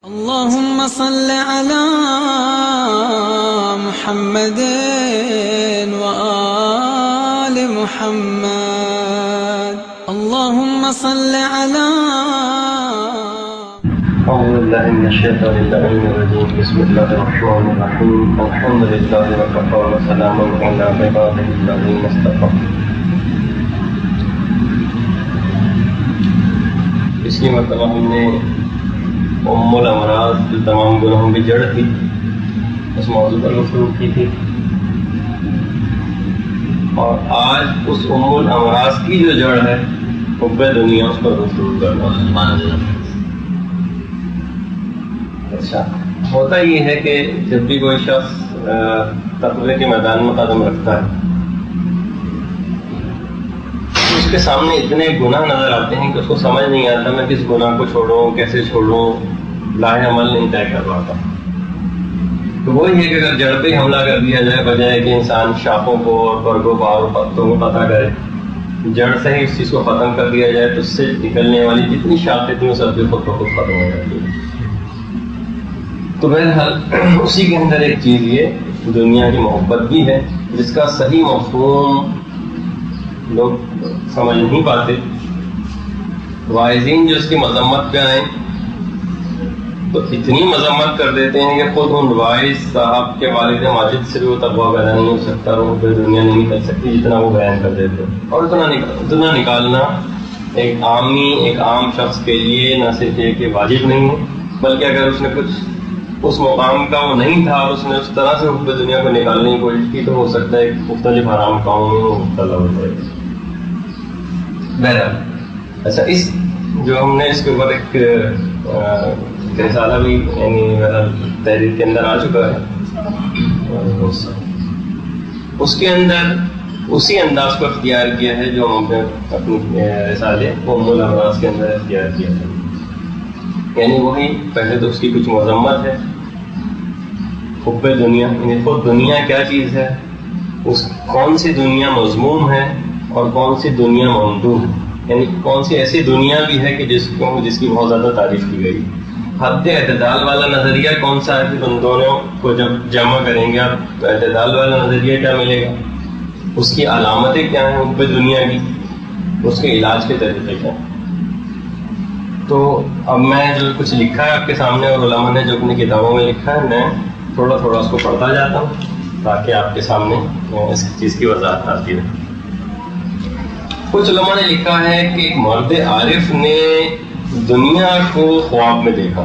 اللهم صل على محمد وآل محمد اللهم صل على أعوذ بالله من الشيطان الرجيم بسم الله الرحمن الرحيم الحمد لله وكفى وسلام على عباده الذين اصطفى. پچھلی مرتبہ ہم نے ام الامراض جو تمام گناہوں کی جڑ تھی اس موضوع پر گفتگو کی تھی، اور آج اس ام الامراض کی جو جڑ ہے حب دنیا اس پر گفتگو کرنا. اچھا، ہوتا یہ ہے کہ جب بھی کوئی شخص تقوی کے میدان میں قدم رکھتا ہے اس کے سامنے اتنے گناہ نظر آتے ہیں کہ اس کو سمجھ نہیں آتا میں کس گناہ کو چھوڑوں، کیسے چھوڑوں، لاہ عمل نہیں طے کر پاتا. تو وہی ہے کہ اگر جڑ پہ حملہ کر دیا جائے بجائے کہ انسان شاخوں کو اور برگوں کو اور پتوں کو قطع کرے، جڑ سے ہی اس چیز کو ختم کر دیا جائے تو اس سے نکلنے والی جتنی شاخیں تھیں وہ سب بھی خود بخود ختم ہو جاتی ہیں. تو بہرحال اسی کے اندر ایک چیز یہ دنیا کی محبت بھی ہے جس کا صحیح مفہوم لوگ سمجھ نہیں پاتے. واعظین جو اس کی مذمت پہ آئیں تو اتنی مذمت کر دیتے ہیں کہ خود ان واعظ صاحب کے والد ماجد سے بھی وہ تقویٰ پیدا نہیں ہو سکتا، روح پہ دنیا نہیں نکل سکتی جتنا وہ بیان کر دیتے ہیں. اور اتنا نکالنا ایک عام شخص کے لیے نہ صرف یہ کہ واجب نہیں ہے، بلکہ اگر اس نے کچھ اس مقام کا وہ نہیں تھا اور اس نے اس طرح سے حب دنیا کو نکالنے کی کوشش کی تو ہو سکتا ہے کہ مختلف حرام کاموں میں وہ مبتلا ہو جائے. بہرحال اچھا، اس جو ہم نے اس کے اوپر ایک رسالہ بھی یعنی تحریر کے اندر آ چکا ہے، اس کے اندر اسی انداز کو اختیار کیا ہے جو ہم نے اپنی رسالے ام الامراض کے اندر اختیار کیا ہے. یعنی وہی پہلے تو اس کی کچھ مذمت ہے، حب دنیا یعنی خود دنیا کیا چیز ہے، اس کون سی دنیا مذموم ہے اور کون سی دنیا ممدوح ہے، یعنی کون سی ایسی دنیا بھی ہے کہ جس کی بہت زیادہ تعریف کی گئی. حد اعتدال والا نظریہ کون سا ہے کہ ان دونوں کو جب جمع کریں گے آپ تو اعتدال والا نظریہ کیا ملے گا، اس کی علامتیں کیا ہیں حب دنیا کی، اس کے علاج کے طریقے کیا ہیں. تو اب میں جو کچھ لکھا ہے آپ کے سامنے اور علماء نے جو اپنی کتابوں میں لکھا ہے میں تھوڑا تھوڑا اس کو پڑھتا جاتا ہوں تاکہ آپ کے سامنے اس چیز کی وضاحت آتی رہے. کچھ علماء نے لکھا ہے کہ ایک مرد عارف نے دنیا کو خواب میں دیکھا.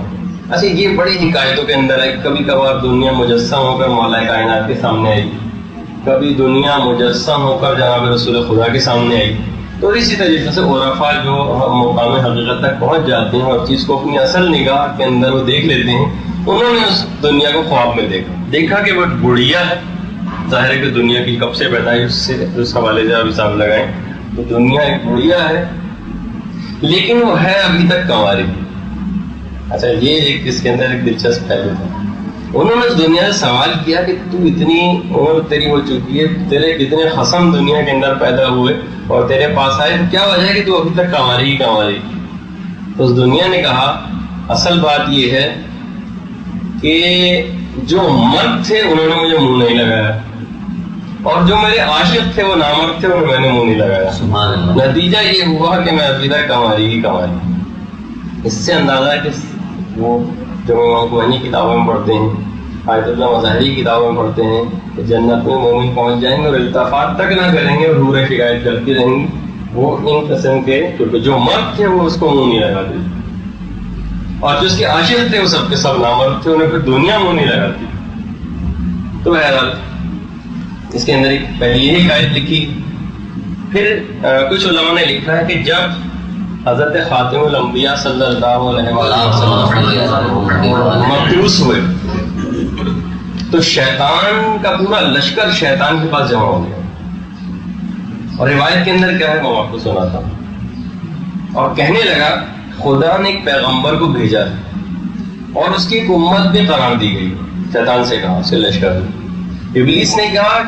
اچھا، یہ بڑی حکایتوں کے اندر ہے. کبھی کبھار دنیا مجسم ہو کر مولا کائنات کے سامنے آئی، کبھی دنیا مجسم ہو کر جناب رسول خدا کے سامنے آئی. تو اسی طریقے سے عرفاء جو مقام حقیقت تک پہنچ جاتے ہیں اور چیز کو اپنی اصل نگاہ کے اندر وہ دیکھ لیتے ہیں، انہوں نے اس دنیا کو خواب میں دیکھا کہ وہ گڑیا ہے. ظاہر ہے کہ دنیا کی کب سے پیدا ہے اس حوالے سے آپ حساب لگائیں تو دنیا ایک گڑیا ہے لیکن وہ ہے ابھی تک کنواری. اچھا، یہ ایک اس کے اندر ایک دلچسپ پہلو تھا. انہوں نے اس دنیا سے سوال کیا کہ تو اتنی عمر تیری ہو چکی ہے، تیرے کتنے خصم دنیا کے اندر پیدا ہوئے اور تیرے پاس آئے، تو کیا وجہ ہے کہ تو ابھی تک کنواری. تو اس دنیا نے کہا اصل بات یہ ہے کہ جو مرد تھے انہوں نے مجھے منہ نہیں لگایا اور جو میرے عاشق تھے وہ نامرد تھے انہوں نے میں نے منہ نہیں لگایا. نتیجہ یہ ہوا کہ میں ابھی تک کنواری. اس سے اندازہ ہے کہ وہ جو امام کتابوں میں پڑھتے ہیں، آیت اللہ مظاہری کتابوں میں پڑھتے ہیں کہ جنت میں مومن پہنچ جائیں گے اور التفات تک نہ کریں گے اور حوریں شکایت کرتی رہیں گی. وہ ان قسم کے کیونکہ جو مرد تھے وہ اس کو منہ نہیں لگاتے اور جو اس کے عاشق تھے وہ سب کے سب نامرد تھے، انہیں پھر دنیا منہ نہیں لگاتی. تو بہرحال اس کے اندر ایک پہلی یہی حکایت لکھی. پھر کچھ علماء نے لکھا ہے کہ جب حضرت خاتم الانبیاء صلی اللہ علیہ وسلم مبعوث ہوئے تو شیطان کا پورا لشکر شیطان کے پاس جمع ہو گیا. اور روایت کے اندر کیا ہے میں آپ کو سناتا ہوں. اور کہنے لگا خدا نے ایک پیغمبر کو بھیجا ہے اور اس کی ایک امت بھی قرار دی گئی. شیطان سے کہا، اس کے لشکر نے. ابلیس نے کہا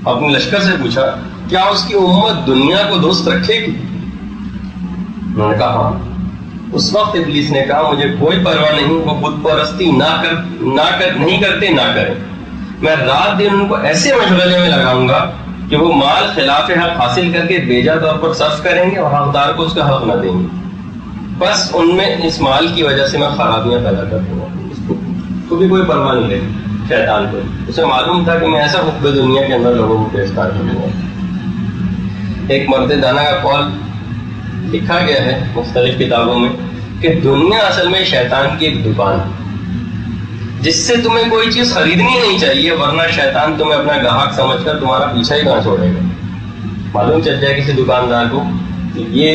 اپنے لشکر سے پوچھا کیا اس کی امت دنیا کو دوست رکھے گی؟ انہوں نے کہا ہاں. اس وقت ابلیس نے کہا مجھے کوئی پرواہ نہیں، وہ بت پرستی نہیں کرتے نہ کریں، میں رات دن ان کو ایسے مشغلے میں لگاؤں گا کہ وہ مال خلاف حق حاصل کر کے بیجا طور پر صرف کریں گے اور حقدار کو اس کا حق نہ دیں گے، بس ان میں اس مال کی وجہ سے میں خرابیاں پیدا کر دوں گا۔ اس کو بھی کوئی پرواہ نہیں رہی شیطان کو، اسے معلوم تھا کہ میں ایسا حب دنیا کے اندر لوگوں کو گرفتار کروں گا۔ ایک مرد دانا کا قول لکھا گیا ہے مختلف کتابوں میں کہ دنیا اصل میں شیطان کی ایک دکان ہے جس سے تمہیں کوئی چیز خریدنی نہیں چاہیے، ورنہ شیطان تمہیں اپنا گاہک سمجھ کر تمہارا پیچھا ہی کہاں چھوڑے گا۔ معلوم چل جائے کسی دکاندار کو کہ یہ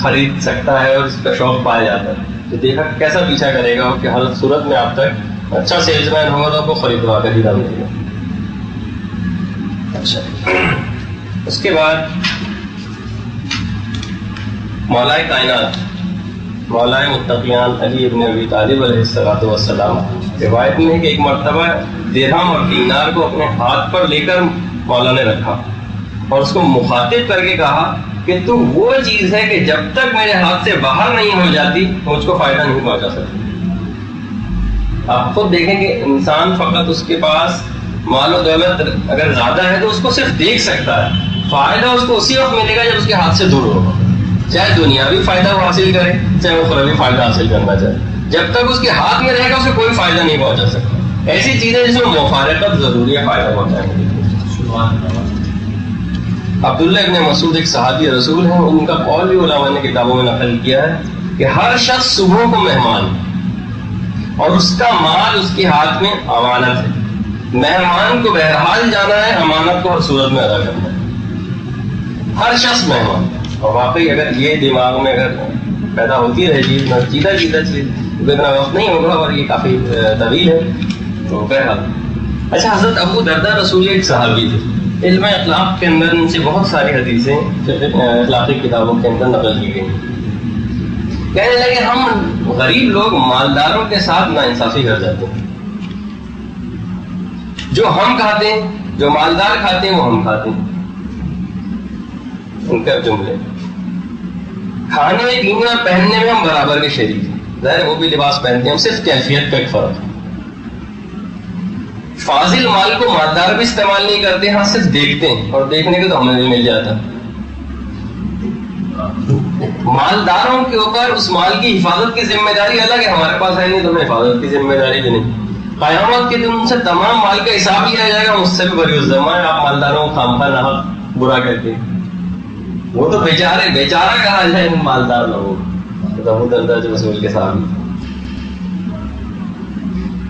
خرید سکتا ہے اور اس کا شوق پایا جاتا ہے تو دیکھا کیسا پیچھا کرے گا کہ ہر صورت میں آپ تک اچھا سیلز مین ہوگا تو آپ کو خریدوا کر ہی دام دے گا۔ اچھا، اس کے بعد مولائے کائنات مولائے متقیان علی ابن ابی طالب علیہ السلام روایت میں ہے کہ ایک مرتبہ درہم اور دینار کو اپنے ہاتھ پر لے کر مولا نے رکھا اور اس کو مخاطب کر کے کہا کہ تو وہ چیز ہے کہ جب تک میرے ہاتھ سے باہر نہیں ہو جاتی مجھ کو فائدہ نہیں پہنچا سکتی۔ آپ خود دیکھیں کہ انسان فقط اس کے پاس مال و دولت اگر زیادہ ہے تو اس کو صرف دیکھ سکتا ہے، فائدہ اس کو اسی وقت ملے گا جب اس کے ہاتھ سے دور ہوگا، چاہے دنیاوی فائدہ وہ حاصل کرے چاہے وہ اخروی فائدہ حاصل کرنا چاہے، جب تک اس کے ہاتھ میں رہے گا اسے کوئی فائدہ نہیں پہنچا سکتا۔ ایسی چیزیں جس میں مفارقت ضروری ہے فائدہ پہنچانے کے لیے۔ عبداللہ ابن مسعود ایک صحابی رسول ہیں، ان کا قول بھی علماء نے کتابوں میں نقل کیا ہے کہ ہر شخص صبح کو مہمان اور اس کا مال اس کے ہاتھ میں امانت ہے، مہمان کو بہرحال جانا ہے، امانت کو ہر صورت میں ادا کرنا ہے۔ ہر شخص مہمان، اور واقعی اگر یہ دماغ میں اگر پیدا ہوتی رہے چیز میں چیتا چیز اتنا وقت نہیں ہوگا اور یہ کافی طویل ہے تو بہرحال۔ اچھا، حضرت ابو دردہ رسول ایک صحابی تھے، علم اخلاق کے اندر ان سے بہت ساری حدیثیں اخلاقی کتابوں کے اندر نقل کی گئی۔ کہنے لگے ہم غریب لوگ مالداروں کے ساتھ ناانصافی کر جاتے ہیں، جو ہم کھاتے ہیں جو مالدار کھاتے ہیں وہ ہم کھاتے ہیں۔ ان کا جملے کھانے پینے اور پہننے میں ہم برابر کے شریک ہیں، ظاہر وہ بھی لباس پہنتے ہیں، ہم صرف کیفیت کا ایک فرق ہے۔ فاضل مال کو مالدار بھی استعمال نہیں کرتے، ہاں صرف دیکھتے ہیں، اور دیکھنے کے تو ہمیں بھی مل جاتا۔ مالداروں کے اوپر اس مال کی حفاظت کی ذمہ داری الگ ہے، ہمارے پاس ہے نہیں تو ہمیں حفاظت کی ذمہ داری بھی نہیں۔ قیامت کے دن ان سے تمام مال کا حساب لیا جائے گا، مجھ سے بھی بری الزمہ ہے آپ مالداروں کو خامخواہ نہ برا کہتے ہیں۔ وہ تو بیچارہ کہا جائے ان مالدار لوگوں کو۔ ابو دردہ جو رسول کے ساتھ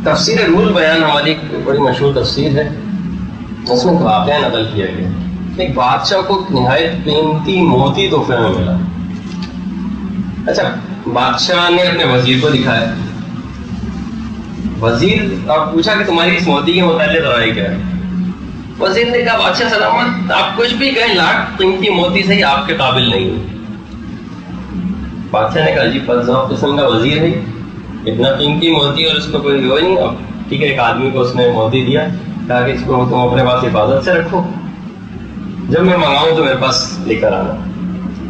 تفسیر روح البیان ہماری ایک بڑی مشہور تفسیر ہے، اس میں واقعہ نقل کیا گیا ایک بادشاہ کو نہایت قیمتی موتی تحفے میں ملا۔ اچھا، بادشاہ نے اپنے وزیر کو دکھایا، وزیر آپ پوچھا کہ تمہاری اس موتی کے متعلق رائے کیا ہے؟ وزیر نے کہا بادشاہ سلامت، آپ کچھ بھی کہیں لاکھ قیمتی موتی سے ہی آپ کے قابل نہیں ہیں۔ بادشاہ نے کہا جی فضا قسم کا وزیر ہے، اتنا قیمتی موتی اور اس کو کوئی وہ نہیں۔ اب ٹھیک ہے، ایک آدمی کو اس نے موتی دیا، کہا کہ اس کو تم اپنے پاس حفاظت سے رکھو، جب میں منگاؤں تو میرے پاس لے کر آنا۔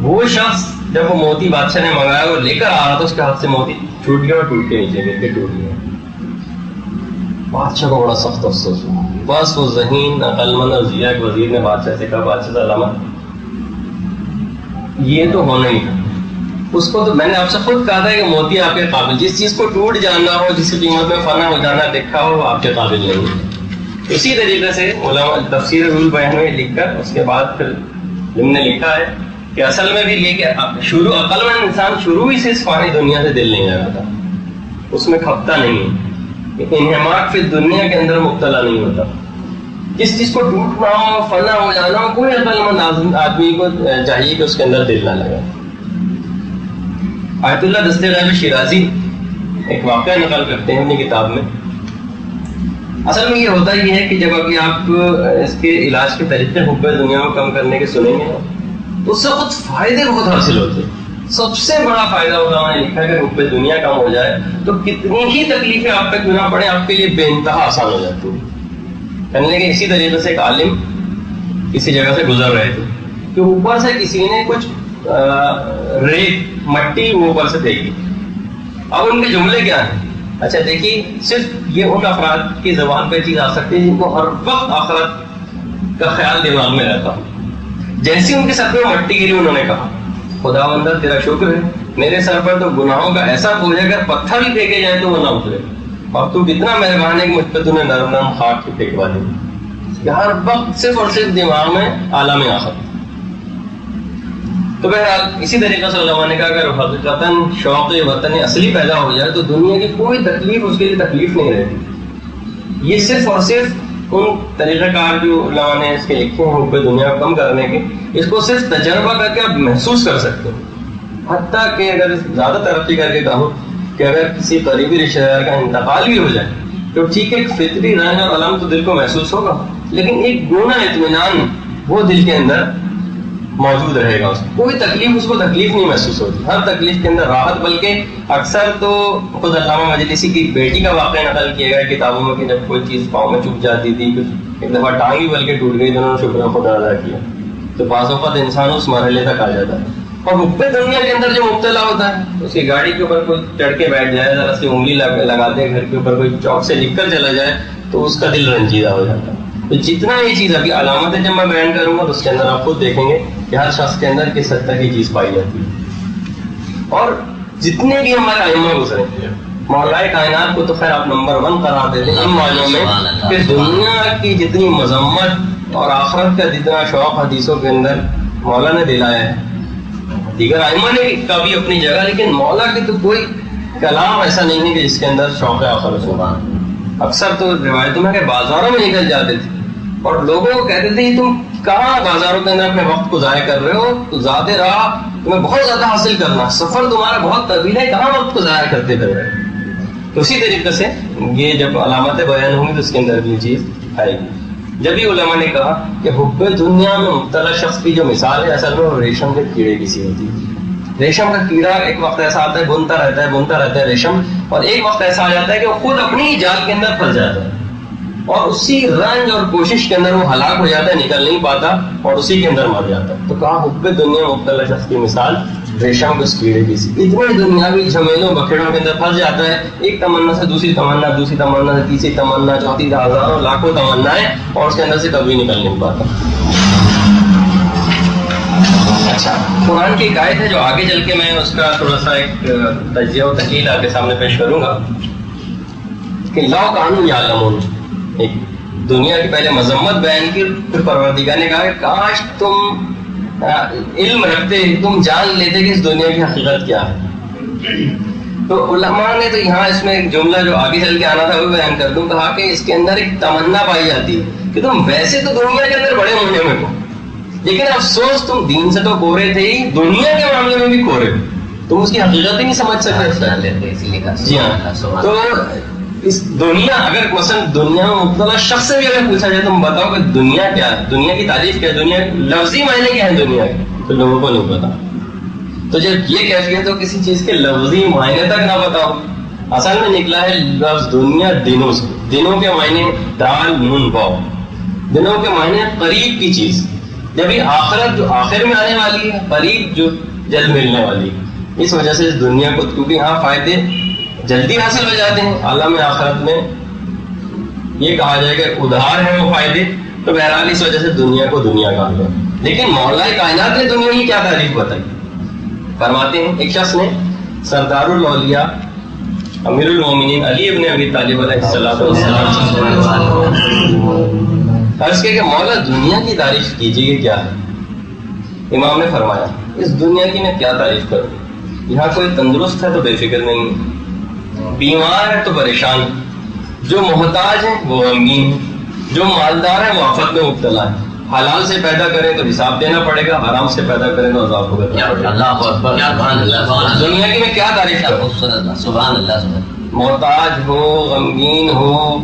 وہ شخص جب وہ موتی بادشاہ نے منگایا وہ لے کر آ رہا تو اس کے ہاتھ سے موتی چھوٹ گیا اور ٹوٹ کے نیچے گر کے ٹوٹ گیا۔ بادشاہ کو بڑا سخت افسوس ہوا۔ بس وہ ذہین عقل مند اور ضیاء کے وزیر نے بادشاہ سے کہا بادشاہ سلامت، یہ تو ہونا ہی تھا، اس کو تو میں نے آپ سے خود کہا تھا کہ موتی آپ کے قابل، جس چیز کو ٹوٹ جانا ہو، جس کی قیمت میں فنا ہو جانا دیکھا ہو، آپ کے قابل نہیں ہے۔ اسی طریقے سے علماء تفسیر روح البیان میں لکھ کر اس کے بعد پھر ہم نے لکھا ہے کہ اصل میں بھی یہ کہ شروع عقل مند انسان شروع ہی سے اس فانی دنیا سے دل نہیں لگاتا، اس میں کھپتا نہیں ہے، انہماک فی دنیا کے اندر مبتلا نہیں ہوتا۔ جس چیز کو ٹوٹنا ہو، فنا ہو جانا ہو، کوئی عقل مند آدمی کو چاہیے کہ اس کے اندر دل نہ لگا۔ آیت اللہ دستغیب شیرازی ایک واقعہ نقل کرتے ہیں اپنی کتاب میں۔ اصل میں یہ ہوتا یہ ہے کہ جب ابھی آپ اس کے علاج کے طریقے حب دنیا کو کم کرنے کے سنیں گے تو اس سے خود فائدے بہت حاصل ہوتے ہیں۔ سب سے بڑا فائدہ ہوتا ہے لکھا کہ حب دنیا کم ہو جائے تو کتنی ہی تکلیفیں آپ پہ کیوں نہ پڑے آپ کے لیے بے انتہا آسان ہو جاتی ہیں۔ کہنے لگے اسی طریقے سے ایک عالم کسی جگہ سے گزر رہے تھے کہ اوپر سے کسی نے کچھ ریت مٹی وہ اوپر سے پھینکی اب ان کے جملے کیا ہیں؟ اچھا دیکھیے، صرف یہ ان افراد کی زبان پہ چیز آ سکتی ہے جن کو ہر وقت آخرت کا خیال دماغ میں رہتا ہو. جیسی ان کے سر پہ مٹی گری، انہوں نے کہا خداوندہ تیرا شکر ہے، میرے سر پر تو گناہوں کا ایسا بوجھ ہے، اگر پتھر بھی پھینکے جائے تو وہ نہ اترے، اور تو کتنا مہربان ہے کہ مجھ پہ تو نے نرم نرم خاک کی پھینکوا دی. ہر وقت صرف اور صرف دماغ میں عالم آخرت. تو بہرحال اسی طریقے سے علماء نے کہا اگر حقیقتاً شوق وطن اصلی پیدا ہو جائے تو دنیا کی کوئی تکلیف اس کے لیے تکلیف نہیں رہتی. یہ صرف اور صرف ان طریقہ کار جو علماء نے اس کے لکھے ہیں حب دنیا کو کم کرنے کے، اس کو صرف تجربہ کر کے آپ محسوس کر سکتے ہو. حتیٰ کہ اگر زیادہ ترقی کر کے کہوں کہ اگر کسی قریبی رشتہ دار کا انتقال بھی ہو جائے تو ٹھیک ہے، ایک فطری رنج اور علم تو دل کو محسوس ہوگا، لیکن ایک گونا اطمینان وہ دل کے اندر موجود رہے گا. اس کوئی تکلیف اس کو تکلیف نہیں محسوس ہوتی، ہر تکلیف کے اندر راحت. بلکہ اکثر تو خود علامہ مجلسی کی بیٹی کا واقعہ نقل کیا گیا کتابوں میں کہ جب کوئی چیز پاؤں میں چپ جاتی تھی، ایک دفعہ ٹانگ ہی بلکہ ٹوٹ گئی تو انہوں نے شکر خدا ادا کیا. تو بعض اوقات انسان اس مرحلے تک آ جاتا ہے. اور حب دنیا کے اندر جو مبتلا ہوتا ہے، اس کی گاڑی کے اوپر کوئی چڑھ کے بیٹھ جائے، ذرا سی انگلی لگا دے، گھر کے اوپر کوئی چوک سے لکھ کر چلا جائے تو اس کا دل رنجیدہ ہو جاتا ہے. تو جتنا یہ چیز ابھی علامتیں جب میں بیان کروں گا تو اس کے اندر آپ خود دیکھیں گے کہ ہر شخص کے اندر کس حد تک یہ چیز پائی جاتی ہے. اور جتنے بھی ہمارے ائمہ گزرے مولا کائنات کو تو خیر آپ نمبر 1 قرار دے دیں ان معنوں میں کہ دنیا کی جتنی مذمت اور آخرت کا جتنا شوق حدیثوں کے اندر مولا نے دلایا ہے، دیگر ائمہ نے کا بھی اپنی جگہ، لیکن مولا کی تو کوئی کلام ایسا نہیں ہے کہ جس کے اندر شوق آخرت ہو. اکثر تو روایتوں میں کہ بازاروں میں نکل جاتے تھے اور لوگوں کو کہتے تھے کہ تم کہاں بازاروں کے اندر اپنے وقت کو ضائع کر رہے ہو، تو ذات راہ تمہیں بہت زیادہ حاصل کرنا، سفر تمہارا بہت طویل ہے، کہاں وقت کو ضائع کرتے پھر رہے. تو اسی طریقے سے یہ جب علامتیں بیان ہوں گی تو اس کے اندر بھی چیز آئے گی. جب بھی علماء نے کہا کہ حب دنیا میں مبتلا شخص کی جو مثال ہے اصل میں وہ ریشم کے کیڑے کی سی ہوتی ہے. ریشم کا کیڑا ایک وقت ایسا آتا ہے بنتا رہتا ہے ریشم، اور ایک وقت ایسا آ جاتا ہے کہ وہ خود اپنی ہی جال کے اندر پھنس جاتا ہے اور اسی رنج اور کوشش کے اندر وہ ہلاک ہو جاتا ہے، نکل نہیں پاتا اور اسی کے اندر مر جاتا ہے. تو کہا حب دنیا مبتلا شخص کی مثال ریشم کے اس کیڑے کی سی. اتنے دنیاوی جھمیلوں بکھیڑوں کے اندر پھنس جاتا ہے، ایک تمنا سے دوسری تمنا، دوسری تمنا سے تیسری تمنا، چوتھی ہزاروں لاکھوں تمنائیں، اور اس کے اندر سے کبھی نکل نہیں پاتا. اچھا، قرآن کی ایک آیت ہے جو آگے چل کے میں اس کا تھوڑا سا ایک تجزیہ و تحلیل آپ کے سامنے پیش کروں گا کہ لو کانوا یعلمون. ایک دنیا کی پہلے مذمت بیان کی، پھر پروردگار نے کہا کہ کاش تم علم رکھتے، تم جان لیتے کہ اس دنیا کی حقیقت کیا ہے. تو علماء نے تو یہاں اس میں ایک جملہ جو آگے چل کے آنا تھا وہ بیان کر دوں. کہا کہ اس کے اندر ایک تمنا پائی جاتی ہے کہ تم ویسے تو دنیا کے اندر بڑے ہونے میں ہو، لیکن افسوس تم دین سے تو کورے تھے ہی، دنیا کے معاملے میں بھی کورے، تم اس کی حقیقت ہی نہیں سمجھ سکتے. جی ہاں، تو اس دنیا اگر مثلا دنیا میں مبتلا شخص سے بھی اگر پوچھا جائے تم بتاؤ کہ دنیا کیا ہے، دنیا کی تعریف کیا ہے، دنیا لفظی معنی کیا ہے دنیا کے، تو لوگوں کو نہیں پتا. تو جب یہ کیفیت ہو کسی چیز کے لفظی معنی تک نہ بتاؤ، اصل میں نکلا ہے لفظ دنیا دنوں سے. دنوں کے معنی دال نون واو، دنوں کے معنی قریب کی چیز، جب یہ آخرت جو آخر میں آنے والی ہے، قریب جو جلد ملنے والی ہے. اس وجہ سے اس دنیا کو، کیونکہ یہاں فائدے جلدی حاصل ہو جاتے ہیں، عالم آخرت میں یہ کہا جائے کہ ادھار ہے وہ فائدے، تو بہرحال اس وجہ سے دنیا کو دنیا کہا گیا. لیکن مولا کائنات نے دنیا کی کیا تعریف بتائی؟ فرماتے ہیں ایک شخص نے سردار الاولیاء امیر المومنین علی ابن ابی طالب علیہ السلام عرض کہ مولا دنیا کی تعریف کیجیے کیا ہے؟ امام نے فرمایا اس دنیا کی میں کیا تعریف کروں؟ یہاں کوئی تندرست ہے تو بے فکر نہیں، بیمار ہے تو پریشان، جو محتاج ہے وہ غمگین، جو مالدار ہے وہ آفت میں مبتلا ہے. حلال سے پیدا کریں تو حساب دینا پڑے گا، حرام سے پیدا کریں تو عذاب ہوگا. دنیا کی میں کیا تعریف کروں؟ سبحان اللہ. محتاج ہو، غمگین ہو،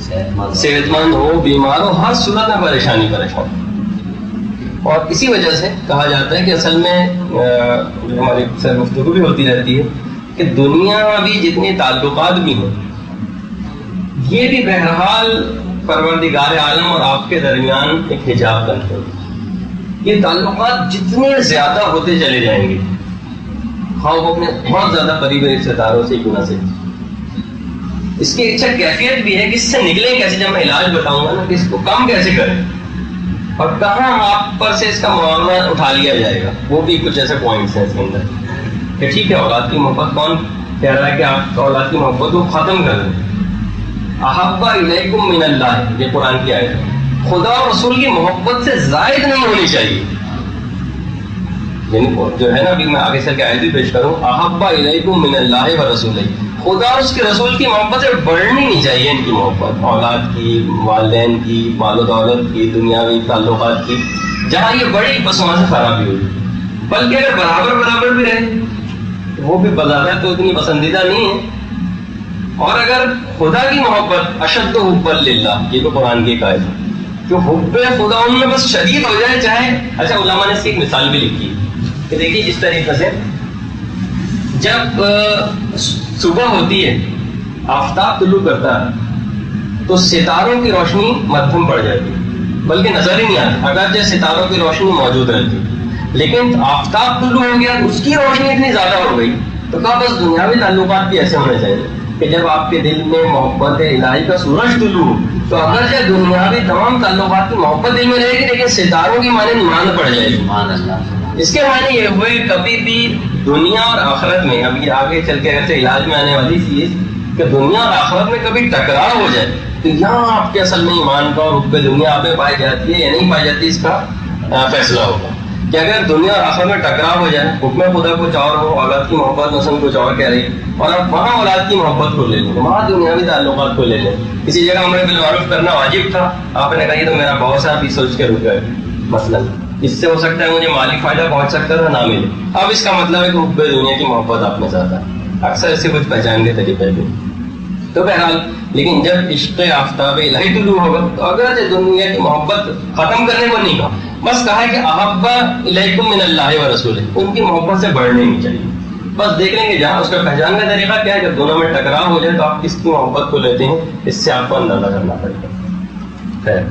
صحت مند ہو، بیمار ہو، ہر صورت میں پریشانی. اور اسی وجہ سے کہا جاتا ہے کہ اصل میں ہماری اکثر گفتگو بھی ہوتی رہتی ہے کہ دنیا بھی جتنے تعلقات بھی ہیں یہ بھی بہرحال پروردگار عالم اور آپ کے درمیان ایک حجاب بنتے ہیں. یہ تعلقات جتنے زیادہ ہوتے چلے جائیں گے خواہ وہ اپنے بہت زیادہ قریبی رشتے داروں سے کیوں نہ سے. اس کی اچھا کیفیت بھی ہے کہ اس سے نکلیں کیسے. جب میں علاج بتاؤں گا نا کہ اس کو کم کیسے کریں اور کہاں آپ پر سے اس کا معاملہ اٹھا لیا جائے گا, وہ بھی کچھ ایسے پوائنٹس ہیں اس کے اندر. کہ ٹھیک ہے اولاد کی محبت, کون کہہ رہا ہے کہ آپ اولاد کی محبت کو ختم کر دیں. احب الیکم من اللہ, یہ قرآن کی آیت ہے. خدا اور رسول کی محبت سے زائد نہیں ہونی چاہیے. یعنی جو ہے نا, ابھی میں آگے چل کے آیت بھی پیش کروں, احب الیکم من اللہ و رسولہ, خدا اور اس کے رسول کی محبت سے بڑھنی نہیں چاہیے ان کی محبت, اولاد کی, والدین کی, مال و دولت کی, دنیاوی تعلقات کی. جہاں یہ بڑی بس وہاں سے خرابی ہوئی. بلکہ اگر برابر بھی رہے وہ بھی بظاہر تو اتنی پسندیدہ نہیں ہے. اور اگر خدا کی محبت اشد حب للہ, یہ تو قرآن کی ایک آیت ہے, جو حب خدا ان میں بس شدید ہو جائے چاہے. اچھا علماء نے اس کی ایک مثال بھی لکھی کہ دیکھیے جس طریقے سے جب صبح ہوتی ہے, آفتاب طلوع کرتا ہے تو ستاروں کی روشنی مدھم پڑ جاتی ہے, بلکہ نظر ہی نہیں آتی اگرچہ ستاروں کی روشنی موجود رہتی. لیکن آفتاب طلوع ہو گیا, اس کی روشنی اتنی زیادہ ہو گئی تو کہا بس دنیاوی تعلقات بھی ایسے ہونے چاہیے کہ جب آپ کے دل میں محبت الہی کا سورج طلوع ہو تو اگرچہ دنیاوی تمام تعلقات کی محبت دل میں رہے گی, لیکن ستاروں کی معنی مان پڑ جائے گی. اس کے معنی یہ ہوئے کبھی بھی دنیا اور آخرت میں, اب یہ آگے چل کے ایسے علاج میں آنے والی چیز کہ دنیا اور آخرت میں کبھی ٹکراؤ ہو جائے تو یہاں آپ کے اصل میں ایمان کا اور حب دنیا آپ میں پائی جاتی ہے یا نہیں پائی جاتی, اس کا فیصلہ ہوگا. کہ اگر دنیا اور آخرت میں ٹکراؤ ہو جائے, حکم خدا کچھ اور ہو, اولاد کی محبت مثلا کچھ اور کہہ رہی, اور آپ وہاں اولاد کی محبت کو لے لیں, وہاں دنیاوی تعلقات کو لے لیں. کسی جگہ ہمیں بالمعروف کرنا واجب تھا, آپ نے کہا تو میرا بہت سا بھی سوچ کے رک گئے, مثلا اس سے ہو سکتا ہے مجھے مالی فائدہ پہنچ سکتا تھا, نہ ملے. اب اس کا مطلب ہے کہ حب دنیا کی محبت آپ میں زیادہ ہے. اکثر اسے کچھ پہچان کے طریقے بھی. تو بہرحال لیکن جب عشق آفتاب الہی طلوع ہوگا تو اگر دنیا کی محبت ختم کرنے کو نہیں کہا, بس کہا ہے کہ احب الیکم من اللہ و رسولہ, ان کی محبت سے بڑھنے نہیں چاہیے. بس دیکھ لیں گے جہاں اس کا پہچان کا طریقہ کیا ہے. جب دونوں میں ٹکراؤ ہو جائے تو آپ کس کی محبت کو لیتے ہیں, اس سے آپ کو اندازہ کرنا پڑے گا. خیر,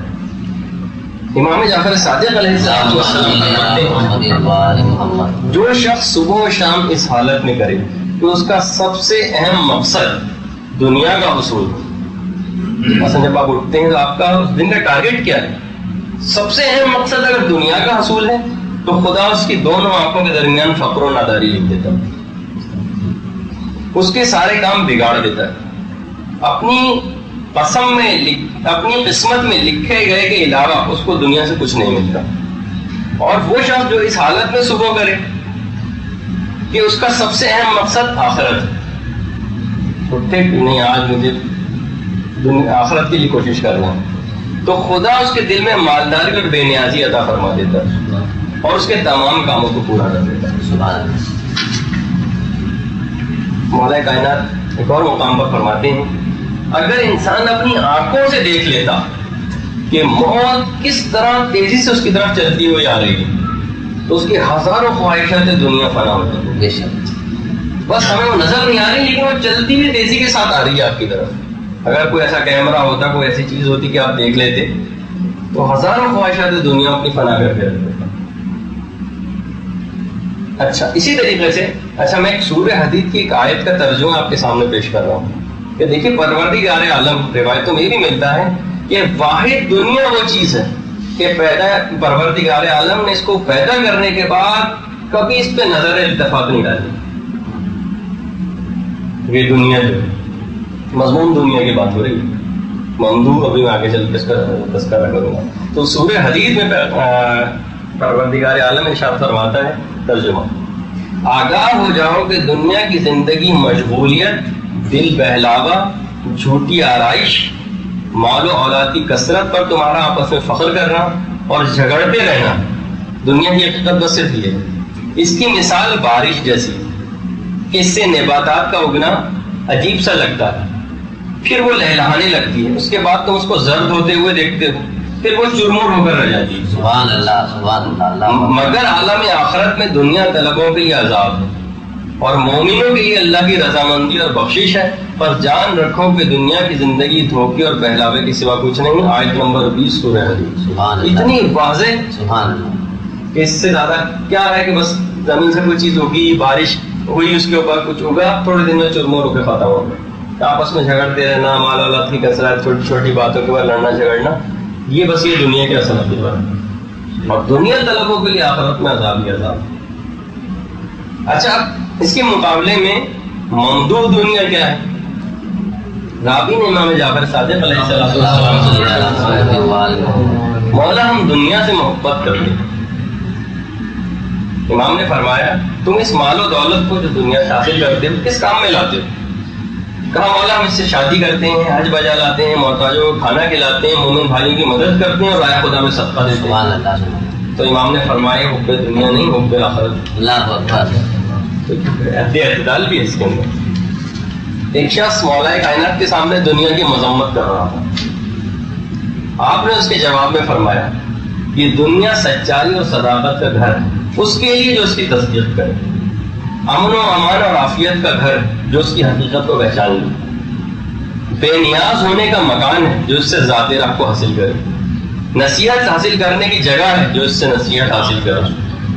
امام جعفر صادق علیہ السلام فرماتے ہیں جو شخص صبح و شام اس حالت میں کرے کہ اس کا سب سے اہم مقصد دنیا کا حصول. مثلا جب آپ اٹھتے ہیں تو آپ کا اس دن کا ٹارگیٹ کیا ہے, سب سے اہم مقصد اگر دنیا کا حصول ہے تو خدا اس کی دونوں آنکھوں کے درمیان فقر و ناداری لکھ دیتا ہے, اس کے سارے کام بگاڑ دیتا ہے. اپنی قسم میں اپنی قسمت میں لکھے گئے کے علاوہ اس کو دنیا سے کچھ نہیں ملتا. اور وہ شخص جو اس حالت میں صبح کرے کہ اس کا سب سے اہم مقصد آخرت ہے, اٹھے کہ نہیں آج مجھے آخرت کے لیے کوشش کرنا ہے, تو خدا اس کے دل میں مالداری اور بے نیازی عطا فرما دیتا ہے اور اس کے تمام کاموں کو پورا کر دیتا ہے. مولا کائنات ایک اور مقام پر فرماتے ہیں اگر انسان اپنی آنکھوں سے دیکھ لیتا کہ موت کس طرح تیزی سے اس کی طرف چلتی ہوئی آ رہی ہے تو اس کی ہزاروں خواہشات دنیا فنا ہوتی ہے. بس ہمیں وہ نظر نہیں آ رہی لیکن وہ چلتی ہوئی تیزی کے ساتھ آ رہی ہے آپ کی طرف. اگر کوئی ایسا کیمرہ ہوتا, کوئی ایسی چیز ہوتی کہ آپ دیکھ لیتے تو ہزاروں خواہشات دنیا اپنی فنا کر کے رکھ دیتا. اچھا اسی طریقے سے میں ایک سورہ حدید کی ایک آیت کا ترجمہ آپ کے سامنے پیش کر رہا ہوں کہ دیکھیے پروردگار عالم, روایتوں میں بھی ملتا ہے کہ واحد دنیا وہ چیز ہے کہ پروردگار عالم نے اس کو پیدا کرنے کے بعد کبھی اس پہ نظر التفات نہیں ڈالی. یہ دنیا جو مضمون دنیا کی بات ہو رہی ہے, مندوب ابھی میں آگے چل کے تذکرہ کروں گا. تو سورہ حدید میں پروردگار عالم ارشاد فرماتا ہے ترجمہ, آگاہ ہو جاؤ کہ دنیا کی زندگی مشغولیت, دل بہلاوا, جھوٹی آرائش, مال و اولاد کی کثرت پر تمہارا آپس میں فخر کرنا اور جھگڑتے رہنا, دنیا کی حقیقت بس صرف یہ ہے. اس کی مثال بارش جیسی کہ اس سے نباتات کا اگنا عجیب سا لگتا ہے, پھر وہ لہلہانے لگتی ہے, اس کے بعد تم اس کو زرد ہوتے ہوئے دیکھتے ہو, پھر وہ چرمور ہو کر رہ جاتی ہے. سبحان اللہ سبحان اللہ. مگر عالم آخرت میں دنیا طلبوں کے لیے عذاب ہے اور مومنوں کے لیے اللہ کی رضامندی اور بخشش ہے. پر جان رکھو کہ دنیا کی زندگی دھوکے اور بہلاوے کے سوا کچھ نہیں. آیت نمبر 20 سورہ حدید. اتنی واضح سبحان اللہ کہ اس سے زیادہ کیا ہے کہ بس زمین سے کوئی چیز ہوگی, بارش ہوئی اس کے اوپر کچھ اگا، تھوڑے دن میں چرمو رکے ختم ہو گئے. آپس میں جھگڑتے رہنا، مال اولاد کی کثرت، چھوٹی چھوٹی باتوں کے بعد لڑنا جھگڑنا، یہ بس یہ دنیا کے اصل عقیدہ ہے. اور دنیا طلبوں کے لیے آخرت میں عذاب ہی عذاب. اچھا اس کے مقابلے میں ممدوح دنیا کیا ہے؟ رابی نے امام جعفر صادق علیہ السلام سے مولا ہم دنیا سے محبت کرتے ہیں. امام نے فرمایا تم اس مال و دولت کو جو دنیا سے حاصل کرتے ہو کس کام میں لاتے ہو؟ کہا مولا ہم اس سے شادی کرتے ہیں، حج بجا لاتے ہیں، محتاجوں کو کھانا کھلاتے ہیں، مومن بھائیوں کی مدد کرتے ہیں اور رائے خدا میں صدقہ دیتے ہیں. تو امام نے فرمایا حب دنیا نہیں حب آخرت. اللہ اکبر. اعتدال بھی ہے اس کے اندر. ایک شخص مولا کائنات کے سامنے دنیا کی مذمت کر رہا تھا. آپ نے اس کے جواب میں فرمایا یہ دنیا سچائی اور صداقت کا گھر ہے اس کے لیے جو اس کی تصدیق کرے، امن و امان اور عافیت کا گھر جو اس کی حقیقت کو پہچان لے، بے نیاز ہونے کا مکان ہے جو اس سے ذات راہ کو حاصل کرے، نصیحت حاصل کرنے کی جگہ ہے جو اس سے نصیحت حاصل کرے.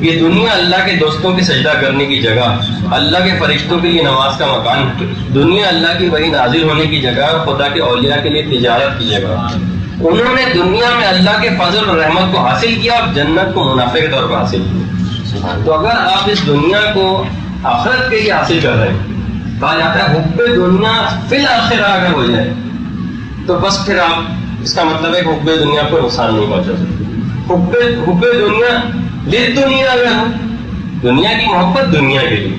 یہ دنیا اللہ کے دوستوں کی سجدہ کرنے کی جگہ، اللہ کے فرشتوں کے لیے نماز کا مکان ہے. دنیا اللہ کی وحی نازل ہونے کی جگہ، خدا کے اولیاء کے لیے تجارت کی جگہ. انہوں نے دنیا میں اللہ کے فضل اور رحمت کو حاصل کیا اور جنت کو منافع کے طور پر حاصل کیا. تو اگر آپ اس دنیا کو آخرت کے لیے حاصل کر رہے ہیں، کہا جاتا ہے حب دنیا فی الآخرہ اگر ہو جائے تو بس پھر آپ اس کا مطلب ہے کہ حب دنیا کو نقصان نہیں پہنچا سکتے. حب دنیا دنیا اگر ہو، دنیا کی محبت دنیا کے لیے،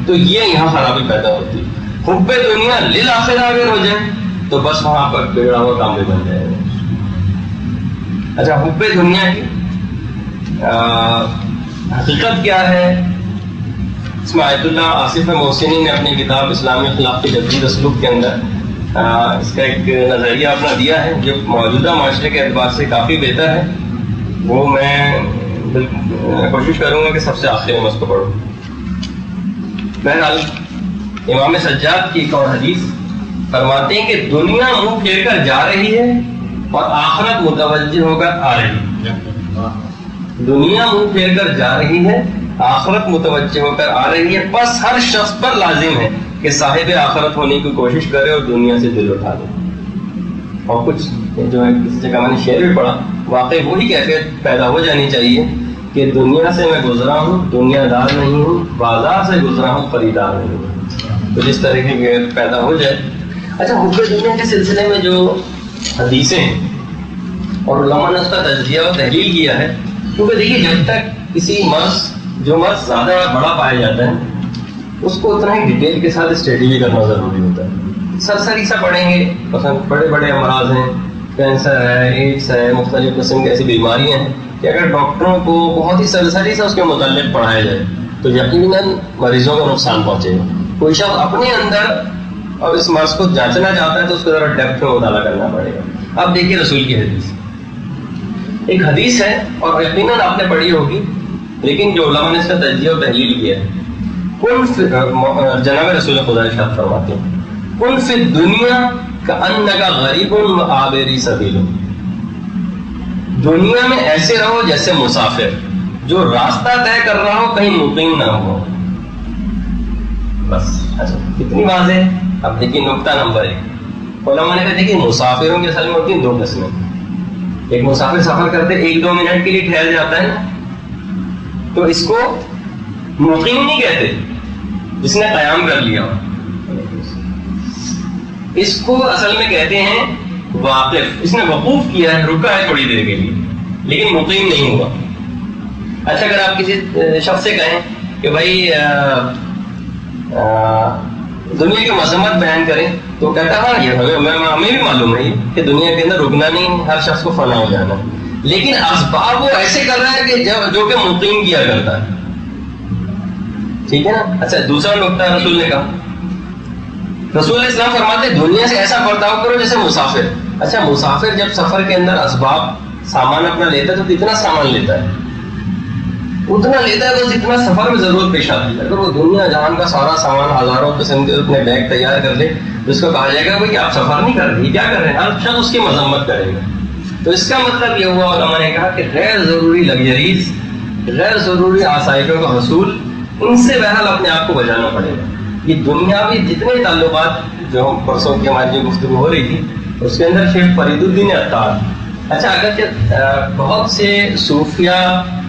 تو یہ یہاں خرابی پیدا ہوتی ہے. حب دنیا للآخرہ اگر ہو جائے تو بس وہاں پر بگڑا ہوا کام بھی بن جائے گا. اچھا حب دنیا کی حقیقت کیا ہے؟ اس میں آیت اللہ آصف محسنی نے اپنی کتاب اسلامی اخلاق کی جدید اسلوب کے اندر اس کا ایک نظریہ اپنا دیا ہے جو موجودہ معاشرے کے اعتبار سے کافی بہتر ہے. وہ میں کوشش کروں گا کہ سب سے آخر میں اس کو پڑھوں. بہرحال امام سجاد کی ایک اور حدیث فرماتے ہیں کہ دنیا منہ پھیر کر جا رہی ہے اور آخرت متوجہ ہو کر آ رہی ہے. دنیا منہ پھیر کر جا رہی ہے، آخرت متوجہ ہو کر آ رہی ہے. بس ہر شخص پر لازم ہے کہ صاحب آخرت ہونے کی کوشش کرے اور دنیا سے دل اٹھا دے. اور کچھ جو ہے کسی جگہ میں نے شعر بھی پڑھا، واقعی وہی کیفیت پیدا ہو جانی چاہیے کہ دنیا سے میں گزرا ہوں، دنیا دار نہیں ہوں، بازار سے گزرا ہوں، خریدار نہیں ہوں. تو جس طرح کی کیفیت پیدا ہو جائے. اچھا حب دنیا کے سلسلے میں جو حدیثیں ہیں اور علماء نے اس کا تجزیہ و تحلیل کیا ہے، کیونکہ دیکھیے جب تک کسی جو مرض زیادہ بڑا پایا جاتا ہے اس کو اتنا ہی ڈیٹیل کے ساتھ اسٹڈی بھی کرنا ضروری ہوتا ہے. سرسری سا پڑھیں گے، مثلا بڑے بڑے امراض ہیں، کینسر ہے، ایڈس ہے، مختلف قسم کی ایسی بیماریاں ہیں کہ اگر ڈاکٹروں کو بہت ہی سرسری سے اس کے متعلق پڑھایا جائے تو یقیناً مریضوں کو نقصان پہنچے گا. کوئی شخص اپنے اندر اور اس مرض کو جانچنا چاہتا ہے تو اس کو ذرا ڈیپتھ میں مطالعہ کرنا پڑے گا. اب دیکھیے رسول کی حدیث، ایک حدیث ہے اور یقیناً آپ نے پڑھی ہوگی، لیکن جو علماء نے اس کا تجزیہ و تحلیل کیا ہے. جناب رسول خدا ارشاد فرماتے ہیں کن فی الدنیا کأنک غریب و عابر سبیل. دنیا میں ایسے رہو جیسے مسافر جو راستہ طے کر رہا ہو، کہیں مقیم نہ ہو. بس اچھا کتنی واضح. اب دیکھیے نقطہ نمبر 1، علماء نے کہا دیکھیے مسافروں کی اصل میں ہوتی ہیں 2 قسمیں. ایک مسافر سفر کرتے 1-2 منٹ کے لیے ٹھہر جاتا ہے تو اس کو مقیم نہیں کہتے، جس نے قیام کر لیا. اس کو اصل میں کہتے ہیں واقف، اس نے وقوف کیا ہے، رکا ہے تھوڑی دیر کے لیے لیکن مقیم نہیں ہوا. اچھا اگر آپ کسی شخص سے کہیں کہ بھائی دنیا کی مذمت بیان کریں تو کہتا ہاں یہ ہمیں بھی معلوم ہے کہ دنیا کے اندر رکنا نہیں، ہر شخص کو فنا ہو جانا، لیکن اسباب وہ ایسے کر رہا ہے کہ جو کہ مقیم کیا کرتا ہے. ٹھیک ہے نا. اچھا دوسرا نقطہ رسول نے کہا، رسول اسلام فرماتے دنیا سے ایسا برتاؤ کرو جیسے مسافر. اچھا مسافر جب سفر کے اندر اسباب سامان اپنا لیتا ہے تو کتنا سامان لیتا ہے؟ اتنا لیتا ہے بس جتنا سفر میں ضرورت پیش آتی ہے. اگر وہ دنیا جہان کا سارا سامان ہزاروں قسم کے اپنے بیگ تیار کر لے تو اس کو کہا جائے گا بھائی آپ سفر نہیں کر رہے، کیا کر رہے ہیں؟ ہر شخص اس کی مذمت کرے گا. تو اس کا مطلب یہ ہوا علماء نے کہا کہ غیر ضروری لگژریز، غیر ضروری آسائشوں کا حصول ان سے بہرحال اپنے آپ کو بچانا پڑے گا. یہ دنیاوی جتنے تعلقات جو ہم پرسوں کی ہماری جو گفتگو ہو رہی تھی اس کے اندر شیخ فرید الدین عطار، اچھا اگرچہ بہت سے صوفیہ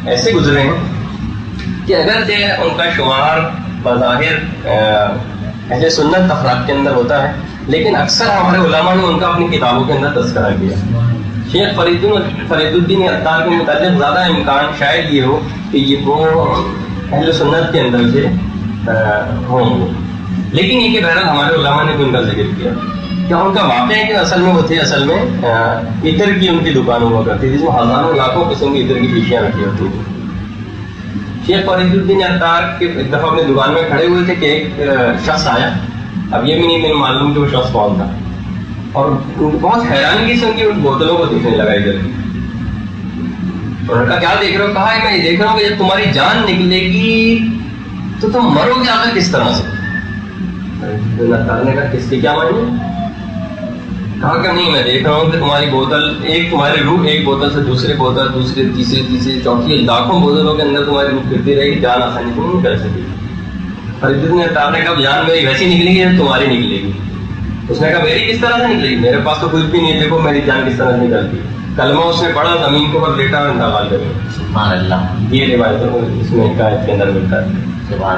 ایسے گزرے ہیں کہ اگرچہ ان کا شمار بظاہر اہل سنت افراد کے اندر ہوتا ہے، لیکن اکثر ہمارے علماء نے ان کا اپنی کتابوں کے اندر تذکرہ کیا. شیخ فرید الدین عطار کے متعلق زیادہ امکان شاید یہ ہو کہ یہ وہ اہل سنت کے اندر سے ہوں، لیکن یہ کہ بہرحال ہمارے علماء نے بھی ان کا ذکر کیا. کیا ان کا واقعہ ہے کہ اصل میں وہ تھے، اصل میں عطر کی ان کی دکان ہوا کرتی تھی جس میں ہزاروں لاکھوں قسم کی عطر کی پیشیاں رکھی ہوتی تھیں. شیخ فرید الدین عطار کے ایک دفعہ اپنی دکان میں کھڑے ہوئے تھے کہ ایک شخص آیا، اب یہ بھی نہیں معلوم کہ وہ شخص کون تھا، اور بہت حیرانگی سے ان کی بوتلوں کو دیکھنے لگا ادھر. اور کیا دیکھ رہے ہو؟ کہا ہے میں یہ دیکھ رہا ہوں کہ جب تمہاری جان نکلے گی تو تم مرو گے آخر کس طرح سے؟ نے کہا کس کی کیا معنی؟ کہا کہ نہیں میں دیکھ رہا ہوں کہ تمہاری بوتل ایک تمہاری روح ایک بوتل سے دوسرے بوتل دوسرے تیسرے چوتھی لاکھوں بوتلوں کے اندر تمہاری روح پھرتی رہے گی، جان آسانی سے نہیں کر سکے. فرید نے کہا جان میری ویسی نکلے گی تمہاری نکلے گی. اس نے کہا میری کس طرح سے نکلے گی؟ میرے پاس تو کچھ بھی نہیں، دیکھو میری جان کس طرح سے نکلتی. کلمہ اس نے پڑھا، زمین کو پر لیٹا اور انتقال کر گیا. سبحان اللہ. یہ روایت اس میں حکایت کے اندر ملتا ہے.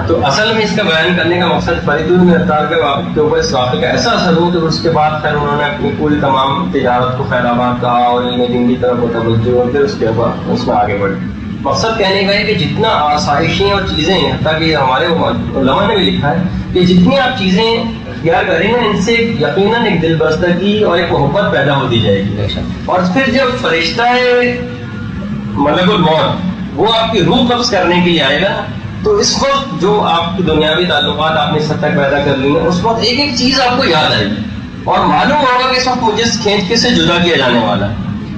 تو اصل میں اس کا بیان کرنے کا مقصد فرید الدین عطار کے اوپر اس واقعے کا ایسا اثر ہو کہ اس کے بعد خیر انہوں نے اپنی پوری تمام تجارت کو خیر آباد کہا اور علم دین کی طرف توجہ اور پھر اس کے بعد اس میں آگے بڑھے. مقصد کہنے کا ہے کہ جتنا آسائشیں اور چیزیں ہیں، حتیٰ کہ ہمارے علماء نے بھی لکھا ہے کہ جتنی آپ چیزیں اختیار کریں گے ان سے یقیناً ایک دل بستگی اور ایک محبت پیدا ہوتی جائے گی. اور پھر جب فرشتہ ملک الموت وہ آپ کی روح قبض کرنے کے لیے آئے گا تو اس وقت جو آپ کی دنیاوی تعلقات آپ نے اس حد تک پیدا کر لی ہیں، اس وقت ایک ایک چیز آپ کو یاد آئے گی اور معلوم ہوگا کہ اس وقت مجھے اس کھینچ کے سے جدا کیا جانے والا ہے.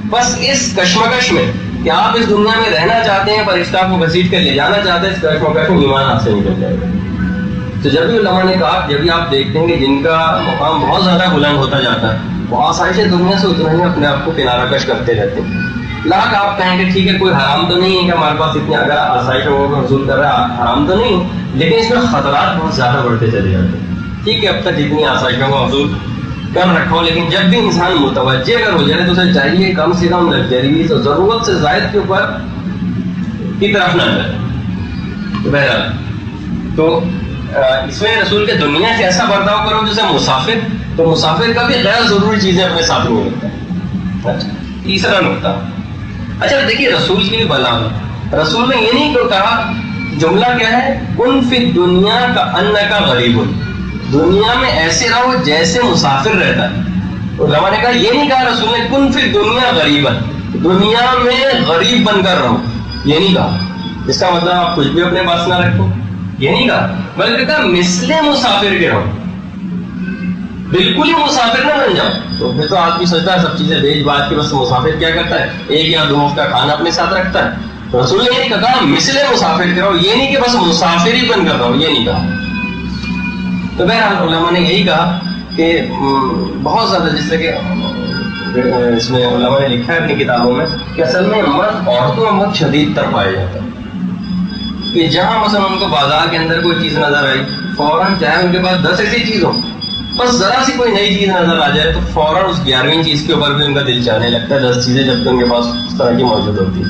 بس اس کشمکش میں کہ آپ اس دنیا میں رہنا چاہتے ہیں، فرشتہ آپ کو گھسیٹ کر لے جانا چاہتے ہیں، اس کشمکش میں ایمان آپ سے نکل جائے گا. تو جب بھی علماء نے کہا جب بھی آپ دیکھتے ہیں کہ جن کا مقام بہت زیادہ بلند ہوتا جاتا ہے وہ آسائش دنیا سے اتنا ہی اپنے آپ کو کنارہ کش کرتے رہتے ہیں. لاکھ آپ کہیں کہ ٹھیک ہے کوئی حرام تو نہیں ہے کہ ہمارے پاس اتنی اگر آسائشوں کو حصول کر رہا ہے، حرام تو نہیں ہے، لیکن اس میں خطرات بہت زیادہ بڑھتے چلے جاتے ہیں. ٹھیک ہے اب تک جتنی آسائشوں کو حصول کر رکھو، لیکن جب بھی انسان متوجہ اگر ہو جائے تو اسے چاہیے کم سے کم لگژریز اور ضرورت سے زائد کے اوپر کی طرف نہ جائے. بہرحال تو اس میں رسول کے دنیا سے ایسا برتاؤ کرو جیسے مسافر، تو مسافر کا بھی غیر ضروری چیزیں اپنے ساتھ میں رکھتا ہے. اچھا تیسرا نقطہ، اچھا دیکھیے رسول کی بھی بلاغت. رسول نے یہ نہیں کہا، جملہ کیا ہے، کن فی دنیا کا انکا غریب، دنیا میں ایسے رہو جیسے مسافر رہتا ہے. علماء نے کہا یہ نہیں کہا رسول نے کن فی دنیا غریبا، دنیا میں غریب بن کر رہو، یہ نہیں کہا. اس کا مطلب آپ کچھ بھی اپنے پاس نہ رکھو، یہ نہیں کہا، بلکہ کہا مثل مسافر کے رہو، بالکل ہی مسافر نہ بن جاؤ. تو پھر تو آدمی سوچتا ہے سب چیزیں بیچ بات کے، بس مسافر کیا کرتا ہے ایک یا دو وقت کا کھانا اپنے ساتھ رکھتا ہے. تو رسول نے یہ کہا مثل مسافر کے رہو، یہ نہیں کہ بس مسافر ہی بن کر رہو، یہ نہیں کہا. تو بہرحال علماء نے یہی کہا کہ بہت زیادہ جس سے کہ اس میں علماء نے لکھا ہے اپنی کتابوں میں کہ اصل میں مرد عورتوں میں بہت شدید تر پایا جاتا ہے کہ جہاں مثلا ان کو بازار کے اندر کوئی چیز نظر آئی فوراً، چاہے ان کے پاس 10 ایسی چیز ہو، بس ذرا سی کوئی نئی چیز نظر آ جائے تو فوراً اس 11ویں چیز کے اوپر بھی ان کا دل چاہنے لگتا ہے 10 چیزیں جب تک ان کے پاس اس طرح کی موجود ہوتی ہے.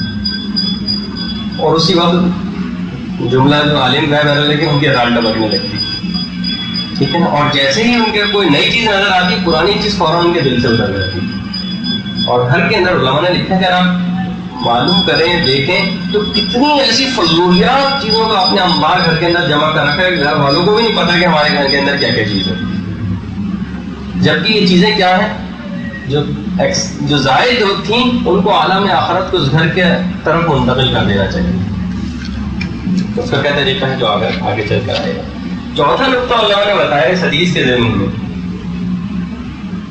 اور اسی وقت جملہ جو عالم کا ہے لیکن ان کی رال ڈبکنے لگتی، ٹھیک ہے نا. اور جیسے ہی ان کے کوئی نئی چیز نظر آتی پرانی چیز فوراً ان کے دل سے اتر جاتی. اور گھر کے اندر علماء نے لکھا کہ آپ معلوم کریں دیکھیں تو کتنی ایسی فضولیات چیزوں کا اپنے انبار گھر کے اندر جمع کر رکھا ہے، گھر والوں کو بھی نہیں پتا کہ ہمارے گھر کے اندر کیا کیا چیز ہے. جبکہ یہ چیزیں کیا ہیں جو زائد تھیں ان کو عالم آخرت کو اس گھر کے طرف منتقل کر دینا چاہیے. اس کا کیا طریقہ ہے جو آگے چل کر آئے گا. چوتھا نقطہ اللہ نے بتایا اس حدیث کے ضمن میں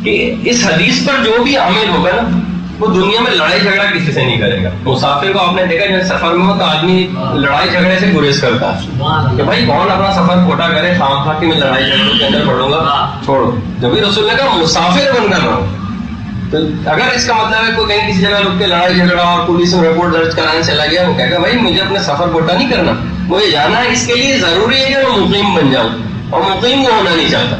کہ اس حدیث پر جو بھی عامل ہوگا نا وہ دنیا میں لڑائی جھگڑا کسی سے نہیں کرے گا. مسافر کو آپ نے دیکھا جب سفر میں ہو تو آدمی لڑائی جھگڑے سے گریز کرتا ہے کہ بھائی کون اپنا سفر کھوٹا کرے، خام خواہ کہ میں لڑائی جھگڑوں کے اندر پڑوں گا، چھوڑو. جب رسول نے کہا مسافر بن کر رہا ہوں، تو اگر اس کا مطلب ہے کوئی کہیں کسی جگہ رک کے لڑائی جھگڑا اور پولیس میں رپورٹ درج کرانے چلا گیا، وہ کہے گا بھائی مجھے اپنے سفر کھوٹا نہیں کرنا، مجھے جانا ہے، اس کے لیے ضروری ہے کہ میں مقیم بن جاؤں، اور مقیم وہ ہونا نہیں چاہتا.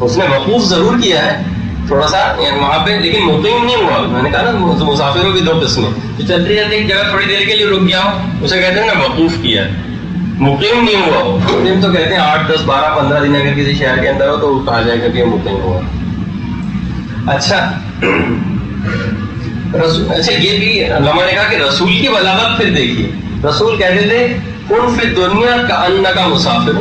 اس نے وقوف ضرور کیا ہے تھوڑا سا وہاں پہ، لیکن مقیم نہیں ہوا. میں نے کہا نا مسافروں کی دو قسمیں، جو چلتے جاتے ایک جگہ تھوڑی دیر کے لیے رک گیا ہو اسے کہتے ہیں نا وقوف کیا ہے، مقیم نہیں ہوا ہو. مقیم تو کہتے ہیں 8 10 12 15 دن اگر کسی شہر کے اندر ہو تو کہا جائے گا کہ مقیم ہوا. اچھا یہ بھی علماء نے کہا کہ رسول کی بلاغت پھر دیکھیے. رسول کہتے تھے کن فی الدنیا کأنک مسافر،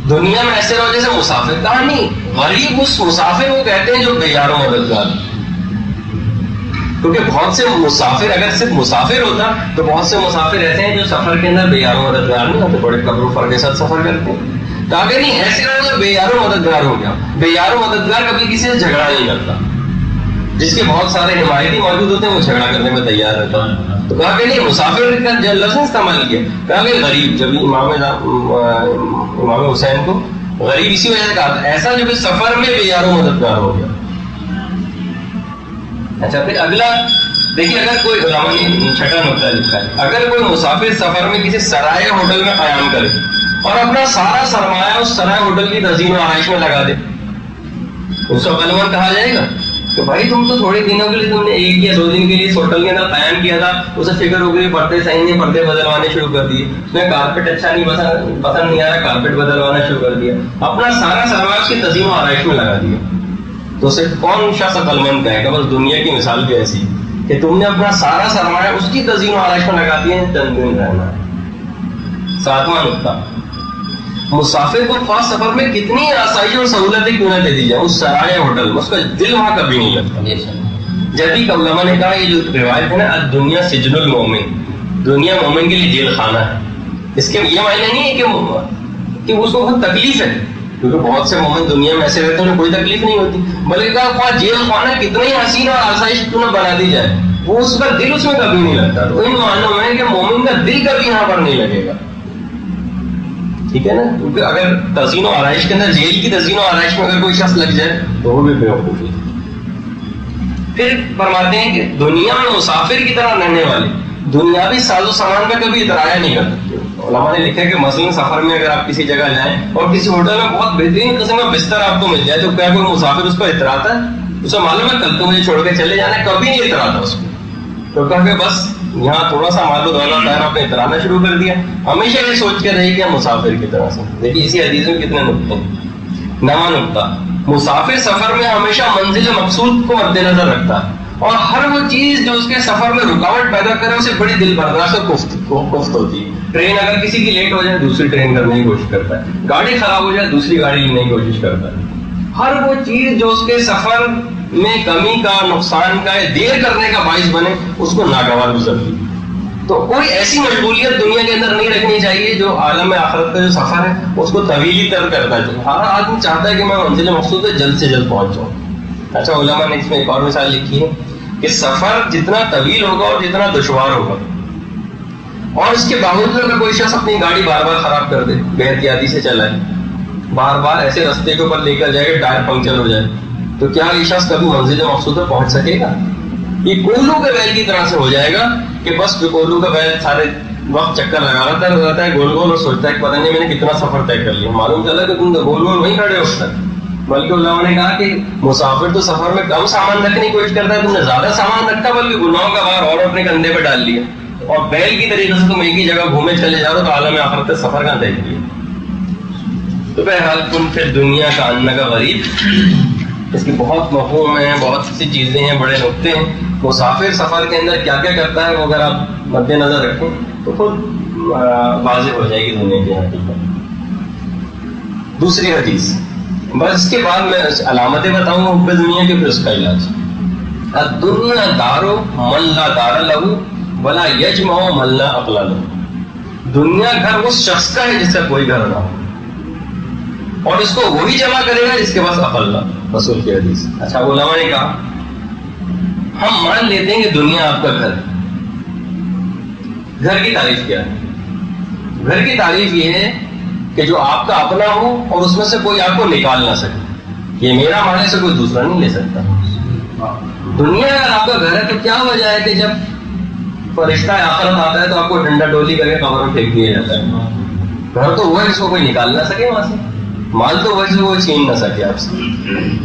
دنیا میں ایسے رہو جیسے مسافر. کہا نہیں، غریب اس مسافر کو کہتے ہیں جو بے یار و مددگار. کیونکہ بہت سے مسافر، اگر صرف مسافر ہوتا تو بہت سے مسافر ایسے ہیں جو سفر کے اندر بے یار و مددگار نہیں ہوتے، بڑے قبر و فر کے ساتھ سفر کرتے ہیں. کہا کہ نہیں، ایسے رہو جو بے یار و مددگار ہو گیا. بے یار و مددگار کبھی کسی سے جھگڑا نہیں کرتا، جس کے بہت سارے حمایتی موجود ہوتے ہیں وہ جھگڑا کرنے میں تیار رہتا ہے. تو کہا کہ نہیں، مسافر کا لفظ استعمال کیا. کہا کہ غریب، جب امام حسین کو غریب اسی وجہ سے کہا تھا، ایسا جو کہ سفر میں بے یار و مددگار ہو گیا. اچھا پھر اگلا دیکھیے، اگر کوئی علماء نے چھٹا نقطہ لکھا ہے، اگر کوئی مسافر سفر میں کسی سرائے ہوٹل میں قیام کرے اور اپنا سارا سرمایہ اس سرائے ہوٹل کی تزئین و آرائش میں لگا دے، اس کو عقلمند کہا جائے گا کہ بھائی تم تو تھوڑے دنوں کے لیے تم نے 1 یا 2 دن کے لیے اس ہوٹل کے اندر قیام کیا تھا، اسے فکر ہو گئی پردے صحیح نہیں، پردے بدلوانے شروع کر دیے. اس میں کارپیٹ اچھا نہیں پسند نہیں آ رہا، کارپیٹ بدلوانا شروع کر دیا، اپنا سارا سرمایہ اس کی تزئین و آرائش میں لگا دیا. تو صرف کون شخص عقلمند کہے گا؟ بس دنیا کی مثال بھی ایسی کہ تم نے اپنا سارا سرمایہ اس کی تزئین و آرائش میں لگا دیا، چند دن رہنا ہے. 7واں نقطہ، مسافر کو خاص سفر میں کتنی آسائش اور سہولتیں کیوں نہ دے دی جائے، اس سرائے ہوٹل میں اس کا دل وہاں کبھی نہیں لگتا. جبکہ علماء نے کہا یہ جو روایت ہے نا، دنیا سجن المومن، دنیا مومن کے لیے جیل خانہ ہے. اس کے یہ معنی نہیں ہے کہ اس کو بہت تکلیف ہے، کیونکہ بہت سے مومن دنیا میں ایسے رہتے ہیں انہیں کوئی تکلیف نہیں ہوتی، بلکہ کہا جیل خانہ کتنا ہی حسین اور آسائش کیوں نہ بنا دی جائے، وہ اس کا دل اس میں کبھی نہیں لگتا. تو ان معنوں میں کہ مومن کا دل کبھی یہاں پر نہیں لگے گا. ٹھیک ہے نا، کیونکہ اگر تزئین و آرائش کے اندر، جیل کی تزئین و آرائش میں اگر کوئی شخص لگ جائے تو وہ بھی بیوقوفی. پھر فرماتے ہیں کہ دنیا میں مسافر کی طرح رہنے والے دنیاوی ساز و سامان کا کبھی اترایا نہیں کرتے. علماء نے لکھا کہ مثلاً سفر میں اگر آپ کسی جگہ جائیں اور کسی ہوٹل میں بہت بہترین قسم کا بستر آپ کو مل جائے تو کیا کوئی مسافر اس کو اتراتا ہے؟ اسے معلوم ہے کل تو مجھے چھوڑ کے چلے جانا ہے، کبھی نہیں اتراتا اس کو. تو کہا کہ بس یہاں تھوڑا سا مال و دولت ہے، آپ نے اترانا شروع کر دیا. ہمیشہ یہ سوچ کے رہے کہ ہم مسافر کی طرح سے. دیکھیے اسی حدیث میں کتنے نقطے ہیں. 9واں نقطہ، مسافر سفر میں ہمیشہ منزل مقصود کو مد نظر رکھتا ہے، اور ہر وہ چیز جو اس کے سفر میں رکاوٹ پیدا کرے اسے بڑی دل برداشت اور کفت ہوتی ہے. ٹرین اگر کسی کی لیٹ ہو جائے دوسری ٹرین کرنے کی کوشش کرتا ہے، گاڑی خراب ہو جائے دوسری گاڑی لینے کی کوشش کرتا ہے. ہر وہ چیز جو اس کے سفر میں کمی کا، نقصان کا، دیر کرنے کا باعث بنے اس کو ناگوار گزرتی. تو کوئی ایسی مشغولیت دنیا کے اندر نہیں رکھنی چاہیے جو عالم آخرت کا جو سفر ہے اس کو طویلی تر کرتا ہے. ہر آدمی چاہتا ہے کہ میں منزل مقصود پہ جلد سے جلد پہنچ جاؤں. اچھا علماء نے اس میں ایک اور مثال لکھی ہے کہ سفر جتنا طویل ہوگا اور جتنا دشوار ہوگا، اور اس کے باوجود اگر کوئی شخص اپنی گاڑی بار بار خراب کر دے، بے احتیاطی سے چلائے، بار بار ایسے رستے کے اوپر لے کر جائے گا ٹائر پنکچر ہو جائے، تو کیا یہ شخص کبھی منزل مقصود پر پہنچ سکے گا؟ یہ کولو کے بیل کی طرح سے ہو جائے گا کہ بس جو کولو کا بیل سارے وقت چکر لگاتا رہتا ہے گول گول اور سوچتا ہے کہ پتہ نہیں میں نے کتنا سفر طے کر لیا، معلوم چلا کہ تم گول گول وہیں کھڑے ہوتا ہے. بلکہ علماء نے کہا کہ مسافر تو سفر میں کم سامان رکھنے کی کوشش کرتا ہے، تم نے زیادہ سامان رکھا بلکہ گناہوں کا بار اور اپنے کندھے پہ ڈال لیا، اور بیل کی طریقے سے تم ایک ہی جگہ گھومے چلے جا رہے ہو تو عالم آخرت سے سفر کہاں طے کیا. تو بہرحال تم پھر دنیا کا انّا کا غریب، اس کی بہت مفہوم ہیں، بہت سی چیزیں ہیں، بڑے نقطے ہیں. مسافر سفر کے اندر کیا کیا کرتا ہے وہ اگر آپ مد نظر رکھیں تو خود واضح ہو جائے گی دنیا کی حقیقت. دوسری حدیث، بس اس کے بعد میں علامتیں بتاؤں گا حب دنیا کے، پھر اس کا علاج. الدنیا دارو من لا دار لہو ولا یجمع من لا عقل لہو. دنیا گھر اس شخص کا ہے جس کا کوئی گھر نہ ہو، اور اس کو وہی جمع کرے گا جس کے پاس عقل نہ. رسول کی حدیث. اچھا علماء نے کہا ہم مان لیتے ہیں کہ دنیا آپ کا گھر ہے. گھر کی تعریف کیا ہے؟ گھر کی تعریف یہ ہے کہ جو آپ کا اپنا ہو اور اس میں سے کوئی آپ کو نکال نہ سکے. یہ میرا ماننے سے کوئی دوسرا نہیں لے سکتا. دنیا اگر آپ کا گھر ہے تو کیا وجہ ہے کہ جب فرشتہ آخرت آتا ہے تو آپ کو ڈنڈا ڈولی کر کے قبر میں پھینک دیا جاتا ہے. گھر تو وہ ہے جس کو کوئی نکال نہ سکے وہاں سے, مال تو وہ ہے جس کو کوئی چھین نہ سکے آپ سے.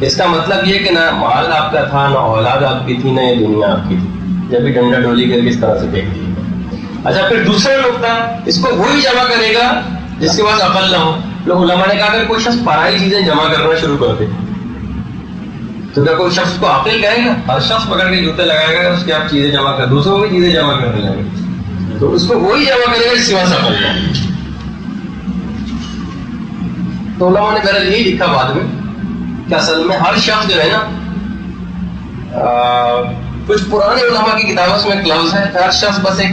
اس کا مطلب یہ کہ نہ مال آپ کا تھا, نہ اولاد آپ کی تھی, نہ یہ دنیا آپ کی تھی, جب بھی ڈنڈا ڈولی کر کے اس طرح سے پھینک دیا. اچھا پھر دوسرا نقطہ, اس کو وہی جمع کرے گا جس کے پاس عقل نہ ہو. لوگ علماء نے کہا اگر کوئی شخص پرائی چیزیں جمع کرنا شروع کر دے تو کیا کوئی شخص کو عاقل کہے گا؟ ہر شخص پکڑ کے جوتے لگائے گا, اس کی آپ چیزیں جمع کر, دوسروں کی چیزیں جمع کرنے لگے تو اس کو وہی جمع کرے گا جس کے پاس عقل نہ ہو. تو علماء نے بہرحال یہی لکھا بعد میں کہ اصل میں ہر شخص جو ہے نا, کچھ پرانے علماء کی کتابوں میں ایک لفظ ہے, ہر شخص بس ایک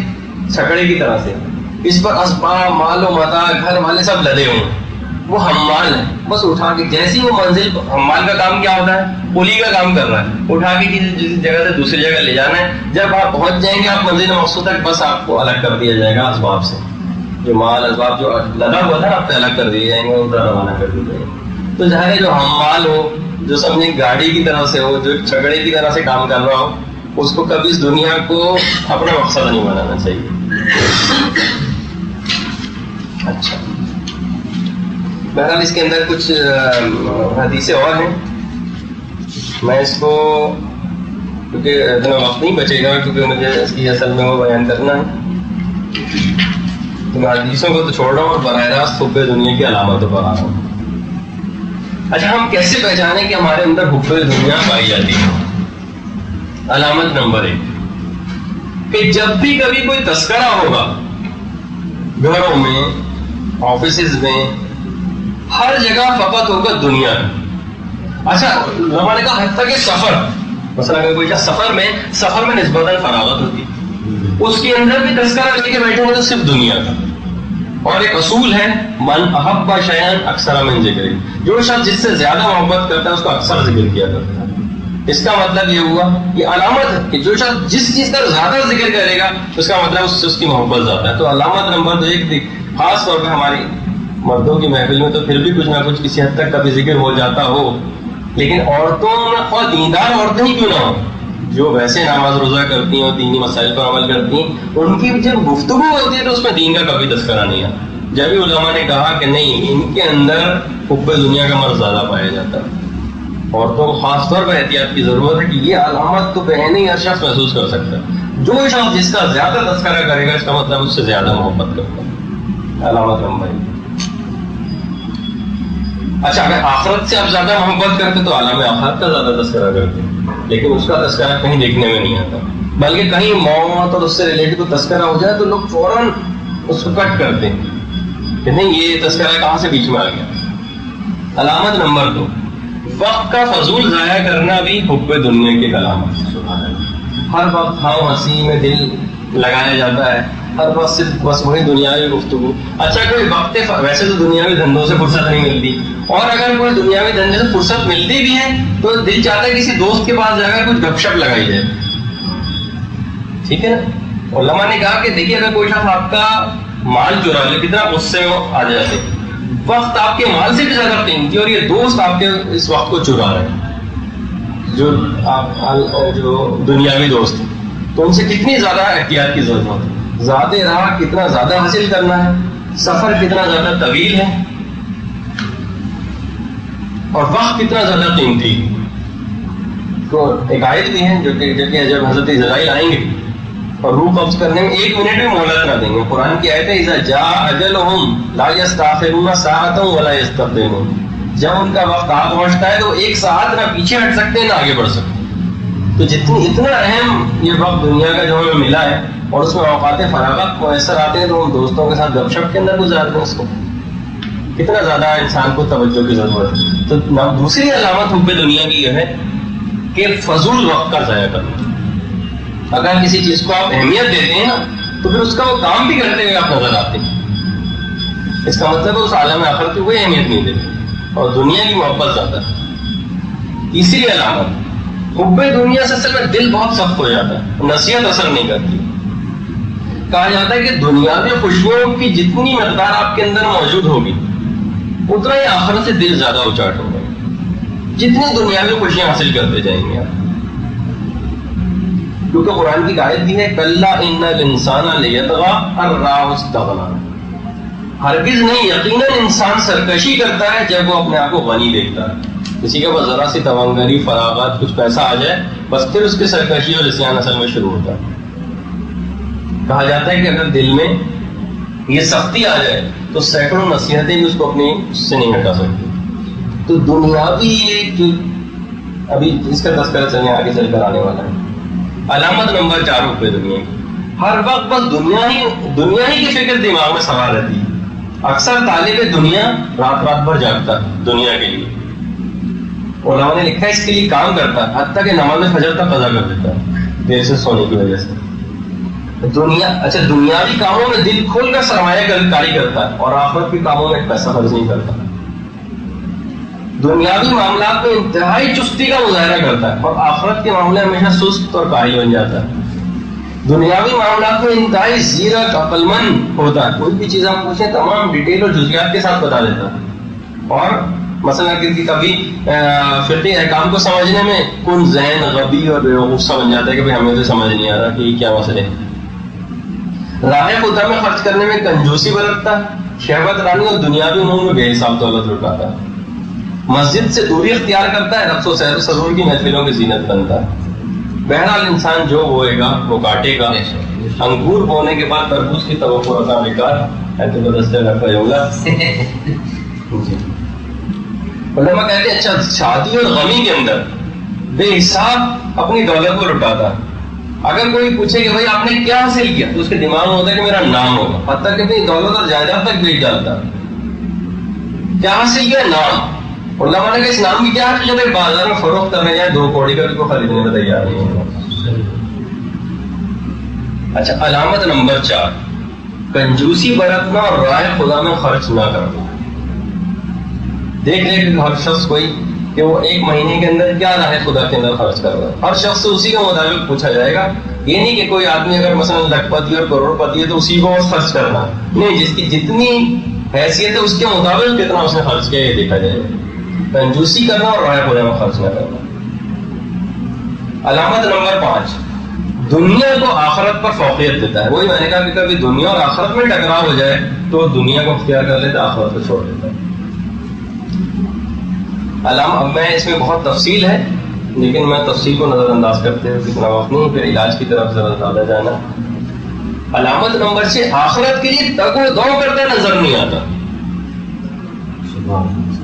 چھکڑے کی طرح سے, اس پر اسباب, مال و متاع, گھر والے سب لدے ہوئے ہیں, وہ حمال ہے, بس اٹھا کے جیسی وہ منزل, حمال کا کام کیا ہوتا ہے, پلی کا کام کر رہا ہے, اٹھا کے کسی جگہ سے دوسری جگہ لے جانا ہے. جب آپ پہنچ جائیں گے آپ منزل مقصود تک, بس آپ کو الگ کر دیا جائے گا اسباب سے, جو مال اسباب جو لدا ہوا تھا آپ پہ الگ کر دیے جائیں گے, ادھر روانہ کر دیے جائیں گے. تو ظاہر ہے جو حمال ہو, جو سمجھے گاڑی کی طرح سے ہو, جو چھگڑے کی طرح سے کام کر رہا ہو, اس کو کبھی اس دنیا کو اپنا مقصد نہیں بنانا چاہیے. اچھا بہرحال اس کے اندر کچھ حدیثیں اور ہیں, میں اس کو کیونکہ اتنا وقت نہیں بچے گا کیونکہ مجھے اس کی اصل میں وہ بیان کرنا ہے, تو میں حدیثوں کو تو چھوڑ رہا ہوں اور براہ راست حب دنیا کی علامتوں پر آ رہا ہوں. اچھا ہم کیسے پہچانے کہ ہمارے اندر حب دنیا پائی جاتی ہے؟ علامت نمبر 1 کہ جب بھی کبھی کوئی تذکرہ ہوگا گھروں میں, آفیسز میں, ہر جگہ فقط ہوگا دنیا. اچھا علماء نے کہا حتیٰ کہ سفر, مثلا اگر کوئی سفر میں نسبتاً فراغت ہوتی, اس کے اندر بھی تذکرہ لے کے بیٹھے ہیں تو صرف دنیا کا. اور ایک اصول ہے, من احب شیئا اکثر من ذکر, جو شخص جس سے زیادہ محبت کرتا ہے اس کو اکثر ذکر کیا کرتا ہے. اس کا مطلب یہ ہوا, یہ علامت ہے کہ جو شخص جس چیز کا زیادہ ذکر کرے گا اس کا مطلب اس سے اس کی محبت زیادہ ہے. تو علامت نمبر 1 خاص طور پہ ہماری مردوں کی محفل میں تو پھر بھی کچھ نہ کچھ کسی حد تک کبھی ذکر ہو جاتا ہو, لیکن عورتوں اور دیندار عورتیں ہی کیوں نہ ہو, جو ویسے نماز روزہ کرتی ہیں اور دینی مسائل پر عمل کرتی ہیں, ان کی جب گفتگو ہوتی ہے تو اس میں دین کا کبھی تذکرہ نہیں آتا. جب بھی علماء نے کہا کہ نہیں, ان کے اندر حب دنیا کا مرض زیادہ پایا جاتا ہے. عورتوں کو خاص طور پر احتیاط کی ضرورت ہے کہ یہ علامت تو بہن ہی ہر شخص محسوس کر سکتا ہے. جو شخص جس کا زیادہ تذکرہ کرے گا اس کا مطلب اس سے زیادہ محبت کرتا ہے. علامت نمبر 1. اچھا اگر آخرت سے آپ زیادہ محبت کرتے تو عالم آخرت کا زیادہ تذکرہ کرتے, لیکن اس کا تذکرہ کہیں دیکھنے میں نہیں آتا, بلکہ کہیں موت اور اس سے ریلیٹڈ کوئی تذکرہ ہو جائے تو لوگ فوراً اس کو کٹ کرتے ہیں کہ نہیں یہ تذکرہ کہاں سے بیچ میں آ گیا. علامت نمبر 2, وقت کا فضول ضائع کرنا بھی حب دنیا کی علامت. ہر وقت ہاں ہنسی میں دل لگایا جاتا ہے, ہر وقت صرف بس وہی دنیاوی گفتگو. اچھا کوئی وقت ویسے تو دنیاوی دھندوں سے فرصت نہیں ملتی, اور اگر کوئی دنیاوی دھندے سے فرصت ملتی بھی ہے تو دل چاہتا ہے کسی دوست کے پاس جا کر کچھ گپ شپ لگائی جائے. ٹھیک ہے نا. علماء نے کہا کہ دیکھیے اگر کوئی شخص آپ کا مال چرا لے, کتنا غصے میں آ جاتے, وقت آپ کے مال سے بھی زیادہ قیمتی اور یہ دوست آپ کے اس وقت کو چرا رہے ہیں, جو دنیاوی دوست, تو ان سے کتنی زیادہ احتیاط کی ضرورت ہے. زیادہ راہ کتنا زیادہ حاصل کرنا ہے, سفر کتنا زیادہ طویل ہے, اور وقت کتنا زیادہ قیمتی. تو ایک آیت بھی ہے جو کہ جب حضرت اسرائیل آئیں گے اور روح قبض کرنے میں 1 منٹ بھی مہلت نہ دیں گے. قرآن کی آیت ہے اذا جاء اجلهم لا يستاخرون ساعة ولا يستقدمون, جب ان کا وقت آ پہنچتا ہے تو 1 ساعت نہ پیچھے ہٹ سکتے نہ آگے بڑھ سکتے. تو اتنا اہم یہ وقت دنیا کا جو ہمیں ملا ہے اور اس میں اوقات فراغت میسر آتے ہیں تو ہم دوستوں کے ساتھ گپ شپ کے اندر گزارتے ہیں. اس کو کتنا زیادہ انسان کو توجہ کی ضرورت ہے. تو دوسری علامت حب دنیا کی یہ ہے کہ فضول وقت کا ضائع کرنا. اگر کسی چیز کو آپ اہمیت دیتے ہیں نا تو پھر اس کا وہ کام بھی کرتے ہوئے آپ نظر آتے ہیں. اس کا مطلب ہے اس عالم آخرت کی کوئی اہمیت نہیں دیتے اور دنیا کی محبت زیادہ ہے. تیسری علامت حب دنیا سے اصل میں دل بہت سخت ہو جاتا ہے, نصیحت اثر نہیں کرتی. کہا جاتا ہے کہ دنیاوی خوشیوں کی جتنی مقدار آپ کے اندر موجود ہوگی اتنا ہی آخرت سے دل زیادہ اچاٹ ہوگا. جتنی دنیاوی خوشیاں حاصل کرتے جائیں گے آپ, کیونکہ قرآن کی آیت بھی ہے کلا ان الانسان لیطغی ان رآہ استغنی، ہرگز نہیں، یقیناً انسان سرکشی کرتا ہے جب وہ اپنے آپ کو غنی دیکھتا ہے. کسی کے پاس ذرا سی توانگری، فراغت، کچھ پیسہ آ جائے بس پھر اس کی سرکشی اور عصیان اصل میں شروع ہوتا ہے. کہا جاتا ہے کہ اگر دل میں یہ سختی آ جائے تو سینکڑوں نصیحتیں بھی اس کو اپنی اس سے نہیں ہٹا سکتی. تو دنیاوی یہ جو ابھی اس کا تذکرہ چلیں آگے چل کر آنے والا ہے. علامت نمبر 4 روپے دنیا کی، ہر وقت بس دنیا ہی کی فکر دماغ میں سوار رہتی ہے. اکثر طالب دنیا رات بھر جاگتا ہے دنیا کے لیے. علماء نے لکھا ہے اس کے لیے کام کرتا ہے حتیٰ کہ نماز فجر تک قضا کر دیتا ہے دیر سے سونے کی وجہ سے. دنیاوی کاموں میں دل کھول کر سرمایہ کاری کرتا ہے اور آخرت کے کاموں میں پیسہ خرچ نہیں کرتا. دنیاوی معاملات میں انتہائی چستی کا مظاہرہ کرتا ہے اور آخرت کے معاملے میں ہمیشہ سست اور کاہل بن جاتا ہے. دنیاوی معاملات میں انتہائی زیرک، عقل مند ہوتا ہے. کوئی بھی چیز آپ پوچھیں تمام ڈیٹیل اور جزیات کے ساتھ بتا دیتا ہے. اور مثلا کبھی فقہی احکام کو سمجھنے میں کن ذہن غبی اور بیوقوف سا بن جاتا ہے کہ بھائی ہمیں تو سمجھ نہیں آ رہا کہ یہ کیا مسئلے ہیں. راہ خدا میں خرچ کرنے میں کنجوسی برتتا ہے، شہوت رانی اور دنیاوی امور میں بے حساب دولت لٹاتا ہے. مسجد سے دوری اختیار کرتا ہے، رقص و سیر و سرور کی محفلوں کی زینت بنتا ہے. بہرحال انسان جو بوئے گا وہ کاٹے گا. انگور بونے کے بعد تربوز کی توقع رکھنا بیکار ہے تو بدستہ رکھا ہوگا. علماء کہتے ہیں اچھا شادی اور غمی کے اندر بے حساب اپنی دولت کو لٹاتا ہے. اگر کوئی پوچھے کہ بھائی آپ نے کیا حاصل کیا تو اس کے دماغ میں ہوتا ہے کہ میرا نام ہوگا، حتیٰ کہ اپنی دولت اور جائیداد تک بیچ ڈالتا ہے. کیا حاصل کیا؟ نام. علماء نے کہا اس نام کی کیا حقیقت ہے؟ بازار میں فروخت کرنے جائے 2 کوڑی کا بھی کو خریدنے میں تیار نہیں ہوگا. اچھا علامت نمبر 4 کنجوسی برتنا اور راہ خدا میں خرچ نہ کرنا. دیکھ لے کہ ہر شخص کوئی کہ وہ 1 مہینے کے اندر کیا راہ خدا کے اندر خرچ کر رہا ہے. ہر شخص سے اسی کے مطابق پوچھا جائے گا. یہ نہیں کہ کوئی آدمی اگر مثلا لکھ پتی اور کروڑ پتی ہے تو اسی کو خرچ کرنا نہیں، جس کی جتنی حیثیت ہے اس کے مطابق کتنا اس نے خرچ کیا یہ دیکھا جائے گا. کنجوسی کرنا اور راہ خدا میں خرچ نہ کرنا. علامت نمبر 5 دنیا کو آخرت پر فوقیت دیتا ہے. وہی میں نے کہا کہ کبھی دنیا اور آخرت میں ٹکراؤ ہو جائے تو دنیا کو اختیار کر لیتا ہے، آخرت کو چھوڑ دیتا ہے. اب میں اس میں بہت تفصیل ہے لیکن میں تفصیل کو نظر انداز کرتے ہوئے کتنا وقت نہیں، پھر علاج کی طرف ذرا زیادہ جانا. علامت نمبر 6 آخرت کے لیے تگ و دو کرتا نظر نہیں آتا.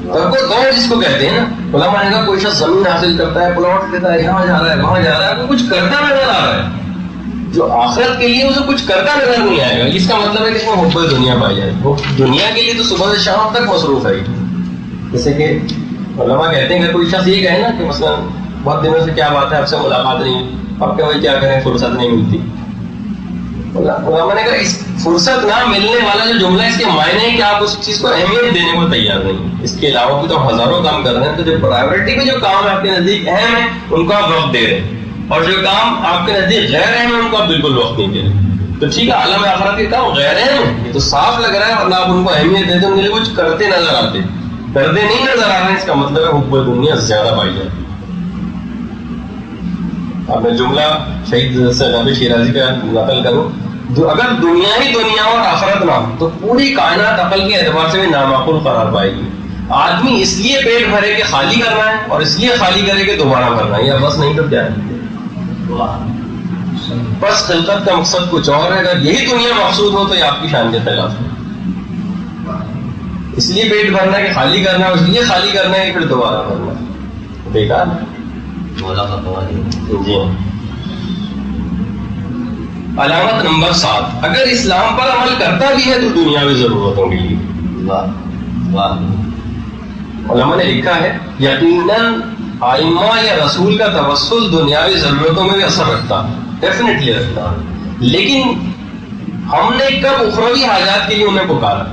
تگ و دو جس کو کہتے ہیں نا، علماء نے کہا کوئی شخص زمین حاصل کرتا ہے، پلاٹ لیتا ہے، یہاں جا رہا ہے وہاں جا رہا ہے، وہ کچھ کرتا نظر آ رہا ہے. جو آخرت کے لیے اسے کچھ کرتا نظر نہیں آئے گا. اس کا مطلب ہے کہ اس میں حب دنیا پائی جائے. وہ دنیا کے لیے تو صبح سے شام تک مصروف ہے. جیسے کہ علماء کہتے ہیں کہ کوئی شخص یہ کہے نا کہ مثلا بہت دنوں سے کیا بات ہے آپ سے ملاقات نہیں، اب کہ وہی کیا کریں فرصت نہیں ملتی. علماء نے کہا اس فرصت نہ ملنے والا جو جملہ اس کے معنی ہے کہ آپ اس چیز کو اہمیت دینے کو تیار نہیں. اس کے علاوہ بھی تو ہزاروں کام کر رہے ہیں، تو جو پرائیورٹی میں جو کام آپ کے نزدیک اہم ہے ان کو آپ وقت دے رہے ہیں، اور جو کام آپ کے نزدیک غیر اہم ہے ان کو آپ بالکل وقت نہیں دے رہے. تو ٹھیک ہے عالم آخرت کے کام غیر اہم ہے، یہ تو صاف لگ رہا ہے، ورنہ آپ ان کو اہمیت دیتے ان کے لیے کچھ کرتے نظر آتے، کرتے نہیں نظر آ رہے ہیں. اس کا مطلب ہے حب دنیا زیادہ پائی جائے. اب میں جملہ شہید سیدنا شیرازی کا نقل کروں، اگر دنیا ہی دنیا اور آخرت نہ تو پوری کائنات عقل کے اعتبار سے بھی نامعقول قرار پائے گی. آدمی اس لیے پیٹ بھرے کہ خالی کرنا ہے اور اس لیے خالی کرے کہ دوبارہ بھرنا ہے، یا بس نہیں تو کیا ہے. بس خلقت کا مقصد کچھ اور ہے. اگر یہی دنیا مقصود ہو تو یہ آپ کی شان کے خلاف ہے. اس لیے پیٹ بھرنا ہے کہ خالی کرنا ہے، اس لیے خالی کرنا ہے کہ پھر دوبارہ بھرنا ہے. بیکار ہے. جی. علامت نمبر 7 اگر اسلام پر عمل کرتا بھی ہے تو دنیاوی ضرورتوں کے لیے. علماء نے لکھا ہے یقیناً آئمہ یا رسول کا توسل دنیاوی ضرورتوں میں بھی اثر رکھتا ہے، ڈیفینیٹلی رکھتا ہے، لیکن ہم نے کب اخروی حاجات کے لیے انہیں پکارا.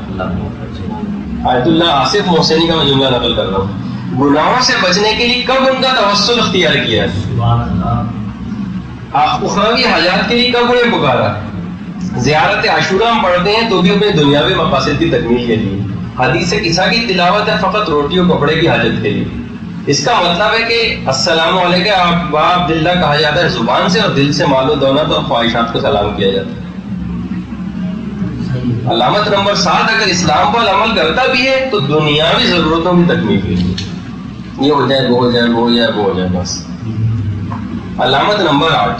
آیت اللہ آصف محسنی کا میں جملہ نقل کر رہا ہوں. گناہوں سے بچنے کے لیے کب ان کا توسل اختیار کیا ہے؟ اخروی حاجات کے لیے کب انہیں پکارا؟ زیارت عاشورہ ہم پڑھتے ہیں تو بھی اپنے دنیاوی مقاصد کی تکمیل کے لیے. حدیث قصہ کی تلاوت ہے فقط روٹی اور کپڑے کی حاجت کے لیے. اس کا مطلب ہے کہ السلام علیکم آپ دلہ کہا جاتا ہے زبان سے، اور دل سے مال و دولت اور خواہشات کو سلام کیا جاتا ہے. علامت نمبر 7، اگر اسلام پر عمل کرتا بھی ہے تو دنیاوی ضرورتوں کی تکمیل کے لیے، یہ ہو جائے وہ ہو جائے وہ ہو جائے وہ ہو جائے بس. علامت نمبر 8،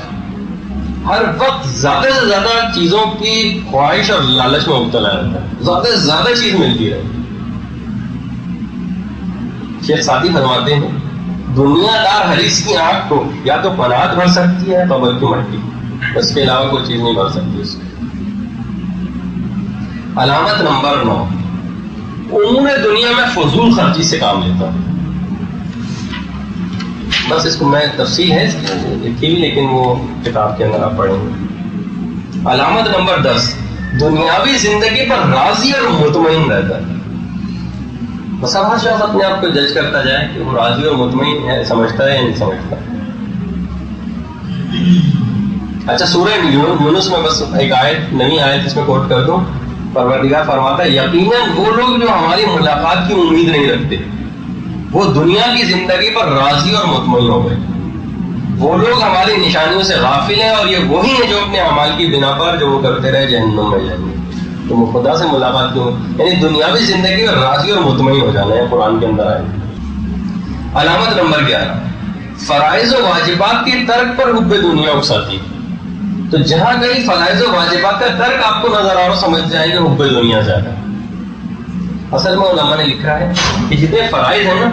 ہر وقت زیادہ سے زیادہ چیزوں کی خواہش اور لالچ میں مبتلا رہتا ہے، زیادہ سے زیادہ چیز ملتی رہے. شیخ سعدی فرماتے ہیں دنیا دار حریص کی آنکھ کو یا تو پناہ بھر سکتی ہے قبر کی مٹی، اس کے علاوہ کوئی چیز نہیں بھر سکتی اس کو. علامت نمبر 9، امور دنیا میں فضول خرچی سے کام لیتا ہے. بس اس کو میں تفصیل ہے لکھی ہوئی، لیکن وہ کتاب کے اندر آپ پڑھیں گے. علامت نمبر 10، دنیاوی زندگی پر راضی اور مطمئن رہتا ہے. بس ہر شخص اپنے آپ کو جج کرتا جائے کہ وہ راضی اور مطمئن ہے، سمجھتا ہے یا نہیں سمجھتا. اچھا، سورہ یونس میں بس ایک آیت، نئی آیت اس میں کوٹ کر دوں. پروردگار فرماتا ہے یقیناً وہ لوگ جو ہماری ملاقات کی امید نہیں رکھتے وہ دنیا کی زندگی پر راضی اور مطمئن ہو گئے. وہ لوگ ہماری نشانیوں سے غافل ہیں، اور یہ وہی ہیں جو اپنے اعمال کی بنا پر جو وہ کرتے رہے جہنم میں جائیں گے. تو وہ خدا سے ملاقات کیوں، یعنی دنیاوی زندگی میں راضی اور مطمئن ہو جانا ہے، قرآن کے اندر آئے. علامت نمبر 11، فرائض و واجبات کے ترک پر حب دنیا اکساتی. تو جہاں کہیں فرائض و واجبات کا ترک آپ کو نظر آ رہا سمجھ جائیں گے حب دنیا زیادہ. اصل میں علماء نے لکھا ہے کہ جتنے فرائض ہیں نا،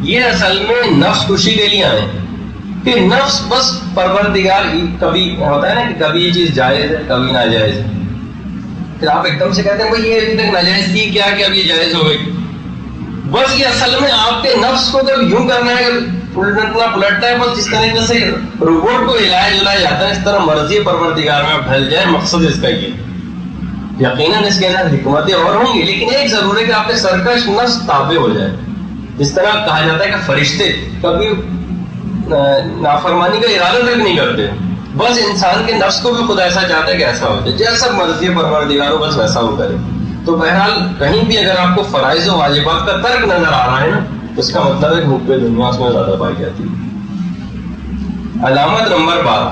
یہ اصل میں نفس خوشی کے لیے آئے ہیں، کہ نفس بس پروردگار کبھی ہوتا ہے نا کہ کبھی یہ چیز جائز ہے کبھی ناجائز ہے. پھر آپ ایک دم سے کہتے ہیں بھائی یہ ابھی تک ناجائز تھی کیا کہ اب یہ جائز ہو گئی. بس یہ اصل میں آپ کے نفس کو جب یوں کرنا ہے پلٹنا ہے، بس جس طریقے سے روبوٹ کو ہلایا جلایا جاتا ہے اس طرح مرضی پروردگار میں ڈھل جائے. مقصد اس کا یہ، یقیناً اس کے اندر حکمتیں اور ہوں گی، لیکن ایک ضرور ہے کہ آپ کے سرکش نفس تابع ہو جائے. جس طرح کہا جاتا ہے کہ فرشتے کبھی نافرمانی کا ارادہ تک نہیں کرتے، بس انسان کے نفس کو بھی خدا ایسا چاہتا ہے کہ ایسا ہو جائے، جیسا مرضی پروردگار ہو بس ویسا ہو کرے. تو بہرحال کہیں بھی اگر آپ کو فرائض و واجبات کا ترک نظر آ رہا ہے نا، اس کا مطلب ہے کہ حب دنیا اس میں زیادہ پائی جاتی ہے. علامت نمبر 12،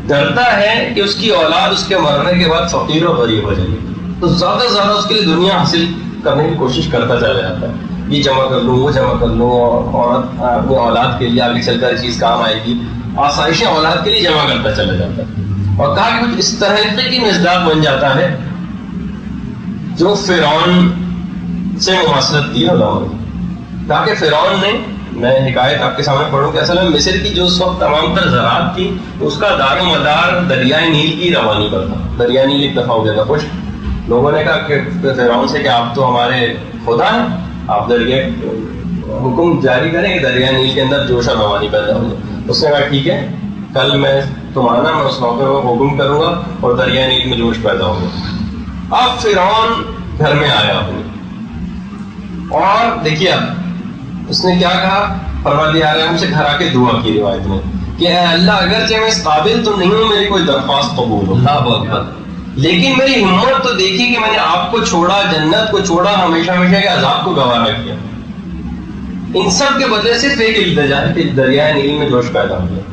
ڈرتا ہے کہ اس کی اولاد اس کے مرنے کے بعد فقیر و غریب ہو جائے گی، تو زیادہ سے زیادہ اس کے لیے دنیا حاصل کرنے کی کوشش کرتا چلا جاتا ہے. یہ جمع کر لوں وہ جمع کر لوں، اور عورت اپنی اولاد کے لیے آگے چل کر چیز کام آئے گی، آسائشیں اولاد کے لیے جمع کرتا چلا جاتا ہے. اور کہا کہ کچھ اس طرح کی مزداق بن جاتا ہے جو فرعون سے مماثلت کی علماء نے. کہا کہ فرعون نے، میں حکایت آپ کے سامنے پڑھوں کہ اصل میں مصر کی جو اس وقت تمام تر زراعت تھی اس کا دار و مدار دریائے نیل کی روانی پر تھا. دریائے نیل ایک دفعہ ہو گیا تھا خشک. لوگوں نے کہا کہ فرعون سے کہ آپ تو ہمارے خدا ہیں، آپ دریائے حکم جاری کریں کہ دریائے نیل کے اندر جوش اور روانی پیدا ہو جائے. اس نے کہا ٹھیک ہے، کل میں تمہارا میں اس موقع پر حکم کروں گا اور دریائے نیل میں جوش پیدا ہوگا. اب فرعون گھر میں آیا اپنے، اور دیکھیے اب اس نے کیا کہا، پروردگار ہم سے گھر آ کے دعا کی روایت میں کہ اے اللہ اگرچہ میں اس قابل تو نہیں ہوں میری کوئی درخواست قبول ہو، لیکن میری ہمت تو دیکھی کہ میں نے آپ کو چھوڑا، جنت کو چھوڑا، ہمیشہ ہمیشہ کے عذاب کو گوارا کیا. ان سب کے بدلے صرف ایک التجا ہے کہ دریائے نیل میں جوش پیدا ہو گیا.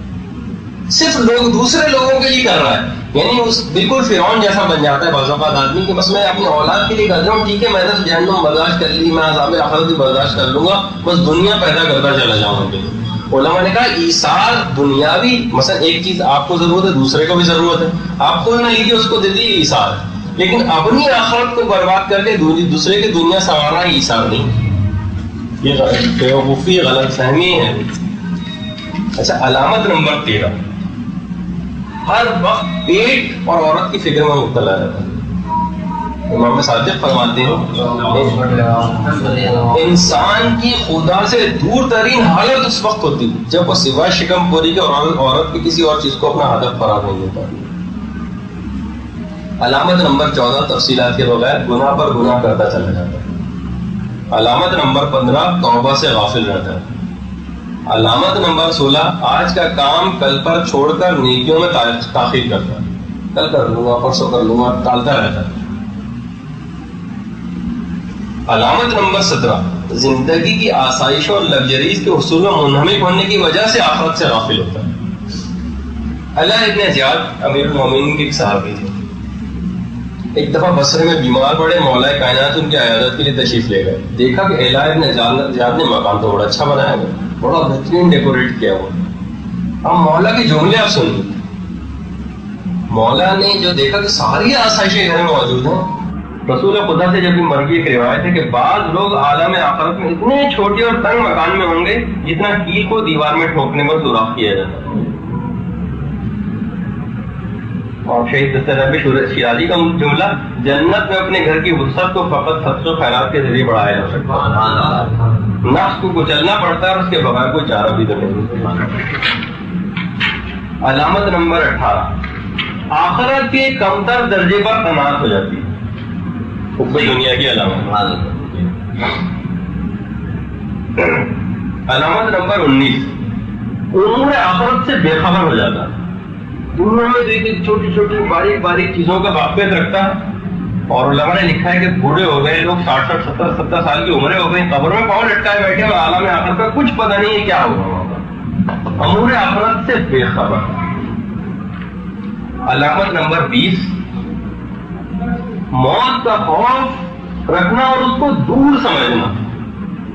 صرف لوگ دوسرے لوگوں کے لیے کر رہا ہے، یعنی اس بالکل فرعون جیسا بن جاتا ہے بعض اوقات آدمی کہ بس میں اپنی اولاد کے لیے کر رہا ہوں، ٹھیک ہے میں نے جہنم برداشت کر لی، میں عذاب آخرت بھی برداشت کر لوں گا، بس دنیا پیدا کرتا چلا جاؤں گا. علماء نے کہا ایثار دنیاوی، مثلا ایک چیز آپ کو ضرورت ہے دوسرے کو بھی ضرورت ہے، آپ کو نہ لیجیے اس کو دے دیجیے ایثار، لیکن اپنی آخرت کو برباد کر کے دوسرے کی دنیا سنوارنا ایثار نہیں. یہ بیوقوفی غلط فہمی ہے. اچھا، علامت نمبر 13، ہر وقت پیٹ اور عورت کی فکر میں مبتلا رہتا ہے. امام صادق فرماتے ہیں انسان کی خدا سے دور ترین حالت اس وقت ہوتی ہے جب وہ سوائے شکم پوری کے عورت کی کسی اور چیز کو اپنا ہدف قرار نہیں دیتا. علامت نمبر 14، تفصیلات کے بغیر گناہ پر گناہ کرتا چلا جاتا ہے. علامت نمبر 15، توبہ سے غافل رہتا ہے. علامت نمبر 16، آج کا کام کل پر چھوڑ کر نیکیوں میں تاخیر کرتا ہے. کل کر لوں گا، پرسوں کر لوں گا، ٹالتا رہتا ہے. علامت نمبر 17، زندگی کی آسائشوں اور لگژریز کے حصول میں منہمک ہونے کی وجہ سے آخرت سے غافل ہوتا ہے۔ علاء ابن زیاد امیر المومنین کے ایک صحابی تھے، ایک دفعہ بصرے میں بیمار پڑے، مولا کائنات ان کی عیادت کے لیے تشریف لے گئے۔ دیکھا کہ علاء ابن زیاد نے مکان تو بڑا اچھا بنایا ہے، بڑا بہترین ڈیکوریٹ کیا ہوا۔ اب مولا کے جملے آپ سنیے، مولا نے جو دیکھا کہ ساری آسائشیں گھر میں موجود ہیں۔ رسول خدا سے جب بھی مرغی ایک روایت ہے کہ بعض لوگ عالم آخرت میں اتنے چھوٹے اور تنگ مکان میں ہوں گے جتنا کیل کو دیوار میں ٹھوکنے پر سوراخ کیا جاتا ہے۔ اور شہید دسترابی شیرازی کا جملہ، جنت میں اپنے گھر کی وسعت کو فقط خرچ و خیرات کے ذریعے بڑھایا جا سکتا ہے، نفس کو کچلنا پڑتا ہے اور اس کے بغیر کوئی چارہ بھی تو نہیں۔ علامت نمبر 18، آخرت کے کمتر درجے پر قناعت ہو جاتی ہے، حب دنیا کی علامت۔ علامت نمبر 19، امور آخرت سے بے خبر ہو جاتا ہے، دنیا میں دیکھیں چھوٹی چھوٹی باریک باریک چیزوں کا واقفیت رکھتا ہے۔ اور علماء نے لکھا ہے کہ بوڑھے ہو گئے لوگ، 60 70 سال کی عمریں ہو گئی، قبر میں پاؤں لٹکائے بیٹھے ہوئے، عالم آخرت کا کچھ پتہ نہیں ہے کیا ہوگا، امور آخرت سے بے خبر۔ علامت نمبر 20، موت کا خوف رکھنا اور اس کو دور سمجھنا،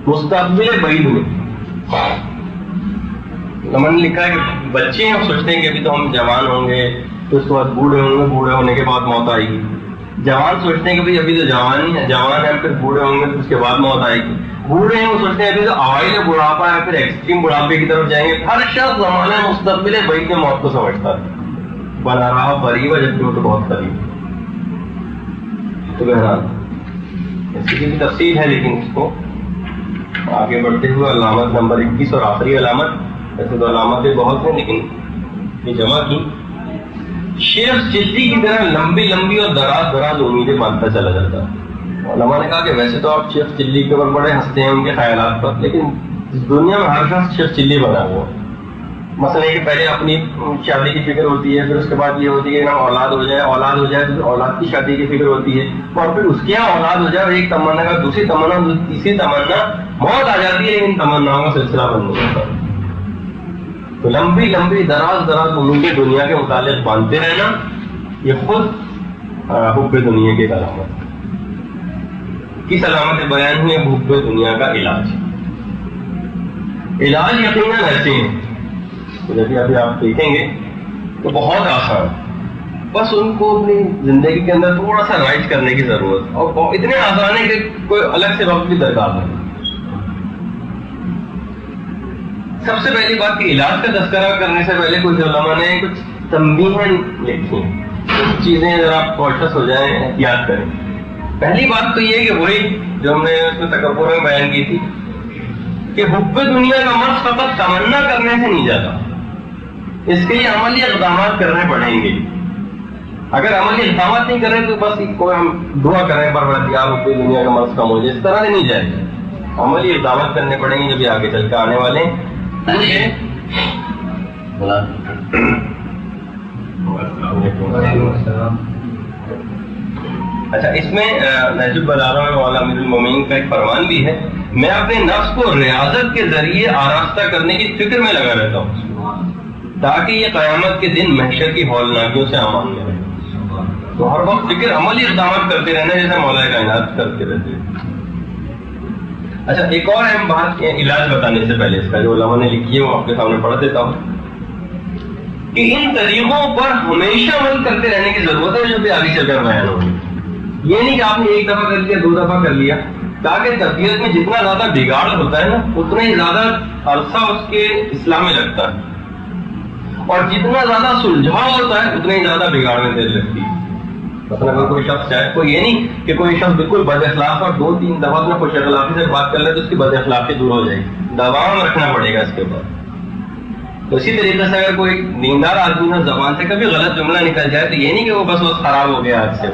مستقبل بعید میں۔ میں نے لکھا ہے کہ بچے ہیں سوچتے ہیں کہ ابھی تو ہم جوان ہوں گے، تو اس کے بعد بوڑھے ہوں گے، بوڑھے ہونے کے بعد موت آئے گی۔ جوان سوچتے ہیں کہ ابھی تو جوان ہی ہے، جوان ہے، پھر بوڑھے ہوں گے، پھر اس کے بعد موت آئے گی۔ بوڑھے ہیں وہ سوچتے ہیں ابھی تو اوائل بڑھاپا ہے، پھر ایکسٹریم بڑھاپے کی طرف جائیں گے۔ ہر شخص زمانہ مستقبل بعید میں موت کو سمجھتا ہے، بنا رہا قریب ہے جبکہ وہ تو بہت قریب۔ تو بہرحال اس کی بھی تفصیل ہے، لیکن اس کو آگے بڑھتے ہوئے علامت نمبر 21 اور آخری علامت، ایسے تو علامتیں بہت ہیں لیکن یہ جمع کی، شیخ چلی کی طرح لمبی لمبی اور دراز دراز امیدیں باندھتا چلا جاتا ہے۔ علماء نے کہا کہ ویسے تو آپ شیخ چلی کے اوپر بڑے ہنستے ہیں ان کے خیالات پر، لیکن اس دنیا میں ہر شخص شیخ چلی بنا ہوا۔ مثلا کہ پہلے اپنی شادی کی فکر ہوتی ہے، پھر اس کے بعد یہ ہوتی ہے کہ اولاد ہو جائے، اولاد ہو جائے تو اولاد کی شادی کی فکر ہوتی ہے، اور پھر اس کے یہاں اولاد ہو جائے اور ایک تمنا کا دوسری تمنا، تیسری تمنا، موت آ جاتی ہے لیکن تمناؤں کا سلسلہ بن نہیں ہوتا۔ تو لمبی لمبی دراز دراز امیدیں دنیا کے متعلق باندھتے رہنا، یہ خود حب دنیا کی علامت۔ کس علامت بیان ہوئی؟ حب دنیا کا علاج۔ علاج یقیناً ایسے ہیں، جب ابھی آپ دیکھیں گے تو بہت آسان، بس ان کو اپنی زندگی کے اندر تھوڑا سا رائج کرنے کی ضرورت، اور اتنے آسان ہے کہ کوئی الگ سے وقت کی درکار نہیں۔ سب سے پہلی بات کہ علاج کا تذکرہ کرنے سے پہلے کچھ علماء نے کچھ تنبیہیں لکھی ہیں، کچھ چیزیں ذرا کانشیس ہو جائیں، احتیاط کریں۔ پہلی بات تو یہ کہ وہی جو ہم نے اس میں تکبر میں بیان کی تھی کہ حب دنیا کا مرض فقط تمنا کرنے سے نہیں جاتا، اس کے لیے عملی اقدامات کرنے پڑیں گے۔ اگر عملی اقدامات نہیں کریں تو بس کوئی ہم دعا کریں پروردگار حب دنیا کا مرض کم ہو جائے، اس طرح سے نہیں جائے گا، عملی اقدامات کرنے پڑیں گے جو بھی آگے چل کے آنے والے ہیں۔ اچھا، اس میں نہج البلاغہ میں مولانا امیر المومنین کا ایک فرمان بھی ہے، میں اپنے نفس کو ریاضت کے ذریعے آراستہ کرنے کی فکر میں لگا رہتا ہوں تاکہ یہ قیامت کے دن محشر کی ہولناکیوں سے امان میں رہے۔ تو ہر وقت فکر، عملی اقدامات کرتے رہنا جیسے مولا کائنات کرتے رہتے ہیں۔ اچھا، ایک اور اہم بات علاج بتانے سے پہلے اس کا جو علماء نے لکھی ہے وہ آپ کے سامنے پڑھ دیتا ہوں کہ ان طریقوں پر ہمیشہ عمل کرتے رہنے کی ضرورت ہے جو بھی آگے چل کر بیان ہوگی۔ یہ نہیں کہ آپ نے ایک دفعہ کر لیا، 2 دفعہ کر لیا، تاکہ طبیعت میں جتنا زیادہ بگاڑ ہوتا ہے نا اتنا ہی زیادہ عرصہ اس کے اصلاح میں لگتا ہے، اور جتنا زیادہ سلجھاؤ ہوتا ہے اتنا ہی زیادہ بگاڑ میں دیر لگتی ہے۔ مثلا اگر کوئی شخص چاہے، کوئی یہ نہیں کہ کوئی شخص بالکل بد اخلاق اور 2-3 دفعہ اپنے خوش اخلاقی سے بات کر لے تو اس کی بد اخلاقی دور ہو جائے گی، دوام رکھنا پڑے گا اس کے بعد۔ تو اسی طریقے سے اگر کوئی دیندار آدمی نے زبان سے کبھی غلط جملہ نکل جائے تو یہ نہیں کہ وہ بس خراب ہو گیا آج سے،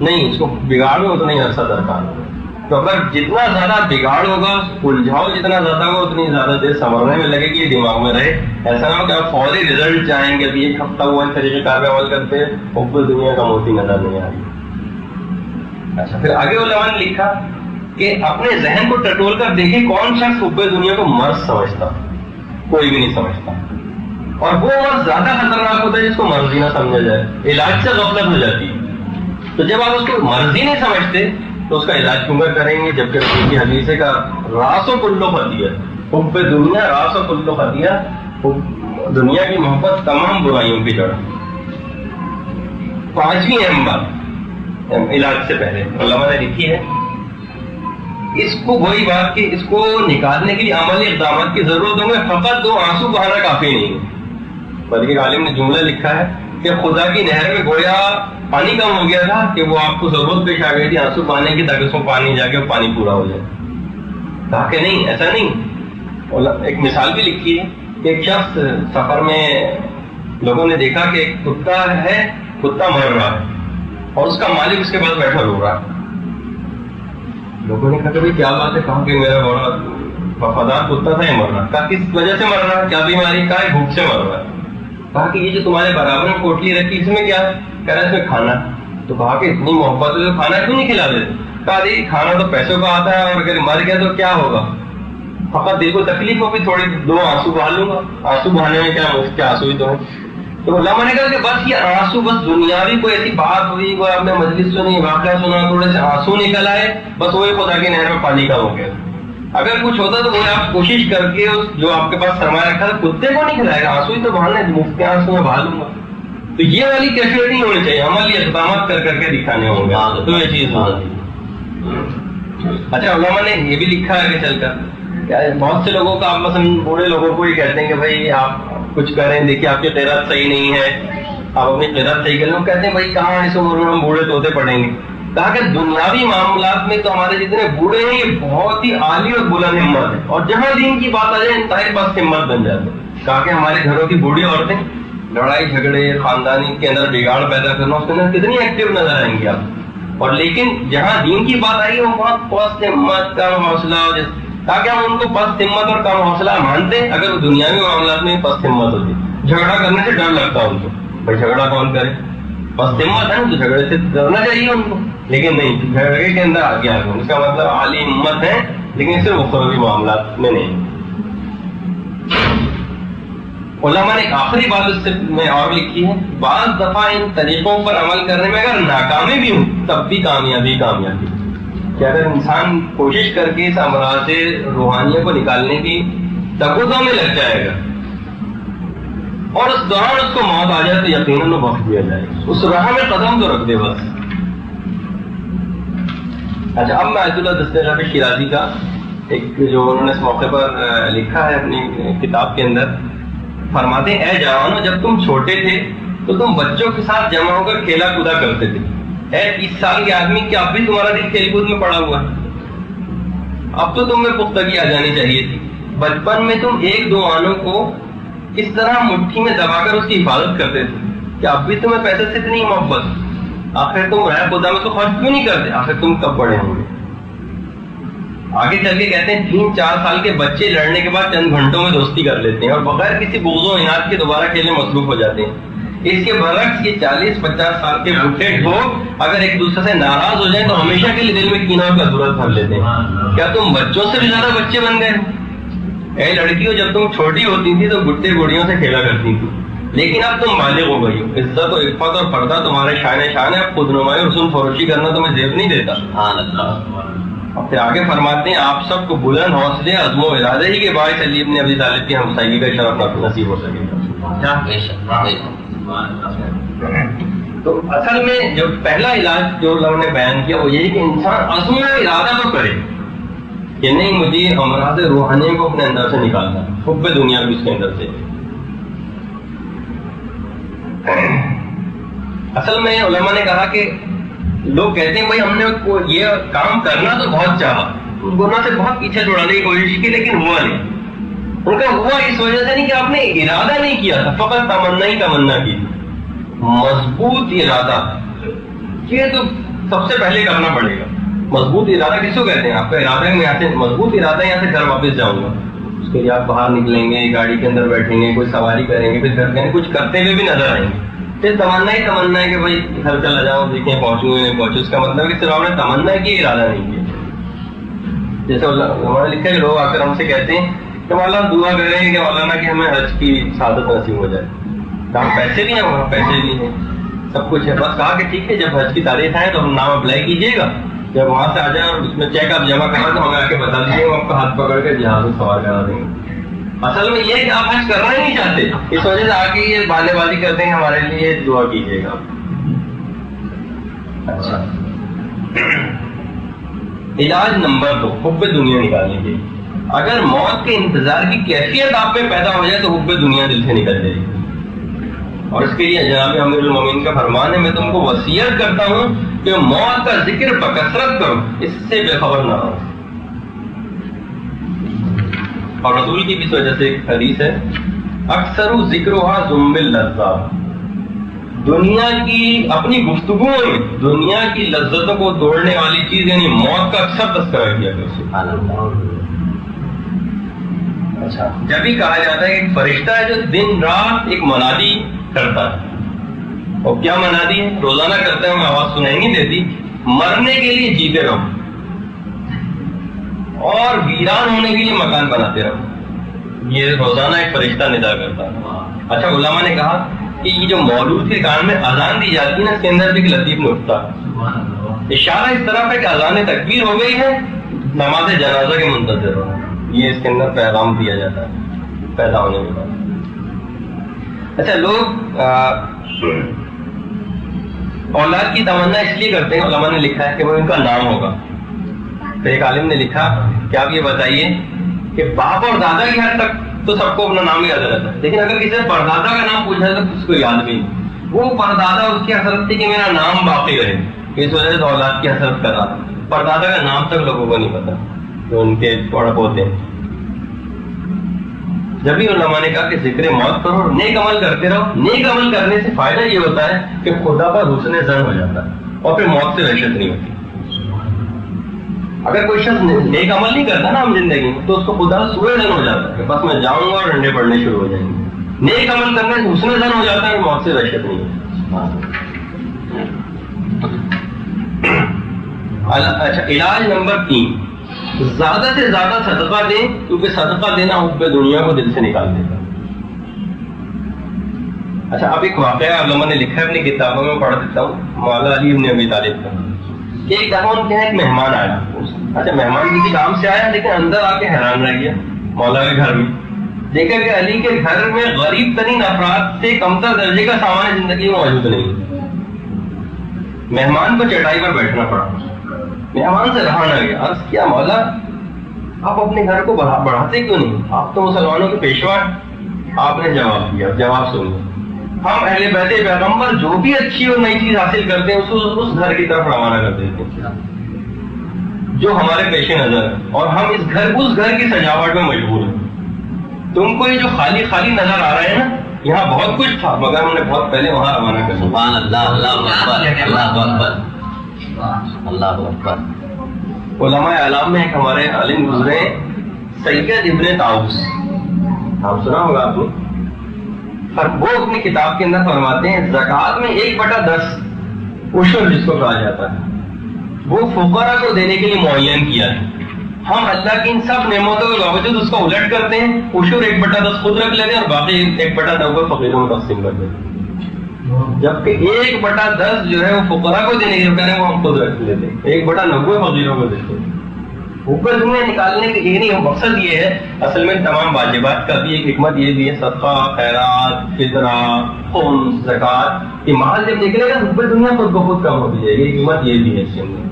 نہیں، اس کو بگاڑ میں اتنا ہی عرصہ درکار ہوگا۔ تو اگر جتنا زیادہ بگاڑ ہوگا، الجھاؤ جتنا زیادہ ہوگا، اتنی زیادہ دیر سنورنے میں لگے گی، دماغ میں رہے۔ ایسا نہ ہو کہ آپ فوری ریزلٹ چاہیں گے، ابھی 1 ہفتہ ہوا اس طریقے کار میں عمل کرتے حب دنیا کا موتی نظر نہیں آ رہی۔ اچھا، پھر آگے علماء نے لکھا کہ اپنے ذہن کو ٹٹول کر دیکھیں کون شخص حب دنیا کو مرض سمجھتا. کوئی بھی نہیں سمجھتا. اور وہ مرض زیادہ خطرناک ہوتا ہے جس کو مرض ہی نہ سمجھا جائے. علاج سے غفلت ہو جاتی ہے. تو جب آپ اس کو مرض ہی نہیں سمجھتے تو اس کا علاج کیوں کریں گے؟ جبکہ رسول کی حدیث کا راس و کلو خطیہ، حب دنیا راس و کلو خطیہ، دنیا کی محبت تمام برائیوں کی جڑ. پانچویں اہم بات علاج سے پہلے علماء نے لکھی ہے، اس کو وہی بات کہ اس کو نکالنے کے لیے عملی اقدامات کی ضرورت ہوگی. فقط 2 آنسو بہانا کافی نہیں ہے. بلکہ عالم نے جملہ لکھا ہے کہ خدا کی نہر میں گویا پانی کم ہو گیا تھا کہ وہ آپ کو ضرورت پیش آ گئی تھی آنسو بہانے کی تاکہ اس میں پانی جا کے وہ پانی پورا ہو جائے. کہا کہ نہیں، ایسا نہیں. ایک مثال بھی لکھی ہے کہ ایک شخص سفر میں لوگوں نے دیکھا کہ ایک کتا ہے، کتا مر رہا ہے اور اس کا مالک اس کے پاس بیٹھا رو رہا ہے. لوگوں نے کہا کہ کیا بات ہے؟ کہا کہ میرا بڑا وفادار کتا تھا، یہ مر رہا. کہا کس وجہ سے مر رہا ہے؟ کیا بیماری؟ کا ہے بھوک سے مر رہا ہے. کہا کہ یہ جو تمہارے برابر میں کوٹلی رکھی اس میں کیا ہے؟ کہہ رہا ہے اس میں کھانا. تو کہا کہ اتنی محبت ہے تو کھانا کیوں نہیں کھلا دیتے؟ کہا دیکھیے کھانا تو پیسوں کا آتا ہے اور اگر مر گیا تو کیا ہوگا؟ فقط دل کو تکلیف ہوگی تھوڑی، 2 آنسو بہا لوں گا. آنسو بہانے میں کیا آنسو ہی تو ہے. تو علماء نے کہا کہ بس یہ آنسو بس دنیاوی کوئی ایسی بات ہوئی، کوئی آپ نے مجلس سنی، واقعہ سنا، تھوڑے سے آنسو نکل آئے، بس وہی خدا کی نہر میں پانی کا ہو گیا. اگر کچھ ہوتا تو وہ آپ کوشش کر کے جو آپ کے پاس سرمایہ رکھا تھا کتے کو نہیں کھلائے گا. آنسو ہی تو بہانے، مفت کے آنسو میں بہا لوں گا. تو یہ والی کیفیت نہیں ہونی چاہیے، عملی اقدامات کر کے دکھانے ہوں گے تو یہ چیز ہوگی. اچھا علماء نے یہ بھی لکھا ہے کہ چل کر بہت سے لوگوں کا، آپ مثلا بوڑھے لوگوں کو یہ کہتے ہیں کہ بھائی آپ کچھ کریں، دیکھیے آپ کی قرات صحیح نہیں ہے، آپ اپنی قرات صحیح کریں. لوگ کہتے ہیں بھائی کہاں اس عمر میں ہم بوڑھے طوطے پڑھیں گے. کہا کہ دنیاوی معاملات میں تو ہمارے جتنے بوڑھے ہیں یہ بہت ہی عالی اور بلند ہمت ہے، اور جہاں دین کی بات آ جائے انتہائی پاس ہمت بن جاتے ہیں. کہا کہ ہمارے گھروں کی بوڑھی عورتیں لڑائی جھگڑے، خاندانی کے اندر بگاڑ پیدا کرنا، اس کے اندر کتنی ایکٹیو نظر آئیں گی آپ. اور لیکن جہاں دین کی بات آئی وہ بہت پست ہمت، کم حوصلہ. تاکہ ہم ان کو پست ہمت اور کم حوصلہ مانتے اگر وہ دنیاوی معاملات میں پست ہمت ہوتی. جھگڑا کرنے سے ڈر لگتا ان کو، بھائی جھگڑا کون کرے؟ پست ہمت ہے نا، تو جھگڑے سے ڈرنا چاہیے ان کو. لیکن نہیں، جھگڑے کے اندر آگے آ گئے، اس کا مطلب عالی ہمت ہے لیکن صرف اخروی معاملات میں نہیں. علماء نے ایک آخری بات اس سے میں اور لکھی ہے، بعض دفعہ ان طریقوں پر عمل کرنے میں اگر ناکامی بھی ہو تب بھی کامیابی. کہ اگر انسان کوشش کر کے اس امراض روحانیہ کو نکالنے کی تقویٰ میں لگ جائے گا اور اس دوران اس کو موت آ جائے تو یقیناً وہ بخش دیا جائے گا. اس راہ میں قدم تو رکھ دے بس. اچھا اب میں آیت اللہ دستگیر شیرازی کا ایک جو انہوں نے اس موقع پر لکھا ہے اپنی کتاب کے اندر، فرماتے ہیں اے جوانو جب تم چھوٹے تھے تو تم بچوں کے ساتھ جمع ہو کر کھیلا کودا کرتے تھے. اے 30 سال کے آدمی کیا اب بھی تمہارا دل کھیل کود میں پڑا ہوا ہے؟ اب تو تم میں پختگی آ جانی چاہیے تھی. بچپن میں تم 1-2 آنوں کو اس طرح مٹھی میں دبا کر اس کی حفاظت کرتے تھے کہ اب بھی تمہیں پیسے سے اتنی محبت. آخر تم رہ خدا میں تو خرچ کیوں نہیں کرتے؟ آخر تم کب بڑے ہوں گے؟ آگے چل کے کہتے ہیں 3-4 سال کے بچے لڑنے کے بعد چند گھنٹوں میں دوستی کر لیتے ہیں اور بغیر کسی بغض و عناد کے دوبارہ کھیلنے مصروف ہو جاتے ہیں. اس کے برعکس یہ 40-50 سال کے بوڑھے لوگ اگر ایک دوسرے سے ناراض ہو جائیں تو ہمیشہ کے لیے دل میں کینہ اور کدورت بھر لیتے ہیں. کیا تم بچوں سے بھی زیادہ بچے بن گئے؟ اے لڑکیوں جب تم چھوٹی ہوتی تھی تو گڈے گوڑیوں سے کھیلا کرتی تھی، لیکن اب تم بالغ ہو گئی ہو. عزت و عفت اور پردہ تمہارے شان ہے. اب خود نمائی اور حسن فروشی کرنا تمہیں زیب نہیں دیتا. اب پھر آگے فرماتے ہیں آپ سب کو بلند حوصلے، عزم و ارادے ہی کے باعث علی ابن ابی طالب کی ہمسائیگی کا شرف نصیب ہو سکے گا. تو اصل میں جو پہلا علاج جو لوگوں نے بیان کیا وہ یہی کہ انسان عزم و ارادہ تو کرے کہ نہیں مجھے امراض روحانیہ کو اپنے اندر سے نکالنا، حب دنیا بھی اس کے اندر سے. اصل میں علماء نے کہا کہ لوگ کہتے ہیں بھائی ہم نے یہ کام کرنا تو بہت چاہا، گناہ سے بہت پیچھے چھڑانے کی کوشش کی لیکن ہوا نہیں. ان کا ہوا اس وجہ سے نہیں کہ آپ نے ارادہ نہیں کیا تھا، فقط تمنا کی. مضبوط ارادہ یہ تو سب سے پہلے کرنا پڑے گا. مضبوط ارادہ کس کو کہتے ہیں؟ آپ کا ارادہ میں یہاں سے مضبوط ارادہ یہاں سے گھر واپس جاؤں گا، اس کے لیے آپ باہر نکلیں گے، گاڑی کے اندر بیٹھیں گے، کوئی سواری کریں گے، پھر گھر کے کچھ کرتے ہوئے بھی نظر آئیں گے. پھر تمنا ہے کہ بھائی گھر چلا جاؤں، دیکھیں پہنچوں یا نہیں پہنچوں. اس کا مطلب کہ صرف آپ نے تمنا کی ارادہ نہیں کیا. جیسے ہمارے لکھا ہے کہ لوگ آ کر ہم سے کہتے ہیں کہ مولانا دعا کریں کہ مولانا کہ ہمیں حج کی سعادت نصیب ہو جائے. کہاں پیسے بھی ہیں, وہاں پیسے بھی ہیں, سب کچھ ہے. بس کہا کہ ٹھیک ہے جب حج کی تاریخ آئے تو ہم نام اپلائی کیجیے گا, جب وہاں سے آ جائیں اور اس میں چیک آپ جمع کرنا تو ہمیں آ کے بتا دیجیے, ہم آپ کا ہاتھ پکڑ کے جہاز میں سوار کرا دیں گے. اصل میں یہ ہے کہ آپ حج کرنا ہی نہیں چاہتے, اس وجہ سے آ کے یہ بانے بازی کرتے ہیں ہمارے لیے دعا کیجیے گا. اچھا, علاج نمبر 2, حب دنیا نکالنے کے. اگر موت کے انتظار کی کیفیت آپ میں پیدا ہو جائے تو حب دنیا دل سے نکل جائے گی. اور اس کے لیے جناب امیر المومنین کا فرمان ہے, میں تم کو وصیت کرتا ہوں کہ موت کا ذکر بکثرت کرو, اس سے بے خبر نہ ہو. اور رسول کی بھی اس وجہ سے ایک حدیث ہے, اکثر ذکرها ذم اللذات, دنیا کی اپنی گفتگو میں دنیا کی لذتوں کو توڑنے والی چیز یعنی موت کا اکثر تذکرہ کیا کرو. اچھا, جب بھی کہا جاتا ہے کہ ایک فرشتہ ہے جو دن رات ایک منادی کرتا ہے, اور کیا منادی ہے, روزانہ کرتا ہے, ہمیں آواز سنائی نہیں دیتی, مرنے کے لیے جیتے رہو اور ویران ہونے کے لیے مکان بناتے رہو. یہ روزانہ ایک فرشتہ ندا کرتا ہے. اچھا, علماء نے کہا کہ یہ جو مولود کے کان میں اذان دی جاتی ہے نا, اس کے اندر بھی ایک لطیف نقطہ اشارہ اس طرف ہے کہ اذان تکبیر ہو گئی ہے, نماز جنازہ کے منتظر ہو. یہ اس کے اندر پیغام دیا جاتا ہے پیدا ہونے کے بعد. اچھا, لوگ اولاد کی تمنا اس لیے کرتے ہیں, علماء نے لکھا ہے کہ وہ ان کا نام ہوگا. تو ایک عالم نے لکھا کہ آپ یہ بتائیے کہ باپ اور دادا کی حد تک تو سب کو اپنا نام یاد رہتا ہے, لیکن اگر کسی نے پردادا کا نام پوچھا تو اس کو یاد بھی نہیں. وہ پردادا اس کی حسرت تھی کہ میرا نام باقی رہے, اس وجہ سے اولاد کی حسرت کر رہا تھا. پردادا کا نام تک لوگوں کو نہیں پتا جو ان کے پڑھ پوتے ہیں. جب بھی علماء نے کہا کہ ذکر موت کرو, نیک عمل کرتے رہو. نیک عمل کرنے سے فائدہ یہ ہوتا ہے کہ خدا پر حسن ظن ہو جاتا ہے اور پھر موت سے وحشت نہیں ہوتی. اگر کوئی شخص نیک عمل نہیں کرتا نا ہم زندگی میں, تو اس کو خدا سوء ظن ہو جاتا ہے کہ بس میں جاؤں گا اور ڈنڈے پڑنے شروع ہو جائیں گے. نیک عمل کرنے سے حسن ظن ہو جاتا ہے کہ موت سے وحشت نہیں ہوتی. اچھا, علاج نمبر 3, زیادہ سے زیادہ صدقہ دیں, کیونکہ صدقہ دینا حب دنیا کو دل سے نکال دیتا. اچھا, اب ایک واقعہ علماء نے لکھا ہے اپنی کتابوں میں, پڑھ دیتا ہوں. مولا علی ابن ابی طالب کا ایک دفعہ ان کے یہاں ایک مہمان آیا. اچھا, مہمان کسی کام سے آیا لیکن اندر آ کے حیران رہ گیا. مولا کے گھر میں دیکھا کہ علی کے گھر میں غریب ترین افراد سے کمتر درجے کا سامان زندگی میں موجود نہیں. مہمان کو چٹائی پر بیٹھنا پڑا. مہمان سے رہا نہ گیا. عرض کیا مولا آپ اپنے گھر کو بڑھاتے کیوں نہیں, آپ تو مسلمانوں کے پیشوا ہیں. آپ نے جواب دیا, جواب سنیے, ہم اہل بیت پیغمبر جو بھی اچھی اور نئی چیز حاصل کرتے ہیں اس گھر کی طرف روانہ کر دیتے ہیں جو ہمارے پیش نظر ہے, اور ہم اس گھر کی سجاوٹ میں مجبور ہیں. تم کو یہ جو خالی خالی نظر آ رہا ہے نا, یہاں بہت کچھ تھا مگر ہم نے بہت پہلے وہاں روانہ کر دیا. سبحان اللہ, اللہ اکبر, اللہ اکبر, اللہ اکبر. علماء اعلام میں ایک ہمارے عالم گزرے سید ابن طاؤس, نام سنا ہوگا آپ نے. وہ اپنی کتاب کے اندر فرماتے ہیں زکوٰۃ میں 1/10 عشر جس کو کہا جاتا ہے وہ فقراء کو دینے کے لیے معین کیا ہے. ہم اللہ کی ان سب نعمتوں کے باوجود اس کو الٹ کرتے ہیں, عشر 1/10 خود رکھ لیتے ہیں اور باقی 1/9 فقیروں میں تقسیم کر دیتے ہیں. جبکہ 1/10 جو ہے وہ فقراء کو دینے کے لیے وہ ہم خود رکھ لیتے ہیں, 1/90 فقیروں کو دیتے ہیں. اوپر دنیا نکالنے کے یہ نہیں, مقصد یہ ہے اصل میں تمام واجبات کا بھی ایک حکمت یہ بھی ہے, صدقہ, خیرات, فطرہ, خمس, زکوٰۃ, یہ مال جب نکلے گا اوپر دنیا خود بخود کم ہوتی جائے گی. حکمت یہ بھی ہے اس کے اندر.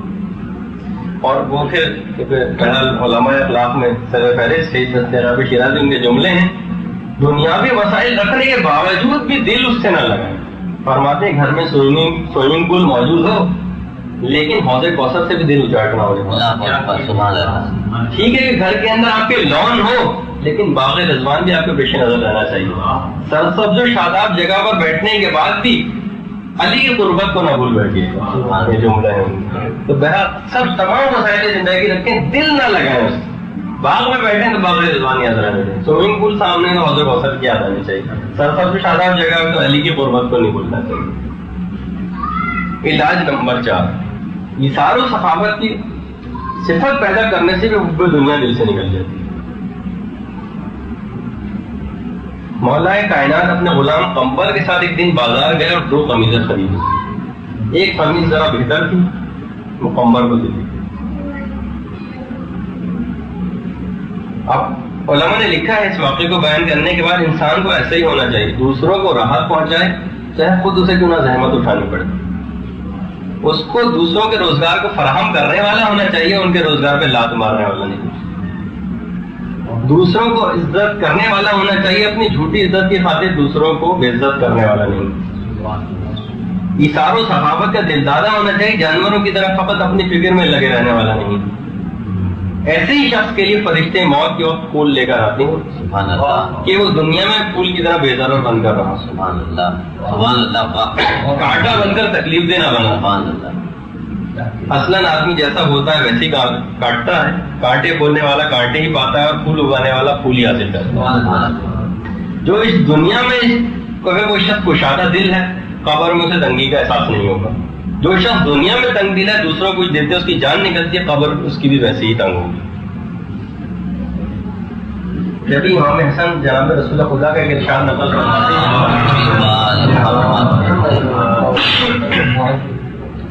اور وہ پھر علماء اخلاق میں سر فہرست جناب شیرازی ان کے جملے ہیں, دنیاوی وسائل رکھنے کے باوجود بھی دل اس سے نہ لگائیں. فرماتے ہیں گھر میں سوئمنگ پول موجود ہو لیکن حوض کوثر سے بھی دل اچاٹنا ہو جائے. ٹھیک ہے کہ گھر کے اندر آپ کے لان ہو لیکن باغ رضوان بھی آپ کے پیش نظر رہنا چاہیے. سرسبز و شاداب جگہ پر بیٹھنے کے بعد بھی علی کی قربت کو نہ بھول بیٹھیے, یہ جملہ ہے. تو بہرحال سب تمام مسائل زندگی رکھیں, دل نہ لگائیں. باغ میں بیٹھیں تو باغ رضوان یاد رہنا چاہیے, سوئمنگ پول سامنے تو حوض کوثر کی یاد آنی چاہیے. سرسبز و شاداب جگہ تو علی کی قربت کو نہیں بھولنا چاہیے. علاج نمبر 4, ایثار و سخاوت کی صفت پیدا کرنے سے بھی حب دنیا دل سے نکل جاتی ہے. مولا کائنات اپنے غلام قمبر کے ساتھ ایک دن بازار گئے اور 2 قمیضیں خریدی. ایک قمیض ذرا بہتر تھی، وہ قمبر کو دے دی. اب علماء نے لکھا ہے اس واقعے کو بیان کرنے کے بعد انسان کو ایسا ہی ہونا چاہیے، دوسروں کو راحت پہنچائے چاہے خود اسے کیوں نہ زحمت اٹھانی پڑے. اس کو دوسروں کے روزگار کو فراہم کرنے والا ہونا چاہیے، ان کے روزگار پہ لات مارنے والا نہیں. دوسروں کو عزت کرنے والا ہونا چاہیے، اپنی جھوٹی عزت کی خاطر دوسروں کو بے عزت کرنے والا نہیں. ایثار و سخاوت کا دلدادہ ہونا چاہیے، جانوروں کی طرح فقط اپنی فکر میں لگے رہنے والا نہیں. ایسے ہی شخص کے لیے فرشتے موت کے وقت پھول لے کر آتے ہیں کہ وہ دنیا میں پھول کی طرح بے ضرر بن کر رہا. سبحان اللہ سبحان اللہ. کانٹا بن کر تکلیف دینا بنا. سبحان اللہ. اصلاً آدمی جیسا ہوتا ہے ویسے ہی کاٹتا ہے. کانٹے بولنے والا کانٹے ہی پاتا ہے اور پھول اگانے والا پھول ہی حاصل کرتا ہے. جو اس دنیا میں وہ شخص کشادہ دل ہے، قبر میں اسے تنگی کا احساس نہیں ہوگا. جو شخص دنیا میں تنگ دل ہے، دوسروں کو کچھ دیتے اس کی جان نکلتی ہے، قبر اس کی بھی ویسے ہی تنگ ہوگی. جب امام حسن جناب رسول خدا کا ایک ارشاد نقل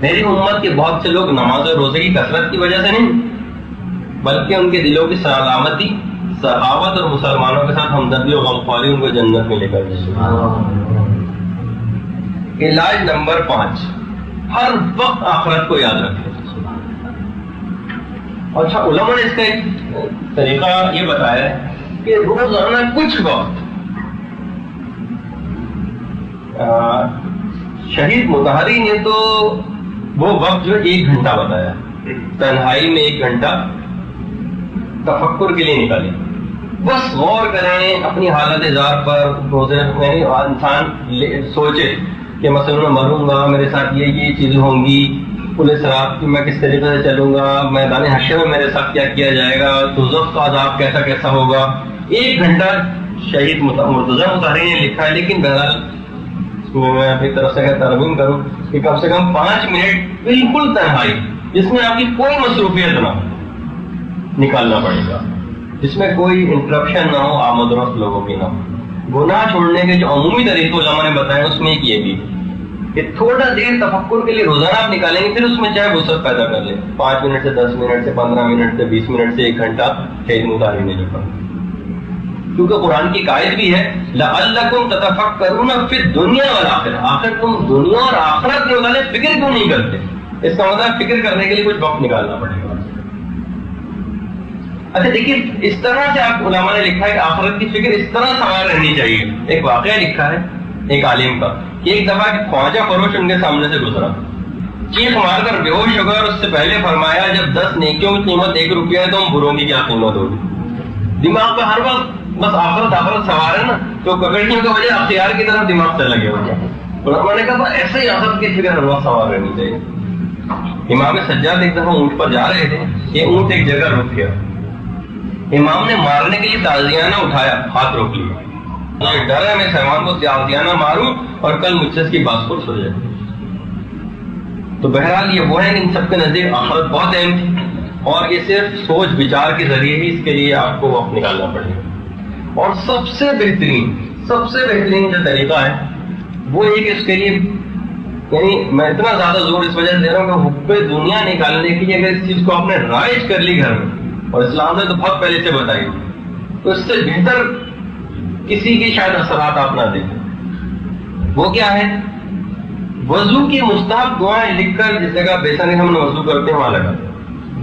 میری امت کے بہت سے لوگ نماز اور روزے کی کثرت کی وجہ سے نہیں بلکہ ان کے دلوں کی سلامتی، سخاوت اور مسلمانوں کے ساتھ ہمدردی اور غمخواری ان کو جنت میں لے کر جائے. علاج نمبر 5، ہر وقت آخرت کو یاد رکھیں. اچھا علماء نے اس کا ایک طریقہ یہ بتایا ہے کہ روزانہ کچھ وقت شہید مطہری نے تو وہ وقت جو 1 گھنٹہ بتایا، تنہائی میں 1 گھنٹہ تفکر کے لیے نکالیں. بس غور کریں اپنی حالت ذات پر. روزے انسان سوچے کہ مثلا میں مروں گا، میرے ساتھ یہ چیزیں ہوں گی، پولیس رات کی میں کس طریقے سے چلوں گا، میدان حشر میں میرے ساتھ کیا کیا جائے گا، دوزخ کا عذاب کیسا کیسا ہوگا. 1 گھنٹہ شہید مرتضیٰ مطہری نے لکھا ہے. لیکن بہرحال میں اپنی طرف سے ترمیم کروں کہ کم سے کم 5 منٹ بالکل تنہائی، جس میں آپ کی کوئی مصروفیت نہ ہو، نکالنا پڑے گا، جس میں کوئی انٹرپشن نہ ہو، آمد و رفت لوگوں کی نہ ہو. گناہ چھوڑنے کے جو عمومی طریقے علماء نے بتائے اس میں ایک یہ بھی کہ تھوڑا دیر تفکر کے لیے روزانہ آپ نکالیں گے، پھر اس میں چاہے وسعت پیدا کر لیں. 5 منٹ سے 10 منٹ سے 15 منٹ سے 20 منٹ سے 1 گھنٹہ شہید مطہری نے لکھا. کیونکہ قرآن کی قائد بھی ہے لعلکم تتفکرون فی الدنیا والآخرہ. آخر تم دنیا اور آخرت کے متعلق فکر کیوں نہیں کرتے؟ اس کا مطلب فکر کرنے کے لیے کچھ وقت نکالنا پڑے گا. اچھا دیکھیے، اس طرح سے آپ علماء نے لکھا ہے کہ آخرت کی فکر اس طرح سوال رہنی چاہیے. ایک واقعہ لکھا ہے ایک عالم کا کہ ایک دفعہ خواجہ فروش ان کے سامنے سے گزرا، چیخ مار کر بے ہوش ہو گیا اور اس سے پہلے فرمایا جب 10 نیکیوں کی قیمت 1 روپیہ ہے تو ہم بروں کی کیا قیمت ہوگی. دماغ پہ ہر وقت بس آخرت سوال ہے نا، تو ککڑیوں کی وجہ اختیار کی طرف دماغ سے لگے ہوئے. علماء نے کہا ایسے ہی آخرت کی فکر ہر وقت سوال رہنی چاہیے. امام سجاد ایک دفعہ اونٹ پر جا رہے تھے، یہ اونٹ ایک جگہ رک گیا. امام نے مارنے کے لیے تازیانہ اٹھایا، ہاتھ روک لیا. ڈر ہے میں سلمان کو تازیانہ ماروں اور کل مجھ سے اس کی باس پرس ہو جائے. تو بہرحال یہ وہ ہے کہ ان سب کے نزدیک آخرت بہت اہم تھی، اور یہ صرف سوچ بچار کے ذریعے ہی اس کے لیے آپ کو وقت نکالنا پڑے گا. اور سب سے بہترین جو طریقہ ہے وہ یہ کہ اس کے لیے، یعنی میں اتنا زیادہ زور اس وجہ سے دے رہا ہوں کہ حب دنیا نکالنے کے لیے اگر اس چیز کو آپ نے رائج کر لی گھر میں، اور اسلام نے تو بہت پہلے سے بتائی، تو اس سے بہتر کسی کی شاید اثرات آپ نہ دیکھیں. وہ کیا ہے؟ وضو کی مستحب دعائیں لکھ کر جس جگہ بیسن ہم نے وضو کرتے ہیں وہاں لگاتے ہیں.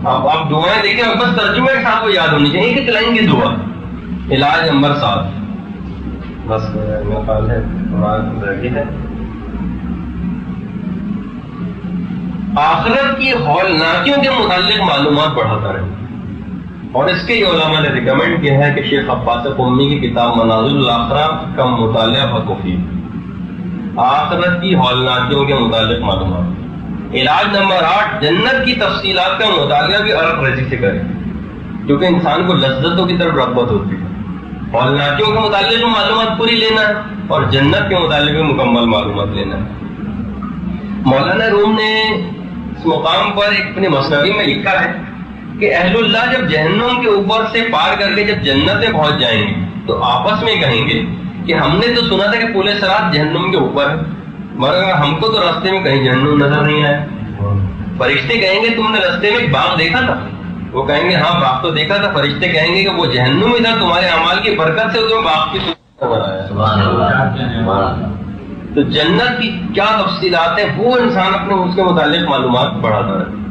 آپ دعائیں دیکھیں اور بس ترجمے کے ساتھ وہ یاد ہونی چاہیے. ایک لائن کی دعا. علاج نمبر 7، بس میرا خیال ہے آخرت کی ہولناکیوں کے متعلق معلومات بڑھاتا رہے. اور اس کے علماء نے ریکمینڈ کیا ہے کہ شیخ عباس قمی کی کتاب منازل الاخرہ کا مطالعہ بہت مفید. آخرت کی ہولناکیوں کے متعلق معلومات. علاج نمبر 8، جنت کی تفصیلات کا مطالعہ بھی عرق ریزی سے کریں، کیونکہ انسان کو لذتوں کی طرف رغبت ہوتی ہے. ہولناکیوں کے متعلق بھی معلومات پوری لینا ہے اور جنت کے متعلق بھی مکمل معلومات لینا ہے. مولانا روم نے اس مقام پر ایک اپنے مثنوی میں لکھا ہے کہ اہل اللہ جب جہنم کے اوپر سے پار کر کے جب جنت میں پہنچ جائیں گے تو آپس میں کہیں گے کہ ہم نے تو سنا تھا کہ پورے صراط جہنم کے اوپر ہے، مگر ہم کو تو راستے میں کہیں جہنم نظر نہیں آیا۔ فرشتے کہیں گے تم نے راستے میں ایک باغ دیکھا تھا؟ وہ کہیں گے ہاں باغ تو دیکھا تھا۔ فرشتے کہیں گے کہ وہ جہنم ہی تھا، تمہارے اعمال کی برکت سے تمہیں باغ کی صورت نظر آیا۔ سبحان اللہ، سبحان اللہ۔ تو جنت کی کیا تفصیلات ہیں وہ انسان اپنے اس کے متعلق معلومات بڑھاتا ہے۔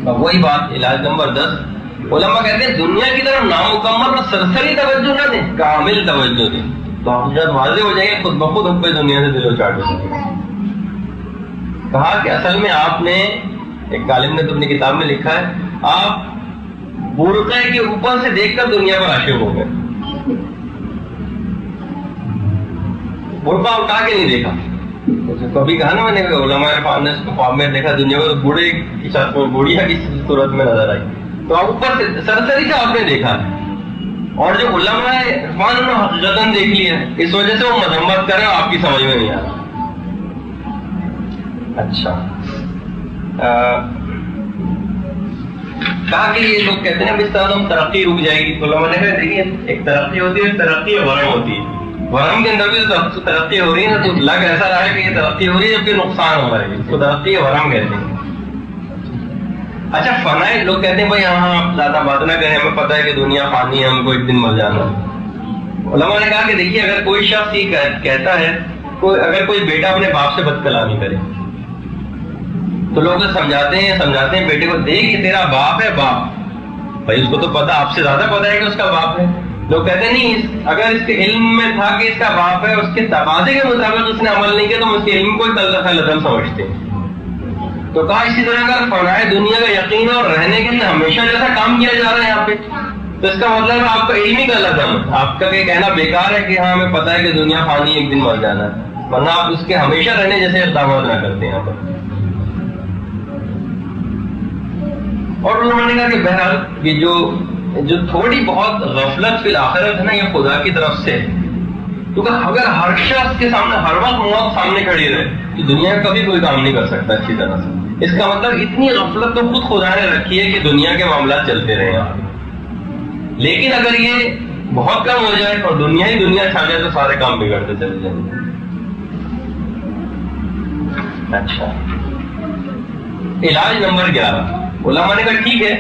اب وہی بات، علاج نمبر 10، علماء کہتے ہیں دنیا کی طرف نامکمل اور سرسری توجہ نہ دیں، کامل توجہ دیں، تو جب واضح ہو جائے گا خود بخود حب دنیا سے دل و چاٹ ہو جائے گا۔ کہا کہ اصل میں آپ نے، ایک عالم نے تو اپنی کتاب میں لکھا ہے، آپ برقعے کے اوپر سے دیکھ کر دنیا پر عاشق ہو گئے، برقع اٹھا کے نہیں دیکھا۔ کبھی کہا نا میں نے، علماء عرفان نے اس کو خواب میں دیکھا دنیا کو، تو بوڑھے کی شکل میں، بوڑھیا کی صورت میں نظر آئی، تو آپ اوپر سے سرسری سے آپ نے دیکھا۔ اور جو علماء عرفان انہوں نے حقیقتاً دیکھ لیا، اس وجہ سے وہ مذمت کریں، آپ کی سمجھ میں نہیں آ رہا۔ اچھا، کہا کہ یہ لوگ کہتے ہیں اس طرح ہم ترقی رک جائے گی، تو علماء نے کہا دیکھیے ایک ترقی ہوتی ہے، ترقی ورم ہوتی ہے، ورم کے اندر بھی تو ترقی ہو رہی ہے نا، تو لگ ایسا رہا ہے کہ یہ ترقی ہو رہی ہے جبکہ نقصان ہو رہا ہے، اس کو ترقی ورم کہتے ہیں۔ اچھا، فنائے لوگ کہتے ہیں بھائی ہاں آپ زیادہ بات نہ کریں، ہمیں پتہ ہے کہ دنیا فانی ہے، ہم کو ایک دن مر جانا ہے۔ علماء نے کہا کہ دیکھیے اگر کوئی شخص یہ کہتا ہے، اگر کوئی بیٹا اپنے باپ سے بد کلامی کرے تو لوگ سمجھاتے ہیں بیٹے کو، دیکھ یہ تیرا باپ ہے، باپ بھائی اس کو تو پتا، آپ سے زیادہ پتا ہے کہ اس کا باپ ہے۔ لوگ کہتے ہیں نہیں، اگر اس کے علم میں تھا کہ اس کا باپ ہے، اس کے تقاضے کے مطابق اس نے عمل نہیں کیا تو ہم اس کے علم کو لدم سمجھتے ہیں۔ تو کہا اسی طرح اگر فنائے دنیا کا یقین اور رہنے کے لیے ہمیشہ جیسا کام کیا جا رہا ہے یہاں پہ، تو اس کا مطلب آپ کا علم ہی غلط ہے، آپ کا یہ کہنا بیکار ہے کہ ہاں ہمیں پتا ہے کہ دنیا فانی ایک دن مر جانا ہے، ورنہ آپ اس کے ہمیشہ رہنے جیسے اقدامات نہ کرتے ہیں یہاں پر۔ اور انہوں نے کہا کہ بہرحال یہ جو تھوڑی بہت غفلت فی الآخرت ہے نا، یہ خدا کی طرف سے، کیونکہ اگر ہر شخص کے سامنے ہر وقت موت سامنے کھڑی رہے تو دنیا میں کبھی کوئی کام نہیں کر سکتا اچھی طرح سے۔ اس کا مطلب اتنی غفلت تو خود خدا نے رکھی ہے کہ دنیا کے معاملات چلتے رہے ہیں، لیکن اگر یہ بہت کم ہو جائے اور دنیا ہی دنیا چھا جائے تو سارے کام بگڑتے چلے جائیں گے۔ اچھا، علاج نمبر 11، علماء نے کہا ٹھیک ہے،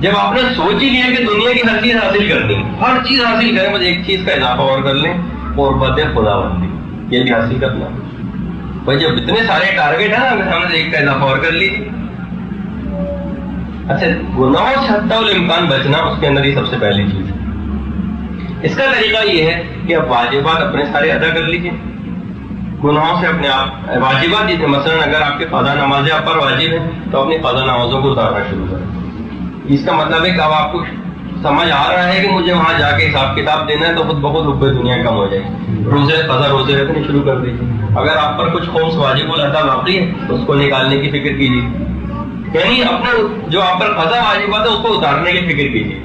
جب آپ نے سوچ ہی لیا کہ دنیا کی ہر چیز حاصل کرنی، ہر چیز حاصل کریں، بس ایک چیز کا اضافہ اور کر لیں، قربت خدا بندی، یہ بھی حاصل کرنا۔ بھائی جب اتنے سارے ٹارگیٹ ہیں نا، ہم نے ایک کا اضافہ اور کر لی۔ اچھا، گناہوں سے حتی الامکان بچنا، اس کے اندر یہ سب سے پہلی چیز ہے۔ اس کا طریقہ یہ ہے کہ آپ واجبات اپنے سارے ادا کر لیجیے، گناہوں سے اپنے آپ واجبات جیسے مثلاً اگر آپ کے قضا نمازیں آپ پر واجب ہیں تو اپنی قضا نمازوں کو اتارنا شروع کریں۔ اس کا مطلب ہے کہ اب آپ کو سمجھ آ رہا ہے کہ مجھے وہاں جا کے حساب کتاب دینا ہے، تو خود بخود حب دنیا کم ہو جائے گی، روزے رکھنے شروع کر دیجیے۔ اگر آپ پر کچھ خمس واجب الادا باقی ہے تو اس کو نکالنے کی فکر کیجیے، یعنی اپنے جو آپ پر قضا واجبات ہے اس کو اتارنے کی فکر کیجیے،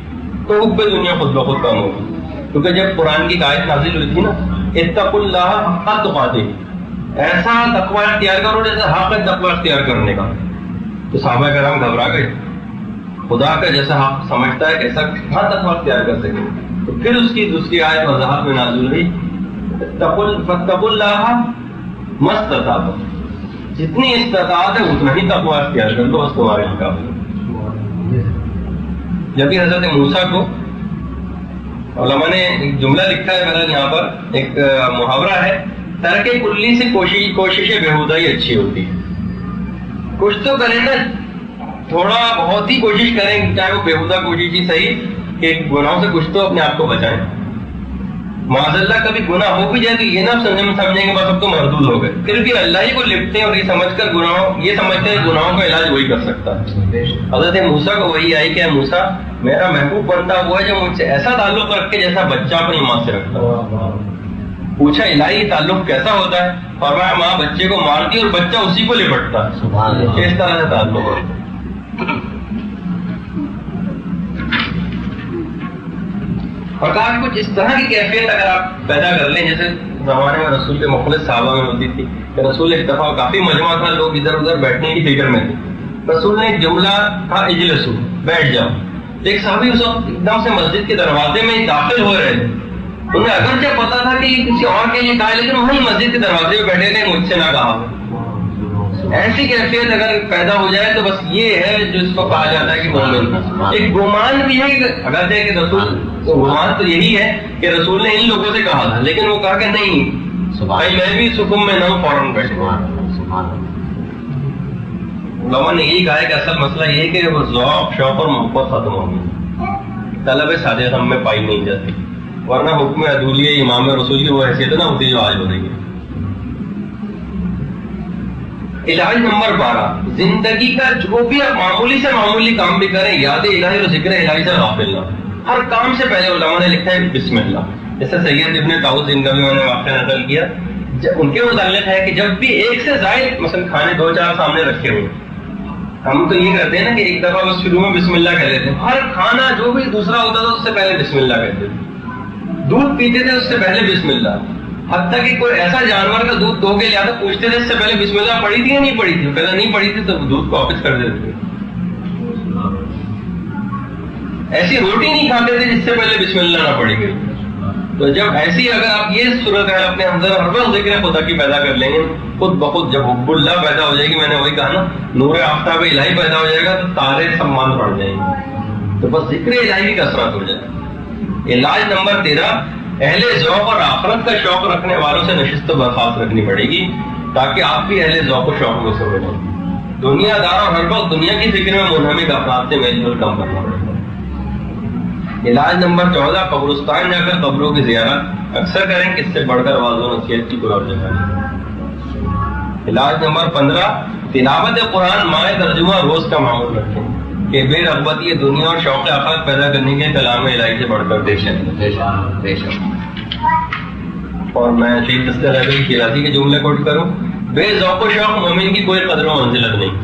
تو حب دنیا خود بخود کم ہوگی۔ کیونکہ جب قرآن کی آیت نازل ہوئی تھی نا، اتقوا اللہ حق تقاتہ، ایسا تقوی اختیار کرو جیسے حق ہے تقوی اختیار کرنے کا، تو صحابہ کرام گھبرا گئے، خدا کا جیسا حق سمجھتا ہے کیسا ہر تقوی اختیار کر سکے۔ تو پھر اس کی دوسری آیت وضاحت میں نازل ہوئی، فاتقوا اللہ ما استطعتم، جتنی استطاعت ہے اتنا ہی تقوی اختیار کر لو، بس تمہارے لیے کافی۔ جبکہ حضرت موسیٰ کو علماء نے ایک جملہ لکھا ہے میرا یہاں پر، ایک محاورہ ہے، ترک کلی سے کوشش بےہودہ ہی اچھی ہوتی ہے۔ کچھ تو کریں نا، تھوڑا بہت ہی کوشش کریں، چاہے وہ بےہودہ کوشش ہی صحیح، کہ گناہوں سے کچھ تو اپنے آپ کو بچائیں۔ معاذ اللہ کبھی گناہ ہو بھی جائے تو یہ نہ سمجھیں گے بس اب تو مردود ہو گئے، پھر بھی اللہ ہی کو لپٹیں اور یہ سمجھ کر یہ سمجھتے ہیں گناہوں کا علاج وہی کر سکتا ہے۔ حضرت موسیٰ کو وہی آئی کہ موسیٰ میرا محبوب بندہ وہ ہے جو مجھ سے ایسا تعلق رکھے جیسا بچہ اپنی ماں سے رکھتا ہے۔ پوچھا الہی تعلق کیسا ہوتا ہے؟ فرمایا ماں بچے کو مارتی اور بچہ اسی کو لپٹتا ہے، اس طرح سے تعلق ہوتا ہے۔ اور کہا کہ کچھ اس طرح کی کیفیت اگر آپ پیدا کر لیں جیسے زمانے میں رسول کے مخلص صحابہ میں ہوتی تھی کہ رسول ایک دفعہ کافی مجمع تھا، لوگ ادھر ادھر بیٹھنے کی فکر میں تھے، رسول نے ایک جملہ کہا اجلسو، بیٹھ جاؤ. ایک صحابی اس وقت ایک دم سے مسجد کے دروازے میں داخل ہو رہے تھے، انہیں اگرچہ پتا تھا کہ کسی اور کے لیے کہا ہے لیکن وہی مسجد کے دروازے میں بیٹھے تھے، مجھ سے نہ کہا. ایسی کیفیت اگر پیدا ہو جائے تو بس یہ ہے جو اس کو کہا جاتا ہے کہ مومن. ایک گمان بھی ہے کہ اگر کہ رسول گمان تو یہی ہے کہ رسول نے ان لوگوں سے کہا تھا لیکن وہ کہا کہ نہیں بھائی میں بھی اس حکم میں نہ ہوں، فوراً بیٹھے. علماء نے یہی کہا ہے کہ اصل مسئلہ یہ ہے کہ وہ ذوق شوق اور محبت ختم ہو گئی، طلب صادق ہم میں پائی نہیں جاتی، ورنہ حکم عدولی امام رسول کی وہ حیثیت نہ ہوتی جو آج ہو رہی ہے. علاج نمبر 12، زندگی کا جو بھی آپ معمولی سے معمولی کام بھی کریں، یاد الہی اور ذکر الہی سے غافل نہ. ہر کام سے پہلے علماء نے لکھا ہے بسم اللہ. جیسے سید ابن طاؤس جن کا بھی میں نے واقعہ نقل کیا، ان کے متعلق ہے کہ جب بھی ایک سے زائد مثلا کھانے 2-4 سامنے رکھے ہوئے، ہم تو یہ کرتے ہیں نا کہ ایک دفعہ بس شروع میں بسم اللہ کہہ لیتے ہیں. ہر کھانا جو بھی دوسرا ہوتا تھا اس سے پہلے بسم اللہ کہتے تھے، دودھ پیتے تھے اس سے پہلے بسم اللہ. حتیٰ کہ کوئی ایسا جانور کا دودھ دھو کے لیا تھا پوچھتے تھے اس سے پہلے بسم اللہ پڑھی تھی یا نہیں پڑھی تھی، پہلے نہیں پڑھی تھی تو دودھ کو واپس کر دیتے تھے. ایسی روٹی نہیں کھاتے تھے جس سے پہلے بسم اللہ نہ پڑھی گئی. تو جب ایسی اگر آپ یہ صورت ہے اپنے اندر ہر وقت ذکر خدا کی پیدا کر لیں گے، خود بخود جب حب اللہ پیدا ہو جائے گی، میں نے وہی کہا نا نور آفتاب الہی پیدا ہو جائے گا تو تارے سب مان پڑ جائیں گے، تو بس ذکر الہی کی کثرت ہو جائے. علاج نمبر 13، اہل ذوق اور آخرت کا شوق رکھنے والوں سے نشست و برخاست رکھنی پڑے گی تاکہ آپ بھی اہل ذوق و شوق میں سے ہو جائیں. دنیا دار اور ہر وقت دنیا کی فکر میں منہمک افراد سے میل جول کم کرنا پڑے گا. علاج نمبر 14، قبرستان جا کر قبروں کی زیارت اکثر کریں، کس سے بڑھ کر واضح و نصیحت کی کوئی اور جگہ نہیں. علاج نمبر 15، تلاوت قرآن مائع ترجمہ روز کا معمول رکھیں کہ بے رغبتی یہ دنیا اور شوق آخرت پیدا کرنے کے کلام الہی سے بڑھ کر بے شک. اور میں شیخ دستر رحمانی شیرازی کے جملے کوٹ کروں، بے ذوق و شوق مومن کی کوئی قدر و منزلت نہیں.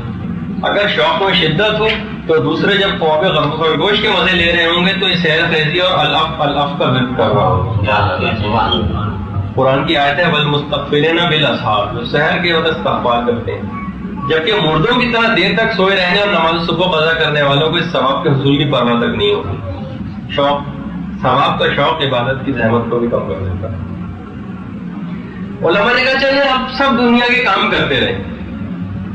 اگر شوق میں شدت ہو تو دوسرے جب خواب گوشت کے مزے لے رہے ہوں گے تو یہ سیر خیزی اور الاف کا ذکر کر رہا ہوگا. قرآن کی آیت ہے والمستغفرین بالاسحار، جو سحر کے وقت استغفار کرتے ہیں، جبکہ مردوں کی طرح دیر تک سوئے رہنے اور نماز صبح قضا کرنے والوں کو اس ثواب کے حصول کی پرواہ تک نہیں ہوگی. شوق، ثواب کا شوق عبادت کی زحمت کو بھی کم کر دیتا ہے. علماء نے کہا چلے آپ سب دنیا کے کام کرتے رہیں،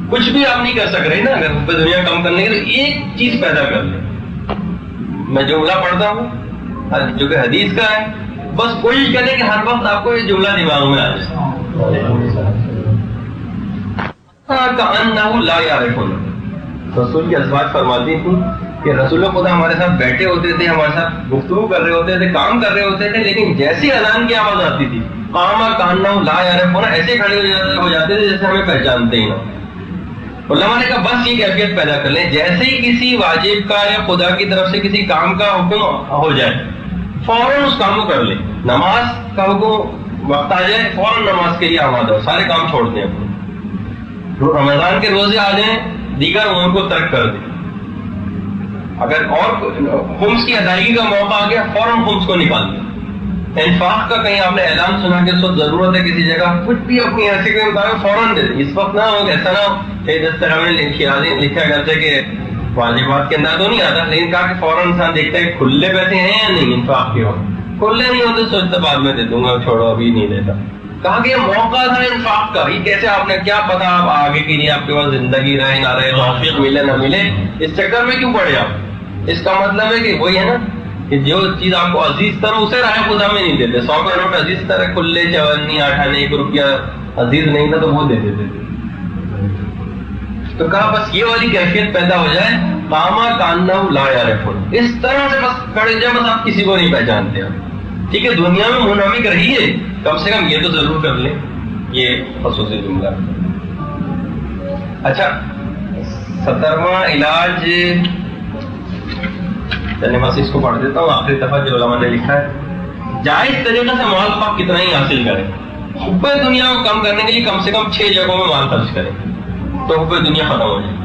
کچھ بھی آپ نہیں کر سک رہے نا، اگر حب دنیا کم کرنے کے لیے ایک چیز پیدا کر لیں. میں جملہ پڑھتا ہوں جو کہ حدیث کا ہے، بس کوشش کریں کہ ہر وقت آپ کو یہ جملہ دماغ میں آ جائے. کأنہ لا یعرفون، رسول کی ازواج فرماتی تھیں کہ رسول خدا ہمارے ساتھ بیٹھے ہوتے تھے، ہمارے ساتھ گفتگو کر رہے ہوتے تھے، کام کر رہے ہوتے تھے، لیکن جیسی اذان کی آواز آتی تھی کأنہ لا یعرفون، ایسے کھڑے ہو جاتے تھے جیسے ہمیں پہچانتے ہی نہ. علماء نے کہا بس یہ کیفیت پیدا کر لیں، جیسے ہی کسی واجب کا یا خدا کی طرف سے کسی کام کا حکم ہو جائے فوراً اس کام کو کر لیں. نماز کا حکم وقت آ جائے فوراً نماز کے لیے آمادہ ہو، سارے کام چھوڑ دیں. رمضان کے روزے آ جائیں دیگر امور کو ترک کر دیں. اگر اور خمس کی ادائیگی کا موقع آ گیا فوراً خمس کو نکال دیں. انفاق کا کہیں آپ نے اعلان سنا کہ اس وقت ضرورت ہے کسی جگہ، کچھ بھی اپنی ایسے کے مطابق فوراً دے دیں. اس وقت نہ ہو ایسا نہ ہو کہ جس طرح میں نے لکھا کرتے کہ واجبات کے اندر تو نہیں آتا، لیکن کہا کہ فوراً انسان دیکھتا ہے کہ کھلے پیسے ہیں یا نہیں انفاق کے وقت. کھلے نہیں ہوتے سوچتا بعد میں دے دوں گا، چھوڑو ابھی نہیں دیتا. کہا کہ یہ موقع تھا انفاق کا، یہ کیسے آپ نے کیا پتا آپ آگے کے لیے آپ کے پاس زندگی رہے نہ رہے، توفیق ملے نہ ملے، اس چکر میں کیوں پڑے آپ. اس کا مطلب ہے کہ وہی ہے نا کہ جو چیز آپ کو عزیز طرح اسے راہ خدا میں نہیں دیتے. 100 کا نوٹ عزیز طرح کھلے 54 58 1 روپیہ عزیز نہیں تھا تو وہ دے دیتے تھے. تو کہا بس یہ والی کیفیت پیدا ہو جائے، قاما کانہ لا یعرفون، اس طرح سے بس کھڑے جائے، بس آپ کسی کو نہیں پہچانتے. ٹھیک ہے دنیا میں منہمک رہیے، کم سے کم یہ تو ضرور کر لیں. یہ خصوصی جملہ. اچھا 17واں علاج، چلے میں اس کو پڑھ دیتا ہوں. آخری دفعہ جو علماء نے لکھا ہے، جائز طریقے سے مال پاک کتنا ہی حاصل کریں. حب دنیا کو کم کرنے کے لیے کم سے کم 6 جگہوں میں مال خرچ کریں تو حب دنیا ختم ہو جائے.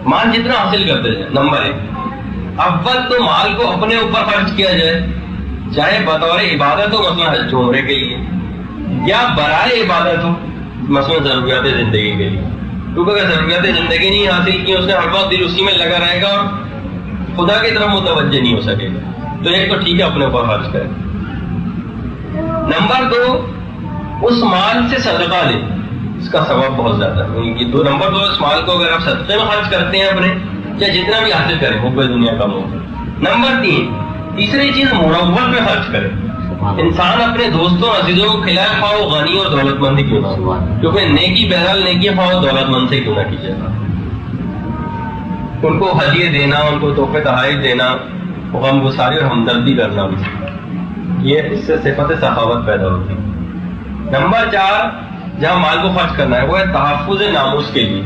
مال جتنا حاصل کرتے جائیں. نمبر 1، اول تو مال کو اپنے اوپر خرچ کیا جائے. چاہے بطور عبادت ہو مثلا حج عمرے کے لیے، یا برائے عبادت ہو مثلا ضروریات زندگی کے لیے. کیونکہ اگر ضروریات زندگی نہیں حاصل کی اس نے ہر وقت دل اسی میں لگا رہے گا اور خدا کی طرف متوجہ نہیں ہو سکے گا. تو ایک تو ٹھیک ہے اپنے اوپر خرچ کرے. نمبر 2 اس مال سے صدقہ لے، اس کا ثواب بہت زیادہ ہے. نمبر 2 اس مال کو اگر آپ صدقے میں خرچ کرتے ہیں اپنے، یا جتنا بھی حاصل کریں حب دنیا کا ہو. نمبر 3 تیسری چیز مروت میں خرچ کرے. انسان اپنے دوستوں عزیزوں کو کھلائے، خواہ وہ غنی اور دولت مند کیوں نہ ہو، کیونکہ نیکی بہرحال نیکی خواہ دولت مند سے کیوں نہ کیجیے گا. ان کو ہدیے دینا، ان کو تحفے تحائف دینا، غم گساری اور ہمدردی کرنا بھی، یہ اس سے صفت سخاوت پیدا ہوتی ہے. نمبر 4 جہاں مال کو خرچ کرنا ہے وہ ہے تحفظ ناموس کے لیے.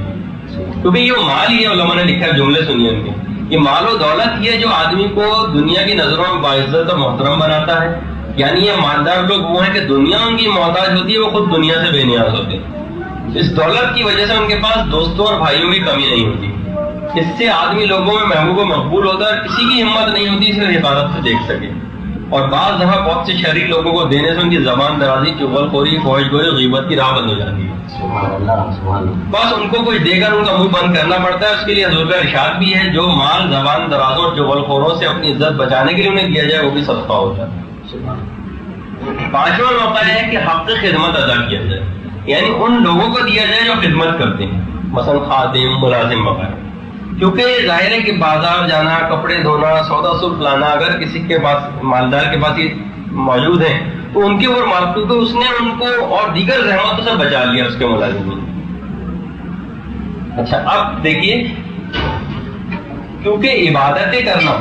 کیونکہ یہ مال ہی ہے، علماء نے لکھا ہے جملے سنیے ان کے، یہ مال و دولت ہی ہے جو آدمی کو دنیا کی نظروں میں باعزت اور محترم بناتا ہے. یعنی یہ مالدار لوگ وہ ہیں کہ دنیا ان کی محتاج ہوتی ہے، وہ خود دنیا سے بے نیاز ہوتے ہیں. اس دولت کی وجہ سے ان کے پاس دوستوں اور بھائیوں کی کمی نہیں ہوتی. اس سے آدمی لوگوں میں محبوب و مقبول ہوتا ہے، کسی کی ہمت نہیں ہوتی اسے حفاظت سے دیکھ سکے. اور بعض دفعہ بہت سے شہری لوگوں کو دینے سے ان کی زبان درازی، چغل خوری، فوج گوئی، غیبت کی راہ بند ہو جاتی ہے. بس ان کو کچھ دے کر ان کا منہ بند کرنا پڑتا ہے. اس کے لیے حضور کا ارشاد بھی ہے جو مال زبان درازوں اور چغل خوروں سے اپنی عزت بچانے کے لیے انہیں دیا جائے وہ بھی صدقہ ہو جاتا ہے. 5واں موقع ہے کہ حق خدمت ادا کیا جائے، یعنی ان لوگوں کو دیا جائے جو خدمت کرتے ہیں، مثلا خادم، ملازم وغیرہ. کیونکہ ظاہر ہے کہ بازار جانا، کپڑے دھونا، سودا سلف لانا اگر کسی کے پاس مالدار کے پاس یہ موجود ہیں تو ان کے اوپر مال، کیونکہ اس نے ان کو اور دیگر زحمتوں سے بچا لیا اس کے ملازمین. اچھا اب دیکھیے، کیونکہ عبادتیں کرنا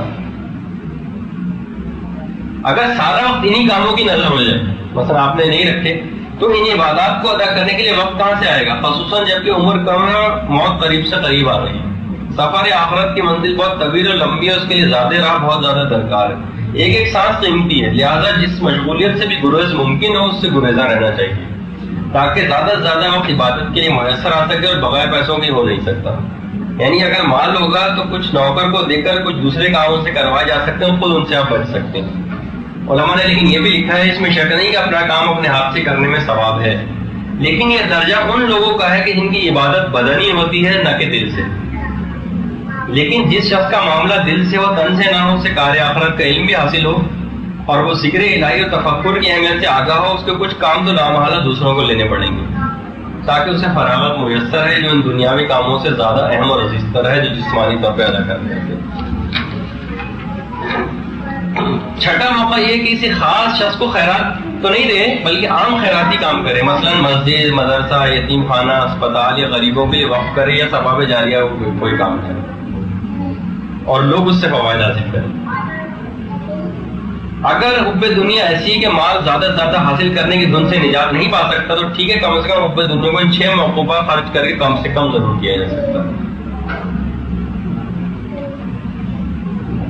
اگر سارا وقت انہی کاموں کی نظر ہو جائے، مثلا آپ نے نہیں رکھے، تو ان عبادات کو ادا کرنے کے لیے وقت کہاں سے آئے گا؟ خصوصاً جبکہ عمر کم ہے اور موت قریب سے قریب آ رہی ہے. سفر آخرت کی منزل بہت طویل اور لمبی ہے، اس کے لیے زیادہ راہ بہت زیادہ درکار ہے. ایک ایک سانس قیمتی ہے، لہٰذا جس مشغولیت سے بھی گریز ممکن ہو اس سے گریزاں رہنا چاہیے تاکہ زیادہ سے زیادہ وقت عبادت کے لیے میسر آ سکے، اور بغیر پیسوں کے ہو نہیں سکتا. یعنی اگر مال ہوگا تو کچھ نوکر کو دے کر کچھ دوسرے کاموں سے کروائے جا سکتے ہیں، خود ان سے آپ بچ سکتے ہیں. علماء نے لیکن یہ بھی لکھا ہے، اس میں شک نہیں کہ اپنا کام اپنے ہاتھ سے کرنے میں ثواب ہے، لیکن یہ درجہ ان لوگوں کا ہے کہ جن کی عبادت بدنی ہوتی ہے نہ کہ دل سے. لیکن جس شخص کا معاملہ دل سے ہو، تن سے نہ ہو، اسے کار آخرت کا علم بھی حاصل ہو اور وہ ذکر الہی اور تفکر کی اہمیت سے آگاہ ہو، اس کے کچھ کام تو لامحالہ دوسروں کو لینے پڑیں گے تاکہ اسے فراغت میسر ہے جو ان دنیاوی کاموں سے زیادہ اہم اور عزیز تر ہے جو جسمانی طور پہ ادا کرتے ہیں. 6واں موقع یہ کہ کسی خاص شخص کو خیرات تو نہیں دے بلکہ عام خیراتی کام کرے، مثلا مسجد، مدرسہ، یتیم خانہ، اسپتال یا غریبوں کے لیے وقف کرے یا ثواب جاریہ کوئی کام کرے اور لوگ اس سے فوائد حاصل کریں. اگر حب دنیا ایسی ہے کہ مال زیادہ سے زیادہ حاصل کرنے کی دھن سے نجات نہیں پا سکتا تو ٹھیک ہے، کم از کم حب دنیا کو ان 6 موقعوں پر خرچ کر کے کم سے کم ضرور کیا جا سکتا ہے.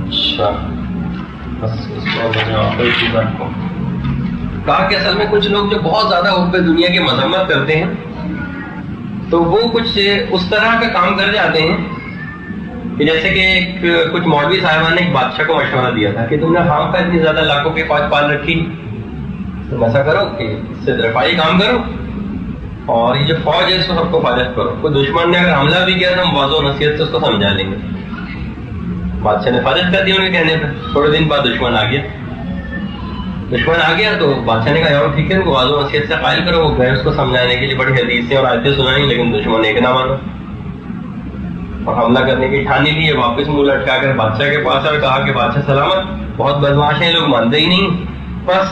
اچھا کہا کہ اصل میں کچھ لوگ جو بہت زیادہ حب دنیا کی مذمت کرتے ہیں تو وہ کچھ اس طرح کا کام کر جاتے ہیں کہ جیسے کہ کچھ مولوی صاحبان نے ایک بادشاہ کو مشورہ دیا تھا کہ تم نے خام کا اتنی زیادہ لاکھوں کی فوج پال رکھی، تم ایسا کرو کہ اس سے رفائی کام کرو اور یہ جو فوج ہے اس کو سب کو حفاظت کرو. کوئی دشمن نے اگر حملہ بھی کیا تو ہم واضح و نصیحت سے اس کو سمجھا لیں گے. بادشاہ نے حفاظت کر دی ان کے کہنے پہ. تھوڑے دن بعد دشمن آ گیا تو بادشاہ نے کہا یار ٹھیک ہے ان کو واضح و نصیحت سے قائل کرو. وہ گئے اس کو سمجھانے کے لیے بڑی حدیثیں اور آیتیں سنائیں، لیکن دشمن ایک نہ مانا اور حملہ کرنے کی ٹھانی لی. واپس منہ لٹکا کر بادشاہ کے پاس اور کہا کہ بادشاہ سلامت، بہت بدماش ہیں لوگ، مانتے ہی نہیں، بس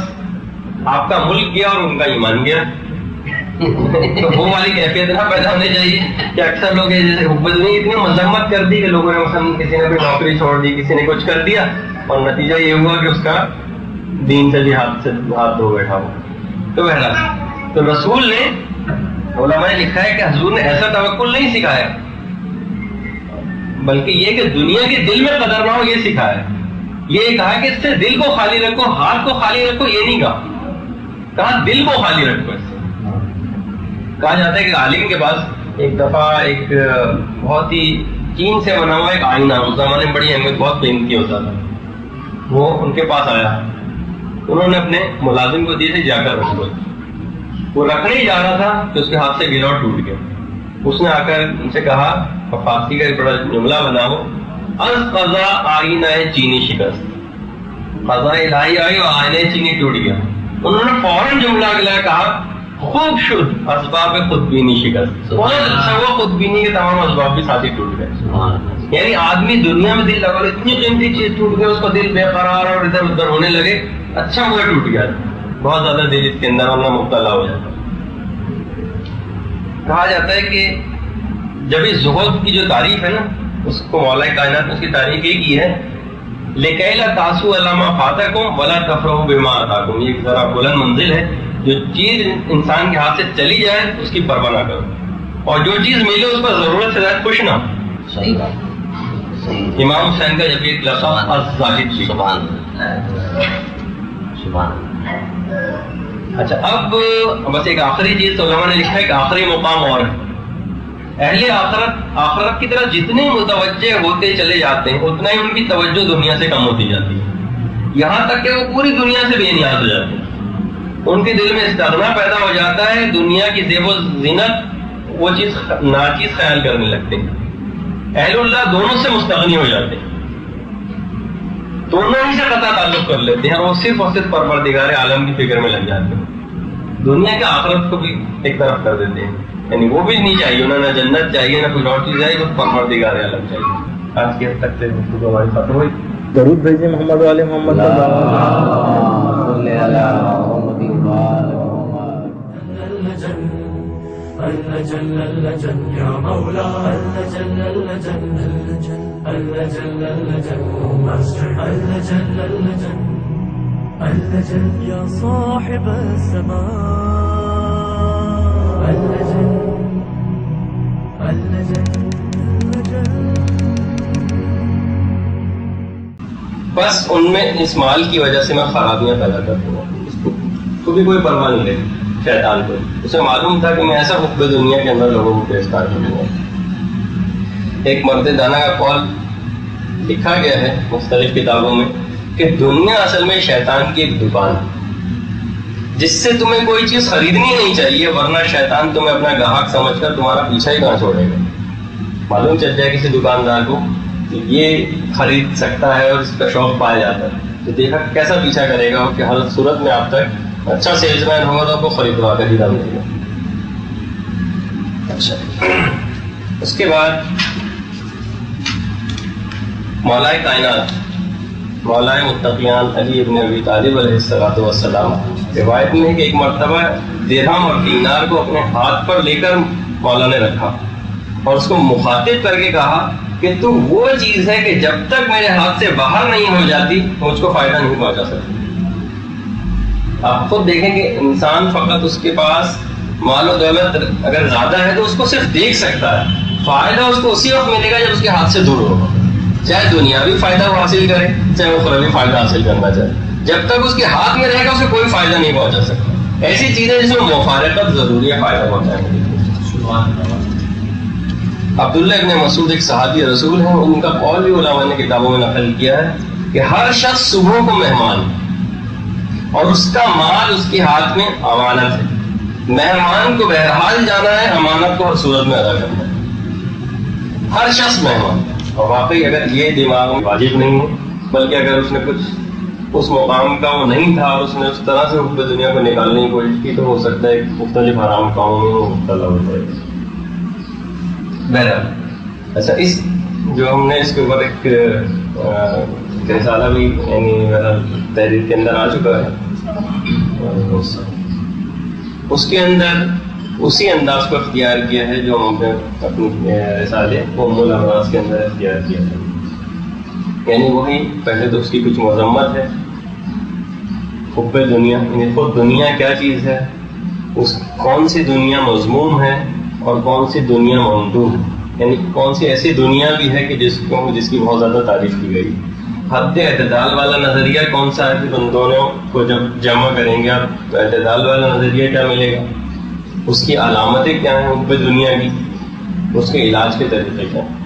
آپ کا ملک گیا اور ان کا ایمان گیا. تو وہ والی کیفیت نہ پیدا ہونی چاہیے کہ اکثر لوگ جیسے حب دنیا اتنی مذمت کر دی کہ لوگوں نے مثلا کسی نے کوئی نوکری چھوڑ دی، کسی نے کچھ کر دیا اور نتیجہ یہ ہوا کہ اس کا دین سے بھی ہاتھ دھو بیٹھا ہو. تو بہرحال تو رسول نے، علماء نے لکھا ہے کہ حضور نے ایسا توکل نہیں سکھایا بلکہ یہ کہ دنیا کے دل میں قدر نہ ہو یہ سکھایا. یہ کہا کہ اس سے دل کو خالی رکھو، ہاتھ کو خالی رکھو، یہ نہیں کہا دل کو خالی رکھو. اس سے کہا جاتا ہے کہ عالم کے پاس ایک دفعہ ایک بہت ہی چین سے بنا ہوا ایک آئینہ، اس زمانے میں بڑی اہمیت، بہت قیمتی ہوتا تھا. وہ ان کے پاس آیا انہوں نے اپنے ملازم کو دیے تھے جا کر رکھ دو. وہ رکھنے ہی جا رہا تھا کہ اس کے ہاتھ سے گرا اور ٹوٹ گیا. اس نے آ کر ان سے کہا فارسی کا ایک بڑا جملہ بناؤ، از قضا آئینہ چینی شکست. قضا الہی آئی اور آئینہ چینی ٹوٹ گیا. انہوں نے فوراً جملہ اگلا کہا خوب شد اسباب خود بینی شکست. بہت اچھا ہوا خود بینی کے تمام اسباب بھی ساتھ ہی ٹوٹ گئے. یعنی آدمی دنیا میں دل لگا، اتنی قیمتی چیز ٹوٹ گئی، اس کا دل بے قرار اور ادھر ادھر ہونے لگے. اچھا ہوا ٹوٹ گیا، بہت زیادہ دل اس کے اندر ورنہ مبتلا ہو جاتا. کہا جاتا ہے کہ جب اس زہد کی جو تعریف ہے نا، اس کو مولا کائنات نے اس کی تعریف یہ کی ہے لِكَيْ لَا تَعْصُوا عَلَىٰ مَا فَاتَكُمْ وَلَا تَفْرَحُوا بِمَا آتَاكُمْ. یہ ذرا بلند منزل ہے. جو چیز انسان کے ہاتھ سے چلی جائے اس کی پرواہ نہ کرو، اور جو چیز ملے اس پر ضرورت سے زیادہ خوش نہ. صحیح بات. امام حسین کا جب ایک لفظ الزاہد تھی. سبحان سبحان. اچھا اب بس ایک آخری چیز علماء نے لکھا ہے کہ آخری مقام اور ہے. اہل آخرت کی طرف جتنے متوجہ ہوتے چلے جاتے ہیں اتنا ہی ان کی توجہ دنیا سے کم ہوتی جاتی ہے، یہاں تک کہ وہ پوری دنیا سے بے نیاز ہو جاتے ہیں. ان کے دل میں استغنا پیدا ہو جاتا ہے، دنیا کی زیب و زینت وہ چیز ناچیز خیال کرنے لگتے ہیں. اہل اللہ دونوں سے مستغنی ہو جاتے ہیں، دونوں ہی سے قطع تعلق کر لیتے ہیں، اور وہ صرف اور صرف پروردگار عالم کی فکر میں لگ جاتے ہیں. دنیا کے آخرت کو بھی ایک طرف کر دیتے ہیں، یعنی وہ بھی نہیں چاہیے انہیں، نہ جنت چاہیے نہ کچھ اور چیز چاہیے، بس پروردگار عالم چاہیے. آج کی حد تک سے گفتگو ہماری ختم ہوئی. درود بھیجیے محمد والے محمد صلی اللہ يا صاحب السماء بس ان میں اس مال کی وجہ سے میں خرابیاں پیدا کرتا ہوں، تو بھی کوئی پرواہ نہیں رہی شیطان کو. اسے معلوم تھا کہ میں ایسا حب دنیا کے اندر لوگوں کو گرفتار کروں گا. ایک مرد دانا کا قول لکھا گیا ہے مختلف کتابوں میں کہ دنیا اصل میں شیطان کی ایک دکان ہے جس سے تمہیں کوئی چیز خریدنی نہیں چاہیے، ورنہ شیطان تمہیں اپنا گاہک سمجھ کر تمہارا پیچھا ہی کہاں چھوڑے گا. معلوم چل جائے کسی دکاندار کو کہ یہ خرید سکتا ہے اور اس کا شوق پایا جاتا ہے تو دیکھا کیسا پیچھا کرے گا کہ ہر صورت میں آپ تک اچھا سیلز مین ہوگا تو آپ کو خریدوا کر ہی ملے گا. اچھا اس کے بعد مولا کائنات مولا متقیان علی ابن ابی طالب علیہ السلام روایت میں کہ ایک مرتبہ درہم اور دینار کو اپنے ہاتھ پر لے کر مولا نے رکھا اور اس کو مخاطب کر کے کہا کہ تو وہ چیز ہے کہ جب تک میرے ہاتھ سے باہر نہیں ہو جاتی مجھ کو فائدہ نہیں پہنچا سکتی. آپ خود دیکھیں کہ انسان فقط اس کے پاس مال و دولت اگر زیادہ ہے تو اس کو صرف دیکھ سکتا ہے، فائدہ اس کو اسی وقت ملے گا جب اس کے ہاتھ سے دور ہوگا. چاہے دنیاوی فائدہ وہ حاصل کرے چاہے وہ اخروی فائدہ حاصل کرنا چاہے، جب تک اس کے ہاتھ میں رہے گا اسے کوئی فائدہ نہیں پہنچا سکتا. ایسی چیزیں جس میں مفارقت ضروری ہے فائدہ پہنچانے کے. عبداللہ ابن مسعود ایک صحابی رسول ہیں، ان کا قول بھی علماء نے کتابوں میں نقل کیا ہے کہ ہر شخص صبح کو مہمان اور اس کا مال اس کے ہاتھ میں امانت ہے. مہمان کو بہرحال جانا ہے، امانت کو ہر صورت میں ادا کرنا ہے. ہر شخص مہمان. اور واقعی اگر یہ دماغ میں واجب نہیں ہے بلکہ اگر اس نے کچھ اس مقام کا وہ نہیں تھا اور اس نے اس طرح سے حب دنیا کو نکالنے کی کوشش کی تو ہو سکتا ہے مختلف حرام کاموں میں وہ مبتلا ہو جائے. بہرحال اچھا اس جو ہم نے اس کے اوپر ایک رسالہ بھی یعنی تحریر کے اندر آ چکا ہے، اس کے اندر اسی انداز کو اختیار کیا ہے جو ہم نے اپنی رسالے ام الابراز کے اندر اختیار کیا ہے. یعنی وہی پہلے تو اس کی کچھ مذمت ہے، حب دنیا یعنی خود دنیا کیا چیز ہے، اس کون سی دنیا مذموم ہے اور کون سی دنیا ممدوح ہے، یعنی کون سی ایسی دنیا بھی ہے کہ جس کی بہت زیادہ تعریف کی گئی. حد اعتدال والا نظریہ کون سا ہے کہ ان دونوں کو جب جمع کریں گے آپ اعتدال والا نظریہ کیا ملے گا، اس کی علامتیں کیا ہیں حب دنیا کی، اس کے علاج کے طریقے کیا ہیں.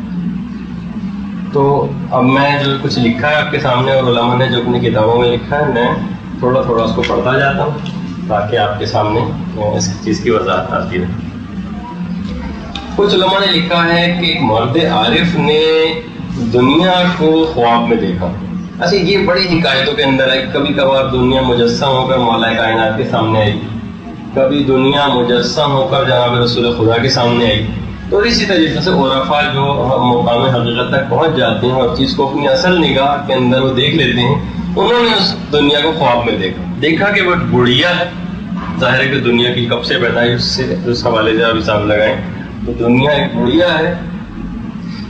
تو اب میں جو کچھ لکھا ہے آپ کے سامنے اور علماء نے جو اپنی کتابوں میں لکھا ہے میں تھوڑا تھوڑا اس کو پڑھتا جاتا ہوں تاکہ آپ کے سامنے اس چیز کی وضاحت آتی رہے. کچھ علماء نے لکھا ہے کہ ایک مرد عارف نے دنیا کو خواب میں دیکھا. اچھا یہ بڑی حکایتوں کے اندر ہے. کبھی کبھار دنیا مجسم ہو کر مولا کائنات کے سامنے آئی, کبھی دنیا مجسم ہو کر جناب رسول خدا کے سامنے آئی. تو اسی طریقے سے عرفاء جو مقام حقیقت تک پہنچ جاتے ہیں اور چیز کو اپنی اصل نگاہ کے اندر وہ دیکھ لیتے ہیں, انہوں نے اس دنیا کو خواب میں دیکھا کہ وہ بڑھیا ہے. ظاہر ہے کہ دنیا کی کب سے پیدائش سے اس حوالے سے آپ حساب لگائیں تو دنیا ایک بڑھیا ہے,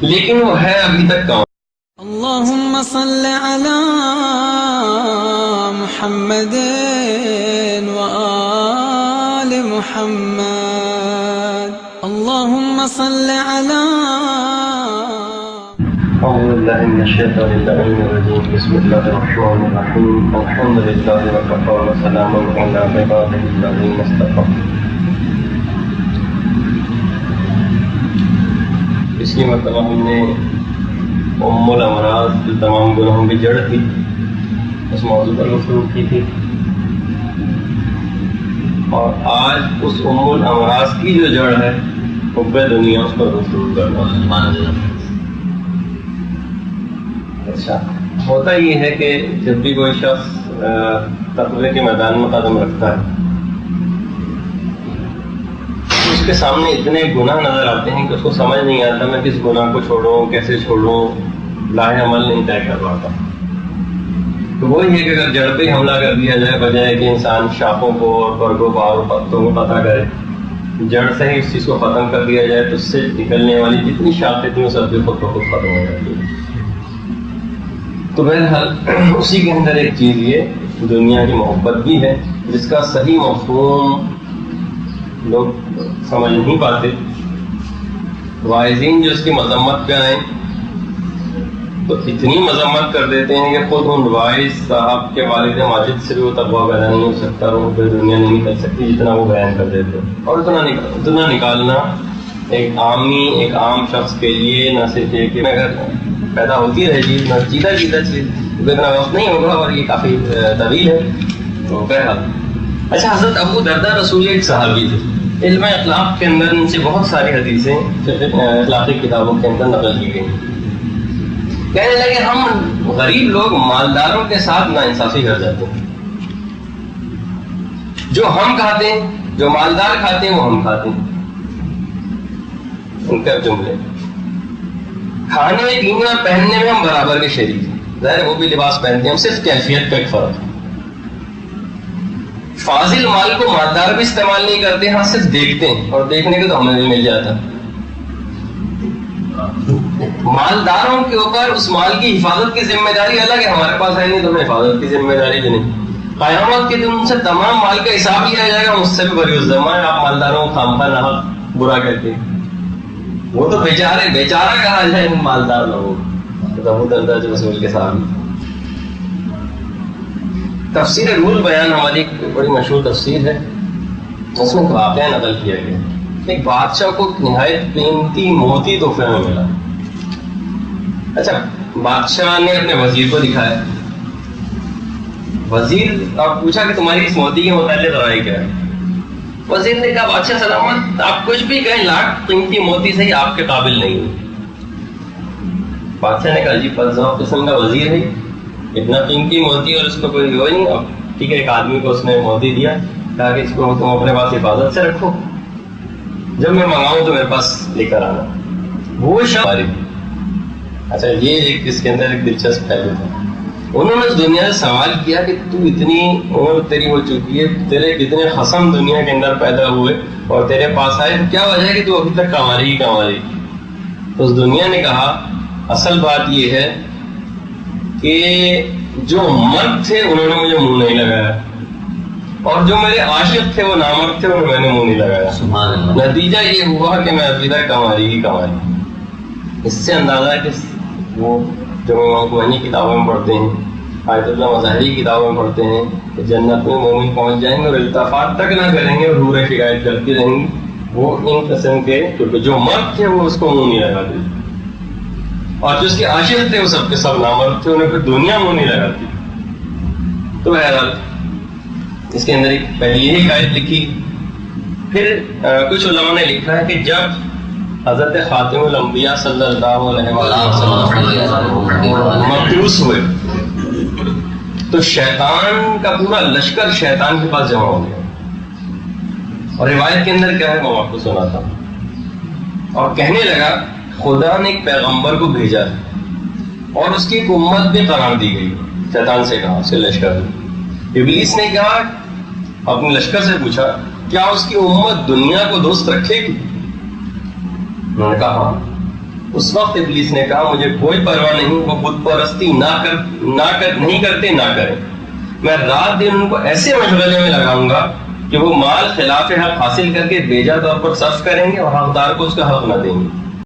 لیکن وہ ہے ابھی تک کام. اللهم صل على محمد وآل محمد. اللهم صل على أعوذ بالله من الشيطان الرجيم. بسم الله الرحمن الرحيم. الحمد لله وكفى وسلام على عباده الذين اصطفى. پچھلی مرتبہ ہم نے ام الامراض جو تمام گناہوں کی جڑ تھی اس موضوع پر گفتگو کی تھی, اور آج اس ام الامراض کی جو جڑ ہے حب دنیا اس پر گفتگو کرنا. اچھا, ہوتا یہ ہے کہ جب بھی کوئی شخص تقوی کے میدان میں قدم رکھتا ہے اس کے سامنے اتنے گناہ نظر آتے ہیں کہ اس کو سمجھ نہیں آتا میں کس گناہ کو چھوڑوں, کیسے چھوڑوں, لاہ عمل نہیں طے کر پاتا. تو وہی ہے کہ اگر جڑ پہ حملہ کر دیا جائے بجائے کہ انسان شاخوں کو اور برگوں کو اور پتوں کو قطع کرے, جڑ سے ہی اس چیز کو ختم کر دیا جائے تو اس سے نکلنے والی جتنی شاخیں تھیں وہ سب بھی خود بخود ختم ہو جاتی ہیں. تو بہرحال اسی کے اندر ایک چیز یہ دنیا کی محبت بھی ہے جس کا صحیح مفہوم لوگ سمجھ نہیں پاتے. واعظین جو اس کی مذمت پہ آئیں تو اتنی مذمت کر دیتے ہیں کہ خود ان واعظ صاحب کے والد ماجد سے بھی وہ تقویٰ پیدا نہیں ہو سکتا, وہ پھر دنیا نہیں نکل سکتی جتنا وہ بیان کر دیتے ہیں. اور اتنا نکالنا ایک عام شخص کے لیے نہ صرف یہ کہ اگر پیدا ہوتی رہے گی نہ چیزہ چیز اتنا وقت نہیں ہوگا, اور یہ کافی طویل ہے. تو بہرحال اچھا, حضرت ابو درداء رسول ایک صحابی تھے. علم اخلاق کے اندر ان سے بہت ساری حدیثیں اخلاقی کتابوں کے اندر نقل کی گئی. کہنے لگے ہم غریب لوگ مالداروں کے ساتھ ناانصافی کر جاتے ہیں. جو ہم کھاتے ہیں, جو مالدار کھاتے ہیں وہ ہم کھاتے ہیں. ان کا جملے کھانے میں پینے اور پہننے میں ہم برابر کے شریک ہیں. ظاہر وہ بھی لباس پہنتے ہیں, ہم صرف کیفیت کا ایک فرق ہے. فاضل مال کو مالدار بھی استعمال نہیں کرتے, ہاں صرف دیکھتے ہیں, اور دیکھنے کے تو ہمیں بھی مل جاتا. مالداروں کے اوپر اس مال کی حفاظت کی ذمہ داری الگ ہے, ہمارے پاس ہے نہیں تو ہمیں حفاظت کی ذمہ داری بھی نہیں. قیامت کے دن ان سے تمام مال کا حساب لیا جائے گا, مجھ سے بھی بری الزمہ ہے آپ مالداروں کو خامخواہ ناحق برا کہتے ہیں. وہ تو بیچارہ کہا جائے ان مالدار لوگوں کو. ابو درداء جو رسول کے سامنے تفسیر رول بیان ہماری ایک بڑی مشہور تفسیر ہے, اس میں واقعہ نقل کیا گیا. ایک بادشاہ کو نہایت قیمتی موتی تحفے میں ملا. اچھا, بادشاہ نے اپنے وزیر کو دکھایا. وزیر آپ پوچھا کہ تمہاری اس موتی کے متعلق رائے کیا ہے؟ وزیر نے کہا بادشاہ سلامت, آپ کچھ بھی کہیں لاکھ قیمتی موتی سے ہی آپ کے قابل نہیں ہوئی. بادشاہ نے کہا جی فضا قسم کا وزیر ہے, اتنا قیمتی موتی اور اس کو کوئی ہو نہیں. اب ٹھیک ہے, ایک آدمی کو اس نے موتی دیا, کہا کہ اس کو تم اپنے پاس حفاظت سے رکھو, جب میں منگاؤں تو میرے پاس لے کر آنا. وہ شخص, اچھا یہ ایک اس کے اندر ایک دلچسپ پہلو تھا. انہوں نے اس دنیا سے سوال کیا کہ تو اتنی عمر تیری ہو چکی ہے, تیرے کتنے خصم دنیا کے اندر پیدا ہوئے اور تیرے پاس آئے, تو کیا وجہ ہے کہ تو ابھی تک کما رہی. تو اس دنیا نے کہا اصل بات یہ ہے کہ جو مرد تھے انہوں نے مجھے منہ نہیں لگایا, اور جو میرے عاشق تھے وہ نامرد تھے انہوں نے میں نے منہ نہیں لگایا. نتیجہ یہ ہوا کہ میں ابھی تک کما رہی. اس سے اندازہ ہے کہ وہ جو امام خمینی کتابوں میں پڑھتے ہیں, آیت اللہ مظاہری کتابوں میں پڑھتے ہیں کہ جنت میں مومن پہنچ جائیں گے اور التفات تک نہ کریں گے اور حوریں شکایت کرتی رہیں گی. وہ ان قسم کے جو مرد تھے وہ اس کو منہ نہیں لگاتے, اور جو اس کے عاشق تھے وہ سب کے سب نامرد تھے, انہیں پھر دنیا منہ نہیں لگاتی. تو بہرحال اس کے اندر ایک پہلی ایک آیت لکھی. پھر کچھ علماء نے لکھا ہے کہ جب حضرت خاتم الانبیاء صلی اللہ علیہ وسلم مبعوث ہوئے تو شیطان کا پورا لشکر شیطان کے پاس جمع ہو گیا. اور روایت کے اندر کیا ہے میں آپ کو سناتا ہوں. اور کہنے لگا خدا نے ایک پیغمبر کو بھیجا اور اس کی ایک امت بھی قرار دی گئی. شیطان سے کہا اس کے لشکر نے. ابلیس نے کہا اپنے لشکر سے پوچھا کیا اس کی امت دنیا کو دوست رکھے گی؟ انہوں نے کہا ہاں. اس وقت ابلیس نے کہا مجھے کوئی پرواہ نہیں، وہ بت پرستی نہیں کرتے نہ کریں. میں رات دن ان کو ایسے مشغلے میں لگاؤں گا کہ وہ مال خلاف حق حاصل کر کے بیجا طور پر صرف کریں گے اور حقدار کو اس کا حق نہ دیں گے.